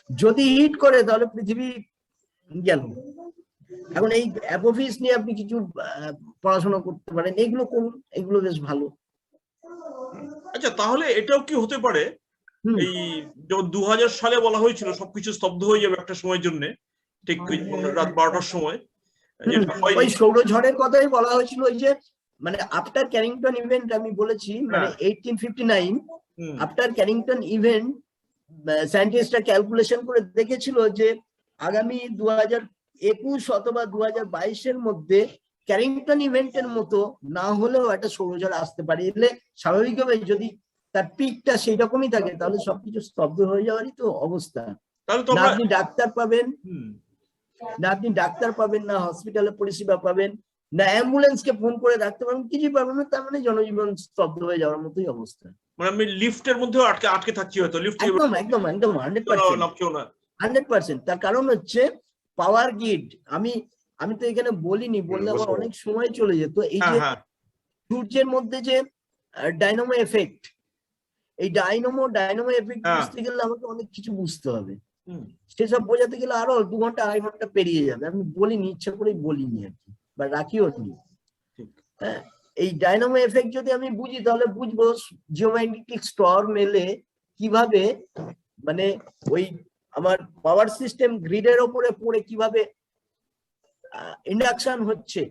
S3: যদি হিট করে তাহলে পৃথিবী গেল। এখন এই অ্যাপোফিস নিয়ে আপনি কিছু পড়াশোনা করতে পারেন, এগুলো করুন, এগুলো বেশ ভালো।
S1: আচ্ছা, তাহলে এটাও কি হতে পারে
S3: হুম।
S1: এই যখন 2000 সালে বলা হয়েছিল সবকিছু স্তব্ধ হয়ে যাবে একটা সময়ের জন্য, ঠিক রাত 12টার সময়, যেটা
S3: ওই
S1: হয়নি।
S3: সৌরঝড়ের কথাই বলা হয়েছিল, ওই যে মানে আফটার ক্যারিংটন ইভেন্ট আমি বলেছি, মানে
S1: হ্যাঁ।
S3: 1859
S1: হুম,
S3: আফটার ক্যারিংটন ইভেন্ট সায়েন্টিস্টরা ক্যালকুলেশন করে দেখেছিল যে আগামী 2021 অথবা 2022-এর মধ্যে ক্যারিংটন ইভেন্টের মতো না হলেও একটা সৌরঝড় আসতে পারে। এলে স্বাভাবিকভাবে যদি তার পিকটা সেই রকমই থাকে তাহলে সবকিছু স্তব্ধ হয়ে যাওয়ারই তো অবস্থা।
S1: তাহলে তো
S3: না
S1: আমরা
S3: আপনি ডাক্তার পাবেন,
S1: হুম,
S3: না হসপিটালে পরিষেবা পাবেন, না অ্যাম্বুলেন্সকে ফোন করে রাখতে পারবেন, কিছুই পাবেন না। তার মানে জনজীবন স্তব্ধ হয়ে যাওয়ার মতোই অবস্থা।
S1: মানে আমি লিফটের মধ্যেও আটকে থাকছি হয়তো, লিফট
S3: একদম একদম একদম 100%।
S1: নামছেও না।
S3: 100%। তার কারণ হচ্ছে পাওয়ার গ্রিড। আমি তো এখানে বলিনি, বললে আমার
S5: বলতে
S3: অনেক সময় চলে যেত। এই
S1: হ্যাঁ
S3: যে
S1: হ্যাঁ
S3: সূর্যের মধ্যে যে ডাইনামো এফেক্ট, এই ডাইনামো এফেক্ট
S1: হ্যাঁ।
S3: বুঝতে গেলে আমাকে অনেক কিছু বুঝতে হবে।
S1: হুম,
S3: সেসব বোঝাতে গেলে আরো 2 ঘন্টা 2.5 ঘন্টা পেরিয়ে যাবে। আমি বলিনি, ইচ্ছা করেই বলিনি আর কি, বা রাখিও নি।
S1: ঠিক।
S3: হ্যাঁ, এই ডাইনামো এফেক্ট যদি আমি বুঝি তাহলে বুঝবো জিওম্যাগনেটিক স্টর্ম এলে কিভাবে, মানে ওই আমার পাওয়ার সিস্টেম গ্রিডের ওপরে পড়ে কিভাবে ইন্ডাকশন হচ্ছে,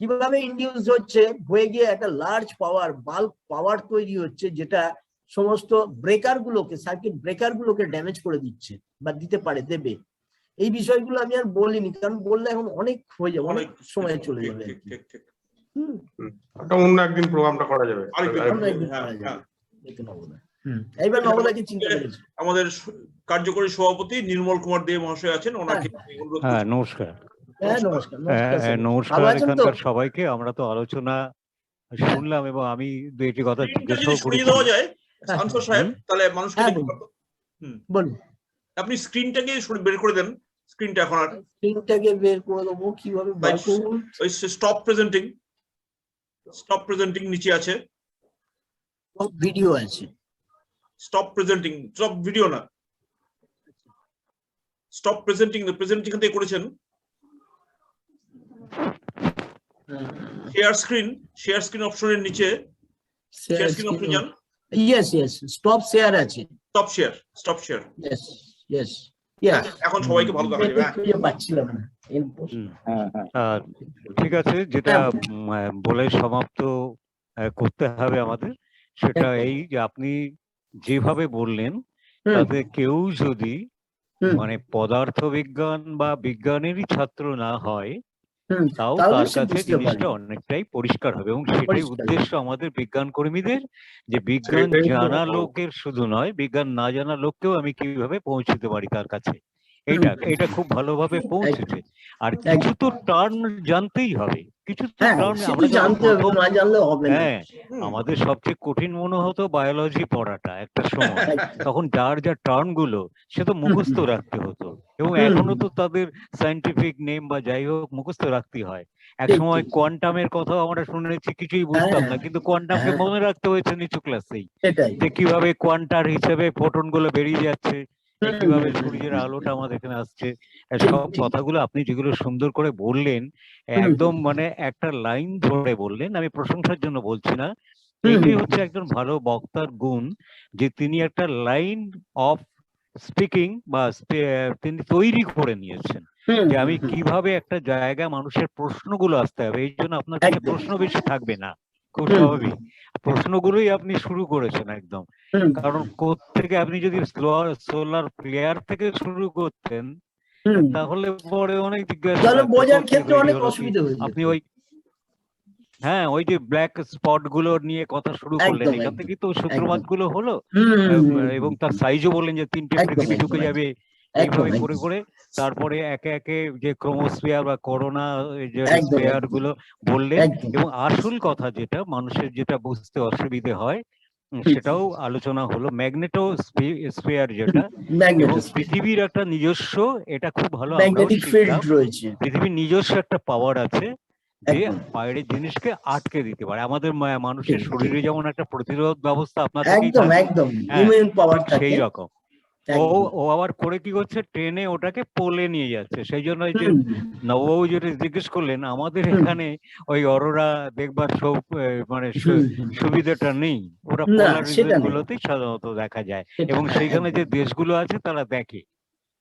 S3: কিভাবে ইন্ডিউস হচ্ছে, হয়ে গিয়ে একটা লার্জ পাওয়ার বাল্ক পাওয়ার তৈরি হচ্ছে, যেটা সমস্ত ব্রেকার গুলোকে, সার্কিট ব্রেকার গুলোকে ড্যামেজ করে দিচ্ছে বা দিতে পারে, দেবে। এই বিষয়গুলো আমি আর বলিনি, কারণ বললে এখন অনেক হয়ে যাবে, অনেক সময় চলে
S1: ঠিক
S3: যাবে।
S1: ঠিক ঠিক ঠিক।
S3: হুম,
S5: ওটা অন্য একদিন প্রোগ্রামটা করা যাবে।
S1: আরেকদিন
S3: অন্য একদিন
S1: হ্যাঁ,
S3: করা যাবে।
S1: হ্যাঁ।
S3: দেখে নেবো না। এইবার নবদাকে চিন্তা করেছি।
S1: আমাদের কার্যকরী সভাপতি নির্মল কুমার দে মহাশয় আছেন, ওনাকে অনুরোধ
S6: হ্যাঁ,
S1: করছি।
S6: নমস্কার।
S3: হ্যাঁ, নমস্কার। নমস্কার স্যার। ভালো
S6: নমস্কার
S3: আছেন তো?
S6: এখানকার সবাইকে। আমরা তো আলোচনা শুনলাম এবং আমি দু একটি কথা
S1: স্ক্রিনটা যদি
S6: জিজ্ঞাসাও
S1: সরিয়ে
S6: করেছি।
S1: দেওয়া যায়
S3: হ্যাঁ,
S1: আনসার সাহেব, তাহলে মানুষকে
S3: হ্যাঁ,
S1: দেখতে
S3: বলুন।
S1: পারবো। হুম,
S3: বলুন।
S1: আপনি স্ক্রিনটাকে বের করে দেন, স্ক্রিনটা এখন আর
S3: স্ক্রিনটাকে বের করে দেবো, কিভাবে বার করবো?
S1: ওই স্টপ প্রেজেন্টিং নিচে আছে,
S3: ভিডিও আছে।
S1: স্টপ ভিডিও না, স্টপ প্রেজেন্টিং থেকে করেছেন। শেয়ার স্ক্রিন অপশনের নিচে শেয়ার স্ক্রিন অপশন যান।
S3: ইয়েস স্টপ শেয়ার আছে।
S1: Stop share.
S3: ইয়েস
S1: এখন সবাইকে ভালো দেখা যাবে।
S3: খুঁজে পাচ্ছিলাম না।
S2: হ্যাঁ হ্যাঁ
S6: আর ঠিক আছে, যেটা বলে সমাপ্ত করতে হবে আমাদের, সেটা এই যে আপনি যেভাবে বললেন, তাতে কেউ যদি মানে পদার্থবিজ্ঞান বা বিজ্ঞানেরই ছাত্র না হয়, তাও তার কাছে জিনিসটা অনেকটাই পরিষ্কার হবে। এবং সেটাই উদ্দেশ্য আমাদের বিজ্ঞান কর্মীদের, যে বিজ্ঞান
S5: সেটাই তো।
S6: জানা লোকের শুধু নয়, বিজ্ঞান না জানা লোককেও আমি কিভাবে পৌঁছতে পারি তার কাছে। এটা খুব ভালোভাবে পৌঁছেছে। আর কিছু তো টার্ম জানতেই হবে, কিছু তো টার্ম আমরা
S3: জানতে হবে, না জানলে হবে না।
S6: হ্যাঁ, আমাদের সবচেয়ে কঠিন মনে হতো বায়োলজি পড়াটা একটা সময়। তখন যার যা টার্ম গুলো সে তো মুখস্থ রাখতে হতো, এবং এখনো তো তাদের সায়েন্টিফিক নেম বা যাই হোক মুখস্থ রাখতে হয়। এক সময় কোয়ান্টামের কথাও আমরা শুনেছি, কিছুই বুঝতাম না, কিন্তু কোয়ান্টামকে মনে রাখতে হয়েছে নিচু ক্লাসেই, যে কিভাবে কোয়ান্টার হিসেবে ফোটন গুলো বেরিয়ে যাচ্ছে, কিভাবে সূর্যের আলোটা আমাদের এখানে আসছে। সব কথাগুলো আপনি যেগুলো সুন্দর করে বললেন, একদম মানে একটা লাইন ধরে বললেন, আমি প্রশংসার জন্য বলছি না, এটাই হচ্ছে একজন ভালো বক্তার গুণ, যে তিনি একটা লাইন অফ স্পিকিং বা তিনি তৈরি করে নিয়েছেন, যে আমি কিভাবে একটা জায়গায় মানুষের প্রশ্নগুলো আসতে হবে। এই জন্য আপনার কাছে প্রশ্ন বেশি থাকবে না, খুব স্বাভাবিক। প্রশ্নগুলোই আপনি শুরু করেছেন একদম। কারণ কোত্থেকে আপনি যদি সোলার প্লেয়ার থেকে শুরু করতেন, তাহলে পরে অনেক জিজ্ঞাসা
S3: বোঝার ক্ষেত্রে অনেক অসুবিধা হয়ে যেত।
S6: আপনি ওই যে ব্ল্যাক স্পট গুলো নিয়ে কথা শুরু করলেন, এখান থেকে তো সূত্রপাত গুলো হলো। এবং তার সাইজও বললেন যে 3টে পৃথিবী ঢুকে যাবে, এইভাবে করে করে তারপরে একে একে যে ক্রোমোস্ফিয়ার বা করোনা যে স্ফিয়ার গুলো বললেন। এবং আসল কথা যেটা মানুষের যেটা বুঝতে অসুবিধে হয়, সেটাও আলোচনা হলো, ম্যাগনেটো স্ফিয়ার যেটা, এবং পৃথিবীর একটা নিজস্ব, এটা খুব ভালো আমরাও শিখলাম, পৃথিবীর নিজস্ব একটা পাওয়ার আছে যে বাইরের জিনিসকে আটকে দিতে পারে। আমাদের মানুষের শরীরে যেমন একটা প্রতিরোধ ব্যবস্থা আপনার থেকেই থাকে, সেই রকম ও আবার করে কি করছে, ট্রেনে ওটাকে পোলে নিয়ে যাচ্ছে। সেই জন্য ওই যে
S3: হুম,
S6: নববাবু যেটা জিজ্ঞেস করলেন, আমাদের এখানে ওই অরোরা দেখবার সব মানে
S3: হুম, হুম।
S6: সুবিধাটা নেই। ওরা
S3: না,
S6: পোলার
S3: সেটা
S6: রিজন
S3: নেই।
S6: গুলোতেই সাধারণত দেখা যায়,
S3: সেটা,
S6: এবং
S3: হ্যাঁ,
S6: সেইখানে যে
S3: একদম।
S6: দেশগুলো আছে তারা দেখে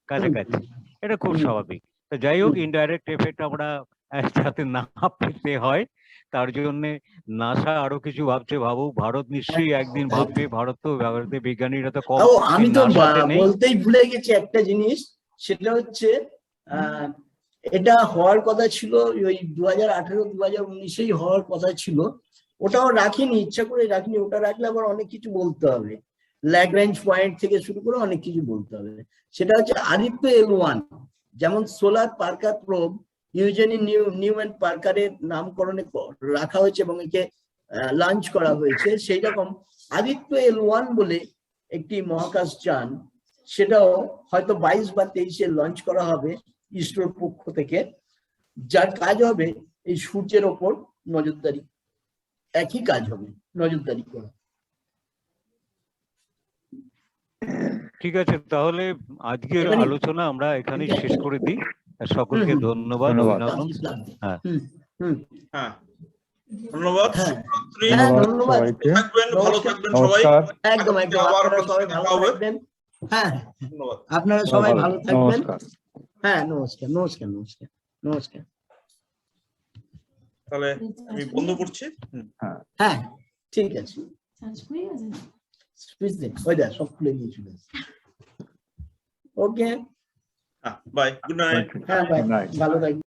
S6: কাছাকাছি। এটা খুব
S3: হুম,
S6: স্বাভাবিক। তো যাই হোক,
S3: হুম।
S6: ইনডাইরেক্ট এফেক্ট আমরা যাতে না পেতে হয় তার জন্য নাসা আরো কিছু ভাবছে, ভাবুক। ভারত নিশ্চয়ই একদিন ভাববে। ভারত তো ভারতের বিজ্ঞানীরা তো কম,
S3: ও, আমি তো
S6: নাসাতে নেই।
S3: বলতেই ভুলে গেছি একটা জিনিস, সেটা হচ্ছে এটা হওয়ার কথা ছিল ওই 2018 2019-এই হওয়ার কথা ছিল। ওটাও রাখিনি, ইচ্ছা করে রাখিনি। ওটা রাখলে আবার অনেক কিছু বলতে হবে, ল্যাগ্রেঞ্জ পয়েন্ট থেকে শুরু করে অনেক কিছু বলতে হবে। সেটা হচ্ছে আদিত্য L1, যেমন solar Parker probe Eugene Newman পার্কারের নামকরণে রাখা হয়েছে এবং একে লঞ্চ করা হয়েছে। সেই রকম আদিত্য L1 বলে একটি মহাকাশ যান, সেটাও হয়তো 22 বা 23-এ লঞ্চ করা হবে ইসরোর পক্ষ থেকে, যার কাজ হবে এই সূর্যের ওপর নজরদারি। একই কাজ হবে, নজরদারি করা।
S6: ঠিক আছে, তাহলে আজকের
S3: এখানে-
S6: আলোচনা আমরা এখানেই শেষ করে দিই। আর সকলকে ধন্যবাদ,
S2: ধন্যবাদ।
S6: অভিনন্দন। হ্যাঁ।
S1: হ্যাঁ, ধন্যবাদ।
S3: হ্যাঁ,
S1: শুভরাত্রি।
S3: হ্যাঁ,
S2: ধন্যবাদ
S3: ধন্যবাদ।
S2: সবাইকে।
S1: থাকবেন, ভালো
S3: নমস্কার।
S1: থাকবেন সবাই।
S2: নমস্কার।
S3: একদম একদম,
S1: আবার
S3: আপনারা
S1: আপনার
S3: সবাই
S1: সাথে
S3: ভালো
S1: দেখা হবে।
S3: থাকবেন। হ্যাঁ,
S1: ধন্যবাদ।
S3: আপনারা সবাই ভালো থাকবেন।
S2: নমস্কার।
S3: হ্যাঁ, নমস্কার, নমস্কার, নমস্কার, নমস্কার।
S1: তাহলে আমি বন্ধ করছি।
S3: হ্যাঁ, ঠিক আছে। সুইচ দিন, ওই দেখ সব খুলে নিয়ে চলে আসছে। ওকে,
S1: হ্যাঁ, বাই, গুড নাইট।
S3: হ্যাঁ, ভাই,
S2: Good night.
S3: ভালো থাকবেন।